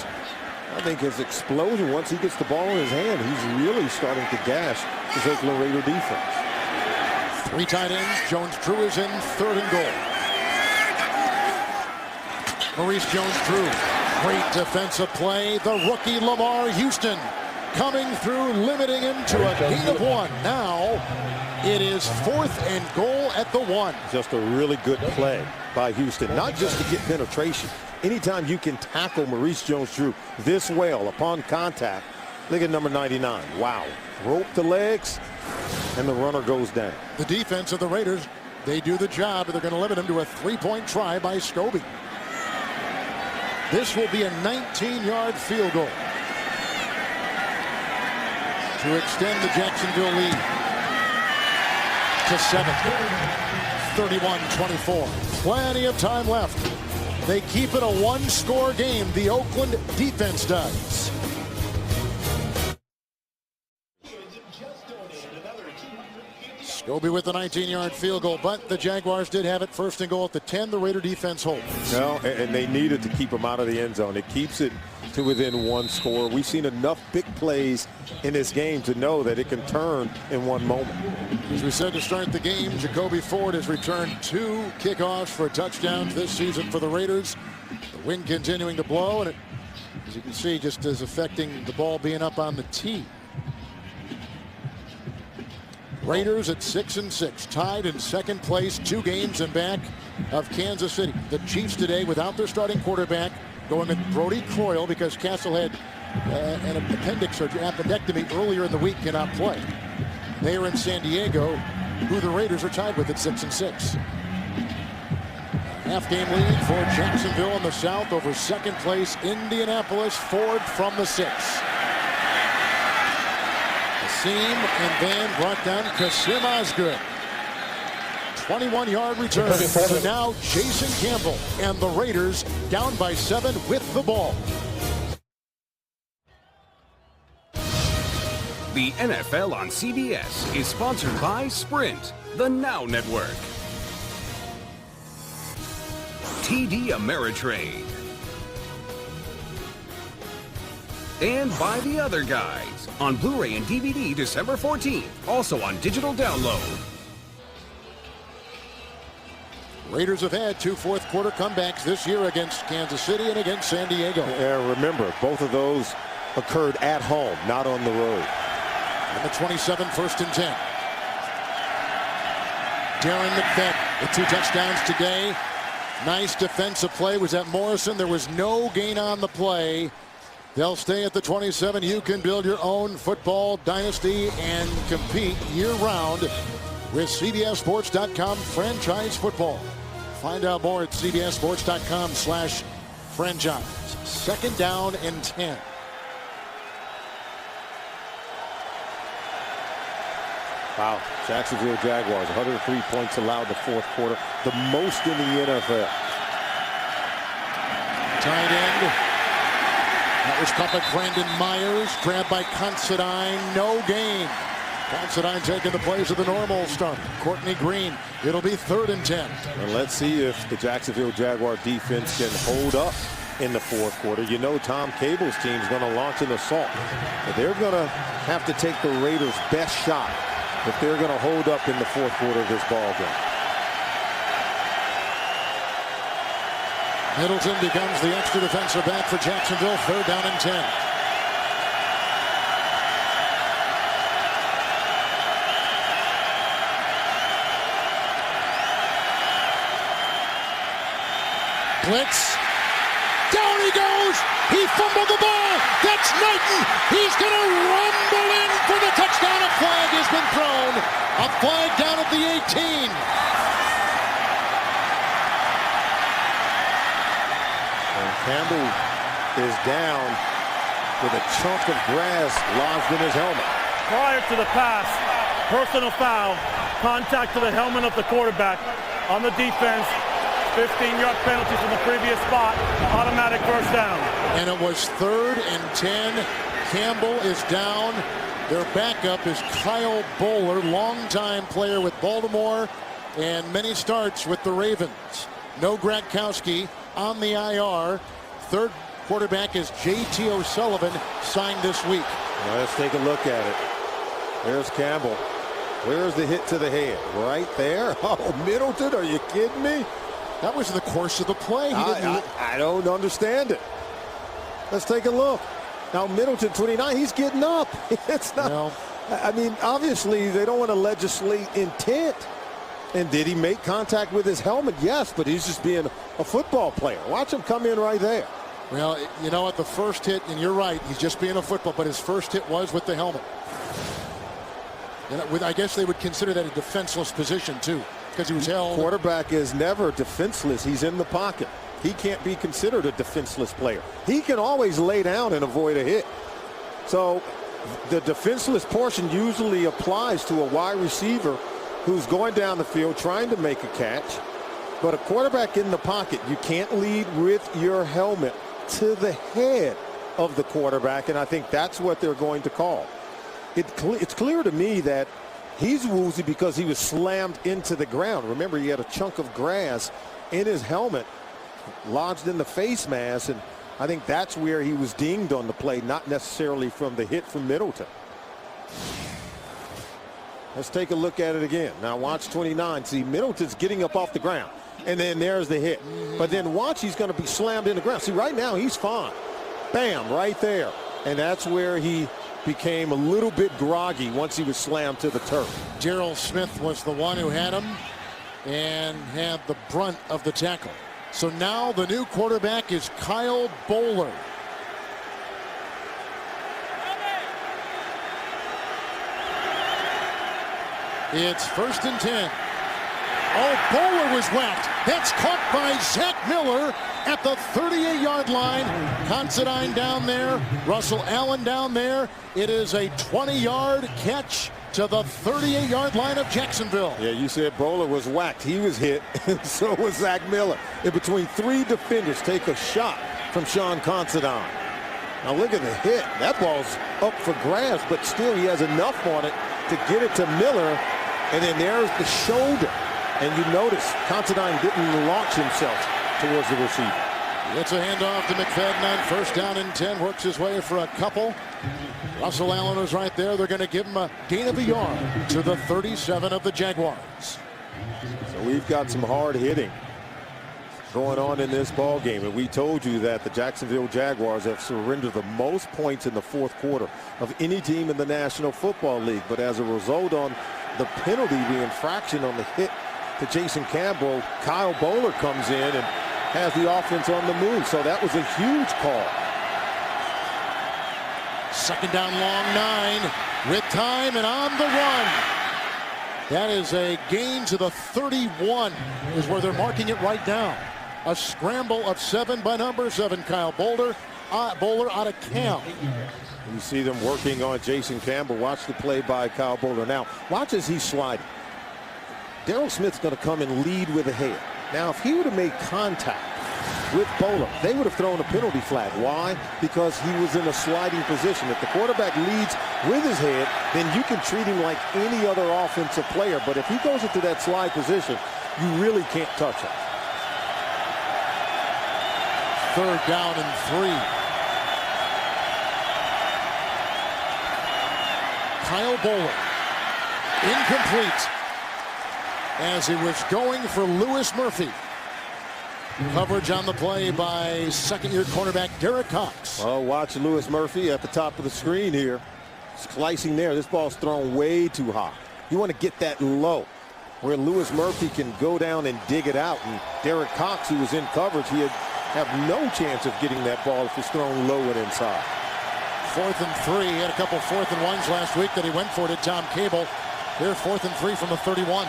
think his explosion, once he gets the ball in his hand, he's really starting to gash his Oakland Raider defense. 3 tight ends. Jones-Drew is in, third and goal. Maurice Jones-Drew, great defensive play. The rookie Lamar Houston coming through, limiting him to a gain of 1. Now it is 4th and goal at the 1. Just a really good play by Houston, not just to get penetration. Anytime you can tackle Maurice Jones-Drew this well upon contact, look at number 99. Wow. Rope the legs, and the runner goes down. The defense of the Raiders, they do the job. They're going to limit him to a 3-point try by Scobie. This will be a 19-yard field goal to extend the Jacksonville lead to 7. 31-24. Plenty of time left. They keep it a 1-score game. The Oakland defense does. Scobie with the 19-yard field goal, but the Jaguars did have it, first and goal at the 10. The Raider defense holds. No, and they needed to keep him out of the end zone. It keeps it to within 1 score. We've seen enough big plays in this game to know that it can turn in 1 moment. As we said to start the game, Jacoby Ford has returned 2 kickoffs for touchdowns this season for the Raiders. The wind continuing to blow, and it, as you can see, just is affecting the ball being up on the tee. Raiders at 6-6, tied in second place, 2 games in back of Kansas City. The Chiefs today without their starting quarterback, going with Brody Croyle because Castle had an appendix surgery, appendectomy earlier in the week, cannot play. They are in San Diego, who the Raiders are tied with at 6-6. Half-game lead for Jacksonville in the South over second place Indianapolis. Ford from the 6. Seam and then brought down Kasim Osgood. 21-yard return. So now Jason Campbell and the Raiders down by 7 with the ball. The NFL on CBS is sponsored by Sprint, the Now Network. TD Ameritrade. And by The Other Guys on Blu-ray and DVD December 14th. Also on digital download. Raiders have had 2 fourth-quarter comebacks this year against Kansas City and against San Diego. Yeah, remember, both of those occurred at home, not on the road. And the 27, first and 10. Darren McFadden with 2 touchdowns today. Nice defensive play. Was that Morrison? There was no gain on the play. They'll stay at the 27. You can build your own football dynasty and compete year-round with CBSSports.com franchise football. Find out more at CBSSports.com/franchise. Second down and 10. Wow, Jacksonville Jaguars, 103 points allowed in the fourth quarter, the most in the NFL. Tight end. That was caught by Brandon Myers, grabbed by Considine, no gain. Considine taking the place of the normal start. Courtney Green, it'll be 3rd and 10. And let's see if the Jacksonville Jaguar defense can hold up in the fourth quarter. You know Tom Cable's team is going to launch an assault. But they're going to have to take the Raiders' best shot if they're going to hold up in the fourth quarter of this ball game. Middleton becomes the extra defensive back for Jacksonville. 3rd down and 10. Blitz. Down he goes. He fumbled the ball. That's Knighton. He's going to rumble in for the touchdown. A flag has been thrown. A flag down at the 18. And Campbell is down with a chunk of grass lodged in his helmet. Prior to the pass, personal foul, contact to the helmet of the quarterback on the defense. 15-yard penalty from the previous spot, automatic first down. And it was 3rd and 10. Campbell is down. Their backup is Kyle Bowler, longtime player with Baltimore and many starts with the Ravens. No Gronkowski on the IR. Third quarterback is J.T. O'Sullivan, signed this week. Well, let's take a look at it. There's Campbell. Where's the hit to the head? Right there? Oh, Middleton, are you kidding me? That was the course of the play. I don't understand it. Let's take a look. Now, Middleton, 29, he's getting up. It's not. No. I mean, obviously, they don't want to legislate intent. And did he make contact with his helmet? Yes, but he's just being a football player. Watch him come in right there. Well, you know what? The first hit, and you're right, he's just being a football, but his first hit was with the helmet. And I guess they would consider that a defenseless position, too, because he was held. Quarterback is never defenseless. He's in the pocket. He can't be considered a defenseless player. He can always lay down and avoid a hit. So the defenseless portion usually applies to a wide receiver who's going down the field trying to make a catch. But a quarterback in the pocket, you can't lead with your helmet to the head of the quarterback, and I think that's what they're going to call. It's clear to me that he's woozy because he was slammed into the ground. Remember, he had a chunk of grass in his helmet lodged in the face mask, and I think that's where he was dinged on the play, not necessarily from the hit from Middleton. Let's take a look at it again. Now watch 29. See, Middleton's getting up off the ground, and then there's the hit. But then watch, he's going to be slammed in the ground. See, right now he's fine. Bam, right there. And that's where he became a little bit groggy once he was slammed to the turf. Gerald Smith was the one who had him and had the brunt of the tackle. So now the new quarterback is Kyle Bowler. It's 1st and 10. Oh, Bowler was whacked. That's caught by Zach Miller at the 38-yard line. Considine down there. Russell Allen down there. It is a 20-yard catch to the 38-yard line of Jacksonville. Yeah, you said Bowler was whacked. He was hit, and so was Zach Miller. In between 3 defenders, take a shot from Sean Considine. Now look at the hit. That ball's up for grabs, but still he has enough on it to get it to Miller. And then there's the shoulder. And you notice Considine didn't launch himself towards the receiver. It's a handoff to McFadden on 1st down and 10. Works his way for a couple. Russell Allen was right there. They're going to give him a gain of a yard to the 37 of the Jaguars. So we've got some hard hitting going on in this ball game. And we told you that the Jacksonville Jaguars have surrendered the most points in the fourth quarter of any team in the National Football League. But as a result on the penalty, the infraction on the hit to Jason Campbell, Kyle Bowler comes in and has the offense on the move. So that was a huge call. 2nd down, long 9 with time and on the run. That is a gain to the 31 is where they're marking it right now. A scramble of 7 by number 7, Kyle Bowler out of camp. You see them working on Jason Campbell. Watch the play by Kyle Bowler. Now, watch as he's sliding. Darryl Smith's going to come and lead with a head. Now, if he would have made contact with Bowler, they would have thrown a penalty flag. Why? Because he was in a sliding position. If the quarterback leads with his head, then you can treat him like any other offensive player. But if he goes into that slide position, you really can't touch him. 3rd down and 3. Kyle Bowler, incomplete, as he was going for Lewis Murphy. Coverage on the play by second-year cornerback Derek Cox. Oh, watch Lewis Murphy at the top of the screen here. Slicing there. This ball's thrown way too high. You want to get that low where Lewis Murphy can go down and dig it out. And Derek Cox, who was in coverage, he'd have no chance of getting that ball if it's thrown low and inside. 4th and 3. He had a couple 4th and 1s last week that he went for to Tom Cable. Here, 4th and 3 from the 31.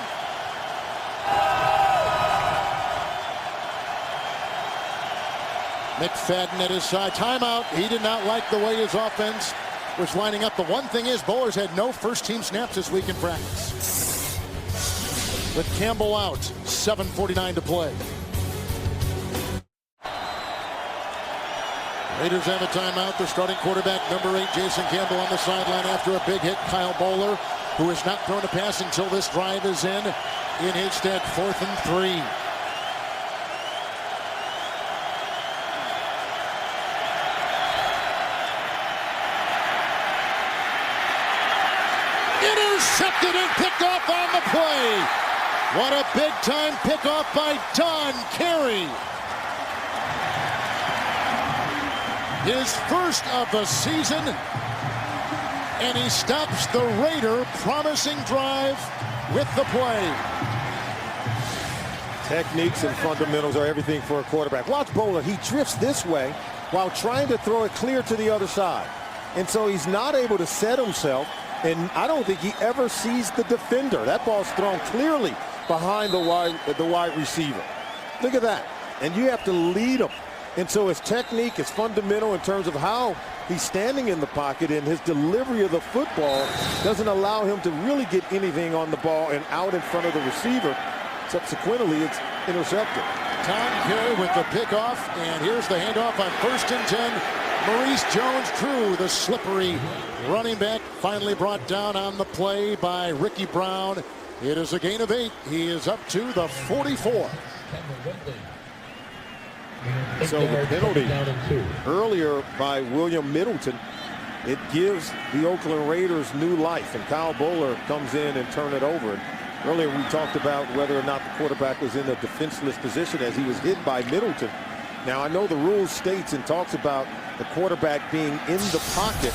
McFadden at his side. Timeout. He did not like the way his offense was lining up. The one thing is, Bowler's had no first-team snaps this week in practice. With Campbell out, 7:49 to play. Raiders have a timeout. Their starting quarterback, number 8, Jason Campbell, on the sideline after a big hit. Kyle Bowler, who has not thrown a pass until this drive is in his stead. 4th and 3. Intercepted and picked off on the play. What a big-time pickoff by Don Carey. His first of the season, and he stops the Raider promising drive with the play. Techniques and fundamentals are everything for a quarterback. Watch Bowler. He drifts this way while trying to throw it clear to the other side. And so he's not able to set himself. And I don't think he ever sees the defender. That ball's thrown clearly behind the wide receiver. Look at that. And you have to lead him. And so his technique is fundamental in terms of how he's standing in the pocket, and his delivery of the football doesn't allow him to really get anything on the ball and out in front of the receiver. Subsequently, it's intercepted. Tom Carey with the pickoff, and here's the handoff on 1st and 10. Maurice Jones-Drew, the slippery running back, finally brought down on the play by Ricky Brown. It is a gain of 8. He is up to the 44. So the penalty earlier by William Middleton, it gives the Oakland Raiders new life, and Kyle Bowler comes in and turn it over. And earlier we talked about whether or not the quarterback was in a defenseless position as he was hit by Middleton. Now, I know the rule states and talks about the quarterback being in the pocket,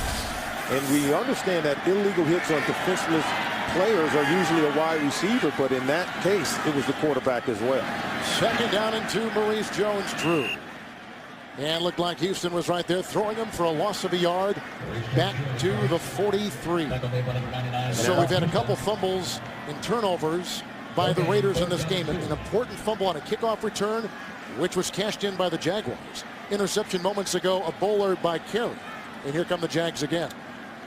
and we understand that illegal hits on defenseless players are usually a wide receiver, but in that case, it was the quarterback as well. 2nd down and 2, Maurice Jones-Drew. And looked like Houston was right there, throwing him for a loss of a yard back to the 43. So we've had a couple fumbles and turnovers by the Raiders in this game. An important fumble on a kickoff return, which was cashed in by the Jaguars. Interception moments ago, a Bowler by Carey. And here come the Jags again.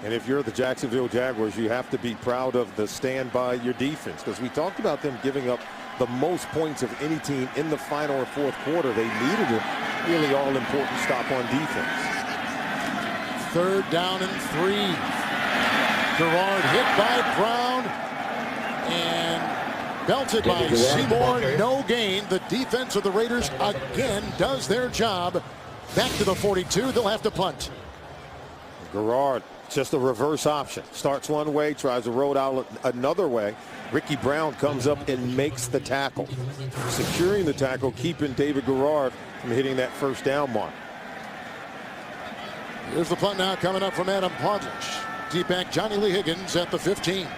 And if you're the Jacksonville Jaguars, you have to be proud of the stand by your defense, because we talked about them giving up the most points of any team in the final or 4th quarter. They needed a really all-important stop on defense. 3rd down and 3. Gerard hit by Brown and belted by Seymour. No gain. The defense of the Raiders again does their job. Back to the 42. They'll have to punt. Gerard, just a reverse option. Starts one way, tries to roll out another way. Ricky Brown comes up and makes the tackle, securing the tackle, keeping David Gerard from hitting that 1st down mark. Here's the punt now coming up from Adam Podlish. Deep back Johnny Lee Higgins at the 15.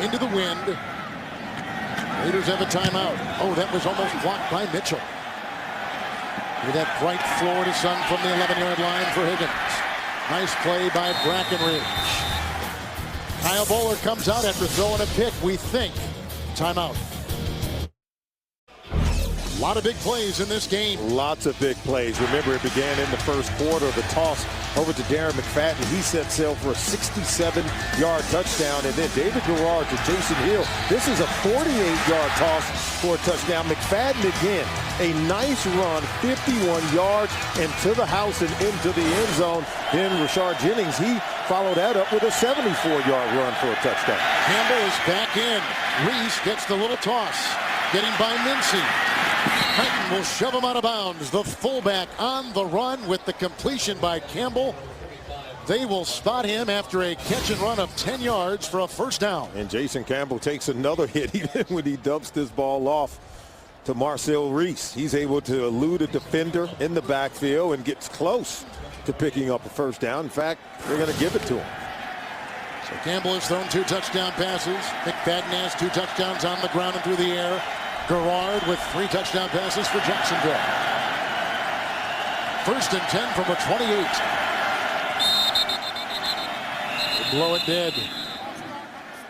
Into the wind. Raiders have a timeout. Oh, that was almost blocked by Mitchell. With that bright Florida sun from the 11-yard line for Higgins. Nice play by Brackenridge. Kyle Bowler comes out after throwing a pick, we think. Timeout. A lot of big plays in this game. Lots of big plays. Remember, it began in the 1st quarter. The toss over to Darren McFadden. He set sail for a 67-yard touchdown. And then David Gerard to Jason Hill. This is a 48-yard toss for a touchdown. McFadden again. A nice run, 51 yards, and to the house and into the end zone. Then Rashard Jennings, he followed that up with a 74-yard run for a touchdown. Campbell is back in. Reese gets the little toss. Getting by Mincy. Heighton will shove him out of bounds. The fullback on the run with the completion by Campbell. They will spot him after a catch and run of 10 yards for a first down. And Jason Campbell takes another hit even when he dumps this ball off to Marcel Reese. He's able to elude a defender in the backfield and gets close to picking up a first down. In fact, they're going to give it to him. So Campbell has thrown 2 touchdown passes. McFadden has 2 touchdowns on the ground and through the air. Garrard with 3 touchdown passes for Jacksonville. First and 10 from a 28. They blow it dead.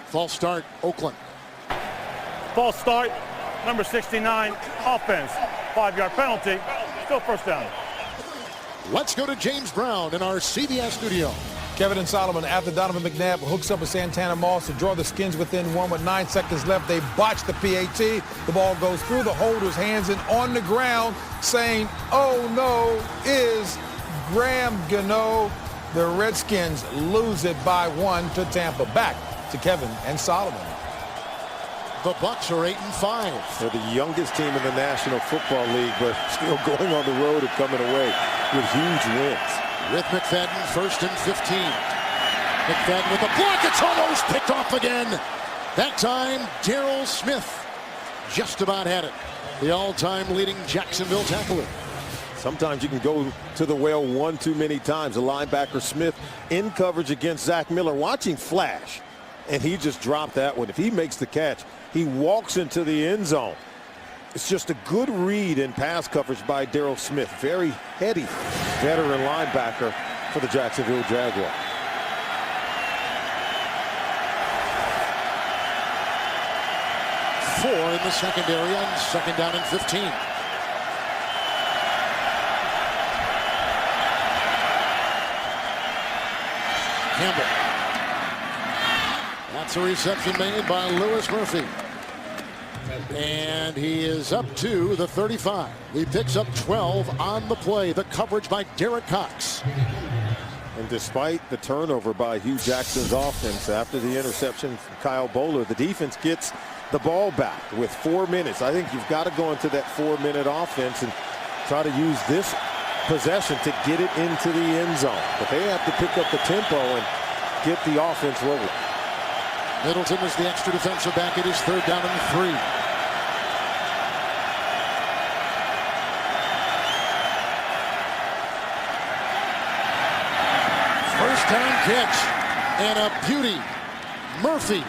False start, Oakland. False start, number 69, offense. 5-yard penalty, still first down. Let's go to James Brown in our CBS studio. Kevin and Solomon, after Donovan McNabb hooks up with Santana Moss to draw the Skins within 1 with 9 seconds left, they botch the PAT. The ball goes through the holder's hands and on the ground, saying, "Oh no," is Graham Gano. The Redskins lose it by 1 to Tampa. Back to Kevin and Solomon. The Bucs are 8-5. They're the youngest team in the National Football League, but still going on the road and coming away with huge wins. With McFadden, first and 15. McFadden with a block. It's almost picked off again. That time, Darryl Smith just about had it. The all-time leading Jacksonville tackler. Sometimes you can go to the well one too many times. The linebacker Smith in coverage against Zach Miller, watching flash, and he just dropped that one. If he makes the catch, he walks into the end zone. It's just a good read in pass coverage by Darryl Smith. Very heady veteran linebacker for the Jacksonville Jaguars. Four in the secondary on second down and 15. Campbell. That's a reception made by Lewis Murphy. And he is up to the 35. He picks up 12 on the play. The coverage by Derek Cox. And despite the turnover by Hugh Jackson's offense after the interception from Kyle Bowler, the defense gets the ball back with 4 minutes. I think you've got to go into that 4-minute offense and try to use this possession to get it into the end zone. But they have to pick up the tempo and get the offense rolling. Middleton is the extra defensive back. It is third down and 3. First down catch and a beauty. Murphy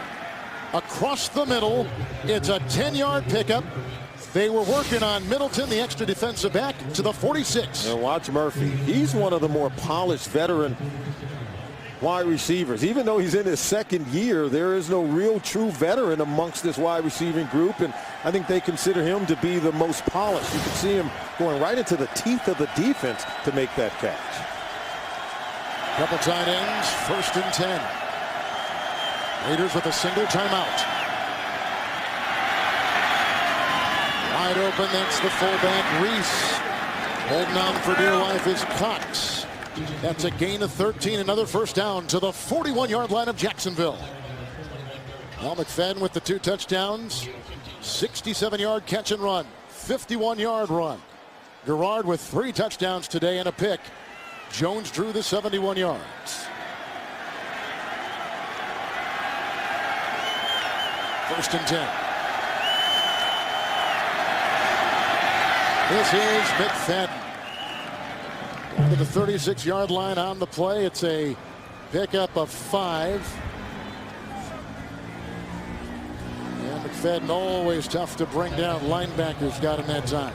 across the middle. It's a 10-yard pickup. They were working on Middleton, the extra defensive back, to the 46. And watch Murphy. He's one of the more polished veteran wide receivers. Even though he's in his second year, there is no real true veteran amongst this wide receiving group, and I think they consider him to be the most polished. You can see him going right into the teeth of the defense to make that catch. Couple tight ends, first and 10. Raiders with a single timeout. Wide open, that's the fullback, Reese. Holding on for dear life is Cox. That's a gain of 13, another first down to the 41-yard line of Jacksonville. Al McFadden with the 2 touchdowns, 67-yard catch and run, 51-yard run. Garrard with 3 touchdowns today and a pick. Jones drew the 71 yards. First and 10. This is McFadden. Down to the 36-yard line on the play. It's a pickup of 5. And McFadden always tough to bring down. Linebackers got him that time.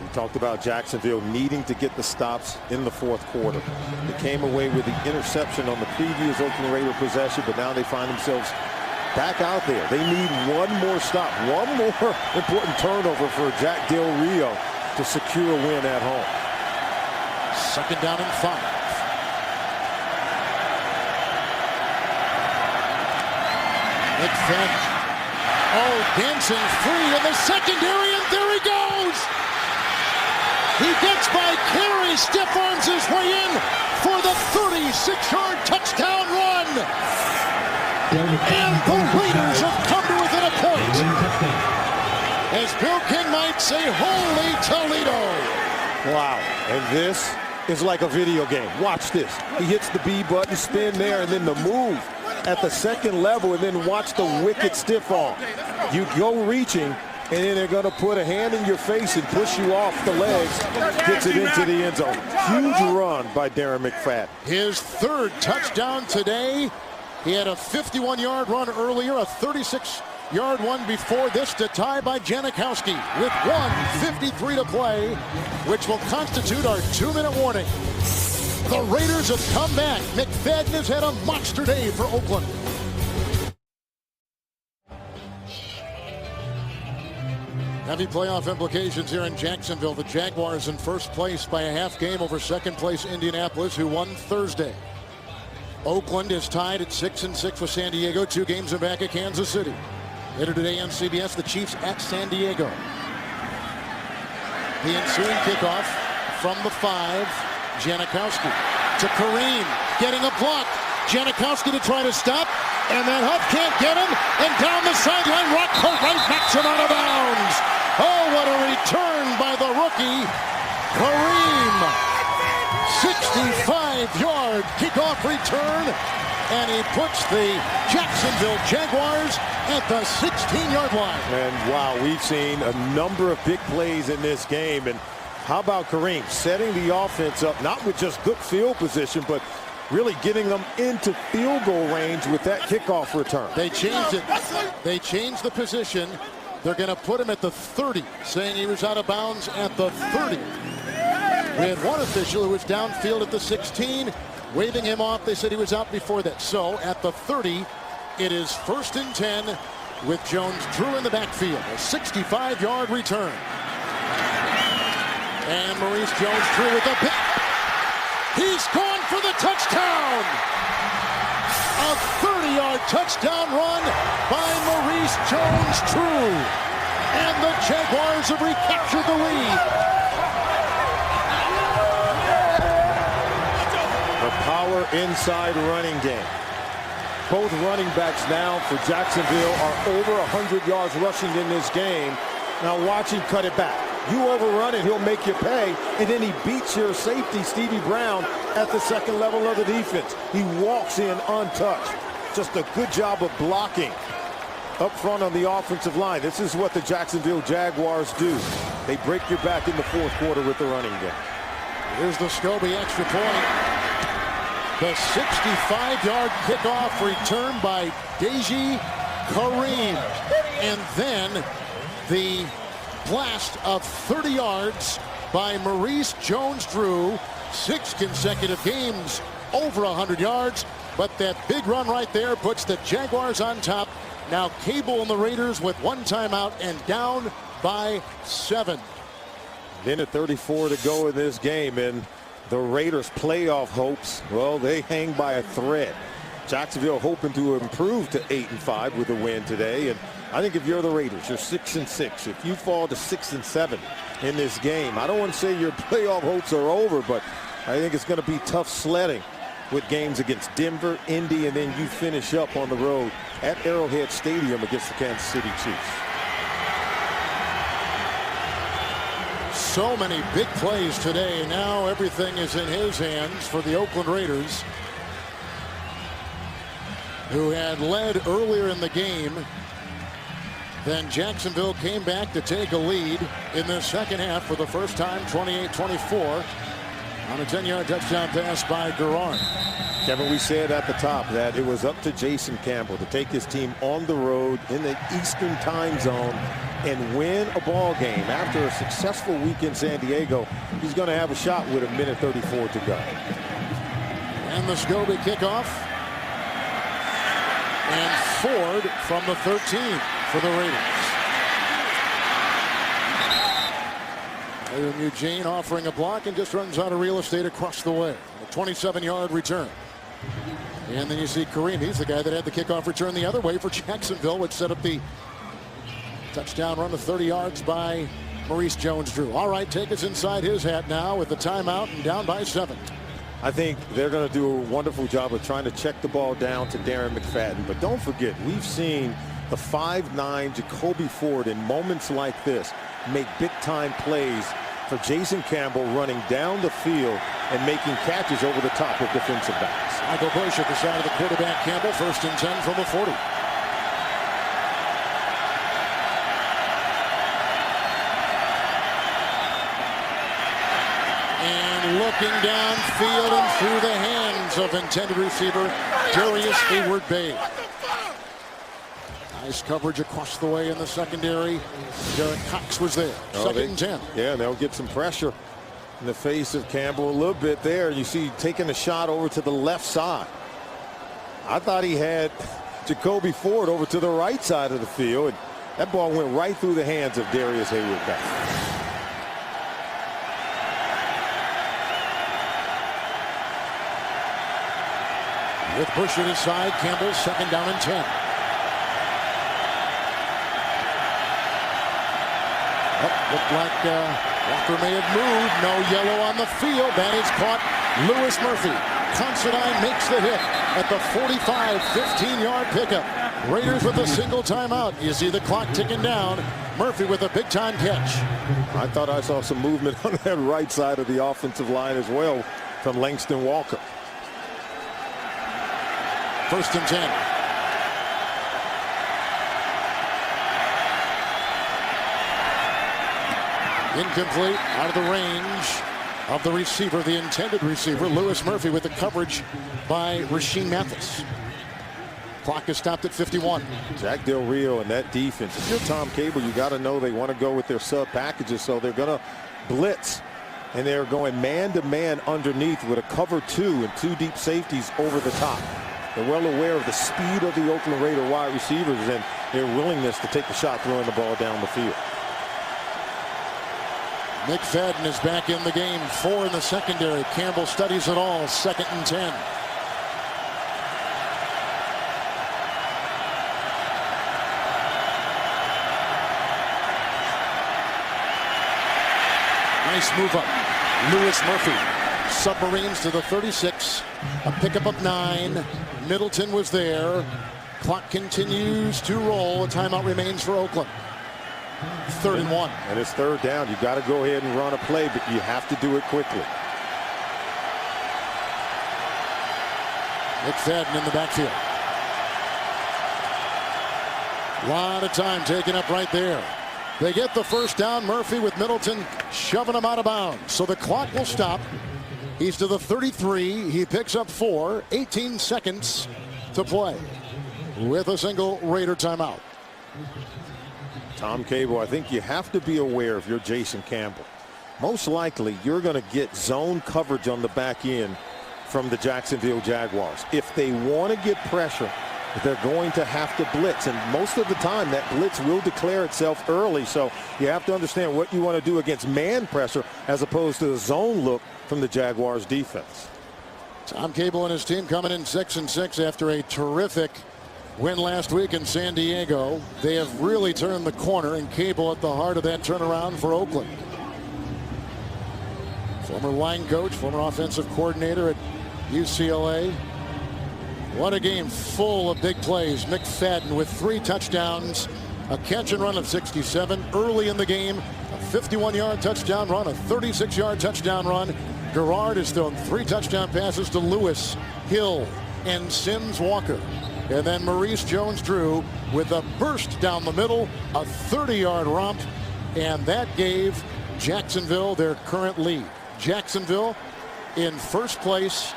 We talked about Jacksonville needing to get the stops in the fourth quarter. They came away with the interception on the previous Oakland Raider possession, but now they find themselves back out there. They need one more stop, one more important turnover for Jack Del Rio to secure a win at home. Second down and 5. McFadden. Oh, dancing free in the secondary, and there he goes. He gets by Carey, stiff arms his way in for the 36-yard touchdown run. And the Raiders have come to within a point. As Bill King might say, holy Toledo. Wow. And this is like a video game. Watch this. He hits the B button, spin there, and then the move at the second level, and then watch the wicked stiff arm. You go reaching, and then they're going to put a hand in your face and push you off the legs. Gets it into the end zone. Huge run by Darren McFadden. His third touchdown today. He had a 51-yard run earlier, a 36-yard one before this to tie by Janikowski with 1:53 to play, which will constitute our 2-minute warning. The Raiders have come back. McFadden has had a monster day for Oakland. Heavy playoff implications here in Jacksonville. The Jaguars in first place by a half game over second place Indianapolis, who won Thursday. Oakland is tied at 6-6 with San Diego, 2 games back at Kansas City. Later today on CBS, the Chiefs at San Diego. The ensuing kickoff from the 5. Janikowski to Kareem, getting a block. Janikowski to try to stop, and then Huff can't get him, and down the sideline, Rockport right knocks him out of bounds. Oh, what a return by the rookie, Kareem. 65-yard kickoff return, and he puts the Jacksonville Jaguars at the 16-yard line. And wow, we've seen a number of big plays in this game, and how about Kareem setting the offense up, not with just good field position, but really getting them into field goal range with that kickoff return. They changed it. They changed the position. They're going to put him at the 30, saying he was out of bounds at the 30. We had one official who was downfield at the 16, waving him off. They said he was out before that. So at the 30, it is 1st and 10 with Jones-Drew in the backfield. A 65-yard return. And Maurice Jones-Drew with a pick. He's gone for the touchdown. A 30-yard touchdown run by Maurice Jones-Drew. And the Jaguars have recaptured the lead. The power inside running game. Both running backs now for Jacksonville are over 100 yards rushing in this game. Now watch him cut it back. You overrun it, he'll make you pay, and then he beats your safety, Stevie Brown, at the second level of the defense. He walks in untouched. Just a good job of blocking up front on the offensive line. This is what the Jacksonville Jaguars do. They break your back in the fourth quarter with the running game. Here's the Scobie extra point. The 65-yard kickoff return by Deji Kareem. And then the blast of 30 yards by Maurice Jones-Drew. 6 consecutive games over 100 yards. But that big run right there puts the Jaguars on top. Now Cable and the Raiders with 1 timeout and down by 7. Minute 34 to go in this game, and the Raiders' playoff hopes, well, they hang by a thread. Jacksonville hoping to improve to 8-5 with a win today, and I think if you're the Raiders, you're 6-6. If you fall to 6-7 in this game, I don't want to say your playoff hopes are over, but I think it's going to be tough sledding with games against Denver, Indy, and then you finish up on the road at Arrowhead Stadium against the Kansas City Chiefs. So many big plays today. Now everything is in his hands for the Oakland Raiders, who had led earlier in the game. Then Jacksonville came back to take a lead in the second half for the first time, 28-24, on a 10-yard touchdown pass by Garrard. Kevin, we said at the top that it was up to Jason Campbell to take his team on the road in the Eastern time zone and win a ball game. After a successful week in San Diego, he's going to have a shot with 1:34 to go. And the Scobie kickoff. And Ford from the 13 for the Raiders. Eugene offering a block and just runs out of real estate across the way. A 27-yard return. And then you see Kareem. He's the guy that had the kickoff return the other way for Jacksonville, which set up the touchdown run of 30 yards by Maurice Jones-Drew. All right, take us inside his hat now with the timeout and down by 7. I think they're going to do a wonderful job of trying to check the ball down to Darren McFadden. But don't forget, we've seen The 5'9" Jacoby Ford in moments like this make big-time plays for Jason Campbell, running down the field and making catches over the top of defensive backs. Michael Bush at the side of the quarterback. Campbell, 1st and 10 from the 40. And looking downfield and through the hands of intended receiver Darius Hayward-Bay. Nice coverage across the way in the secondary. Derek Cox was there. 2nd and 10. Yeah, they'll get some pressure in the face of Campbell a little bit there. You see taking a shot over to the left side. I thought he had Jacoby Ford over to the right side of the field. And that ball went right through the hands of Darius Hayward-Bay. With Bush at his side, Campbell 2nd down and 10. Looked like Walker may have moved. No yellow on the field. That is caught. Lewis Murphy. Considine makes the hit at the 45, 15-yard pickup. Raiders with a single timeout. You see the clock ticking down. Murphy with a big-time catch. I thought I saw some movement on that right side of the offensive line as well from Langston Walker. 1st and 10. Incomplete, out of the range of the receiver, the intended receiver. Lewis Murphy with the coverage by Rasheem Mathis. Clock is stopped at 51. Jack Del Rio and that defense. If you're Tom Cable, you got to know they want to go with their sub packages, so they're going to blitz. And they're going man-to-man underneath with a cover 2 and 2 deep safeties over the top. They're well aware of the speed of the Oakland Raider wide receivers and their willingness to take the shot throwing the ball down the field. McFadden is back in the game. 4 in the secondary. Campbell studies it all. 2nd and 10. Nice move up. Lewis Murphy. Submarines to the 36. A pickup of 9. Middleton was there. Clock continues to roll. A timeout remains for Oakland. 3rd and 1. And it's 3rd down. You got to go ahead and run a play, but you have to do it quickly. McFadden in the backfield. A lot of time taken up right there. They get the 1st down. Murphy with Middleton shoving him out of bounds. So the clock will stop. He's to the 33. He picks up 4. 18 seconds to play with a single Raider timeout. Tom Cable, I think you have to be aware if you're Jason Campbell. Most likely you're going to get zone coverage on the back end from the Jacksonville Jaguars. If they want to get pressure, they're going to have to blitz. And most of the time that blitz will declare itself early. So you have to understand what you want to do against man pressure as opposed to the zone look from the Jaguars defense. Tom Cable and his team coming in 6-6 after a terrific win last week in San Diego. They have really turned the corner, and Cable at the heart of that turnaround for Oakland. Former line coach, former offensive coordinator at UCLA. What a game full of big plays. McFadden with 3 touchdowns, a catch and run of 67 early in the game, a 51-yard touchdown run, a 36-yard touchdown run. Garrard has thrown 3 touchdown passes to Lewis, Hill, and Sims Walker. And then Maurice Jones-Drew with a burst down the middle, a 30-yard romp, and that gave Jacksonville their current lead. Jacksonville in first place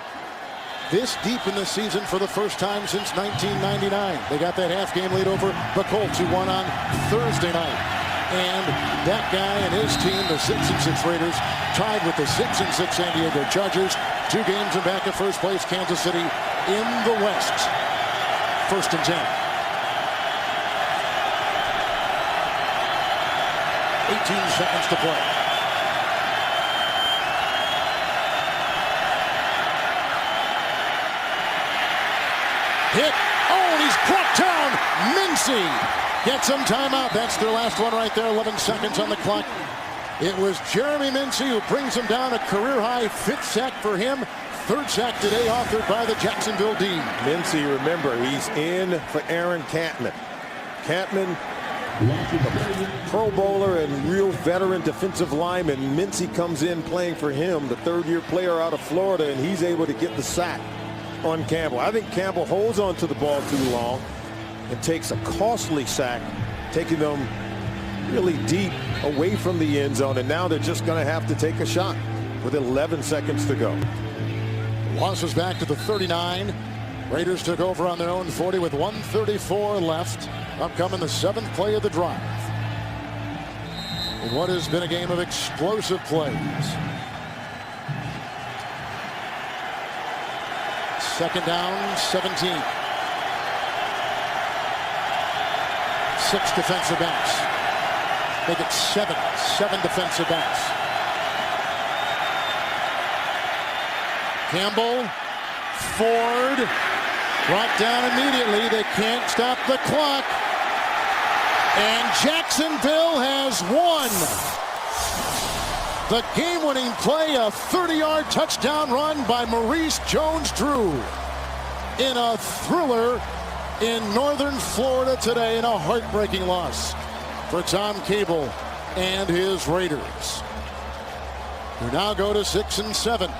this deep in the season for the first time since 1999. They got that half-game lead over the Colts, who won on Thursday night. And that guy and his team, the 6-6 Raiders, tied with the 6-6 San Diego Chargers. 2 games in back of first place, Kansas City in the West. 1st and 10. 18 seconds to play. Hit. Oh, and he's brought down. Mincy gets some timeout. That's their last one right there. 11 seconds on the clock. It was Jeremy Mincy who brings him down, a career-high 5th sack for him. 3rd sack today authored by the Jacksonville D. Mincy, remember, he's in for Aaron Catman. Campman, Pro Bowler and real veteran defensive lineman. Mincy comes in playing for him, the third-year player out of Florida, and he's able to get the sack on Campbell. I think Campbell holds on to the ball too long and takes a costly sack, taking them really deep away from the end zone, and now they're just going to have to take a shot with 11 seconds to go. Losses back to the 39. Raiders took over on their own 40 with 1:34 left. Upcoming the 7th play of the drive. In what has been a game of explosive plays. Second down, 17. 6 defensive backs. Make it 7. 7 defensive backs. Campbell, Ford, brought down immediately. They can't stop the clock. And Jacksonville has won. The game-winning play, a 30-yard touchdown run by Maurice Jones-Drew in a thriller in northern Florida today, in a heartbreaking loss for Tom Cable and his Raiders, who now go to 6-7.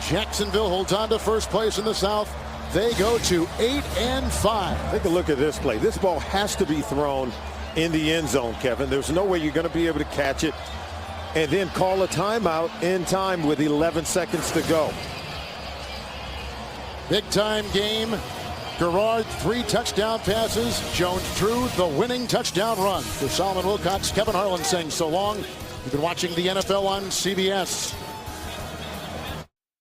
Jacksonville holds on to first place in the South. They go to 8-5. Take a look at this play. This ball has to be thrown in the end zone, Kevin. There's no way you're going to be able to catch it and then call a timeout in time with 11 seconds to go. Big time game. Garrard, 3 touchdown passes. Jones-Drew, the winning touchdown run. For Solomon Wilcox, Kevin Harlan saying so long. You've been watching the NFL on CBS.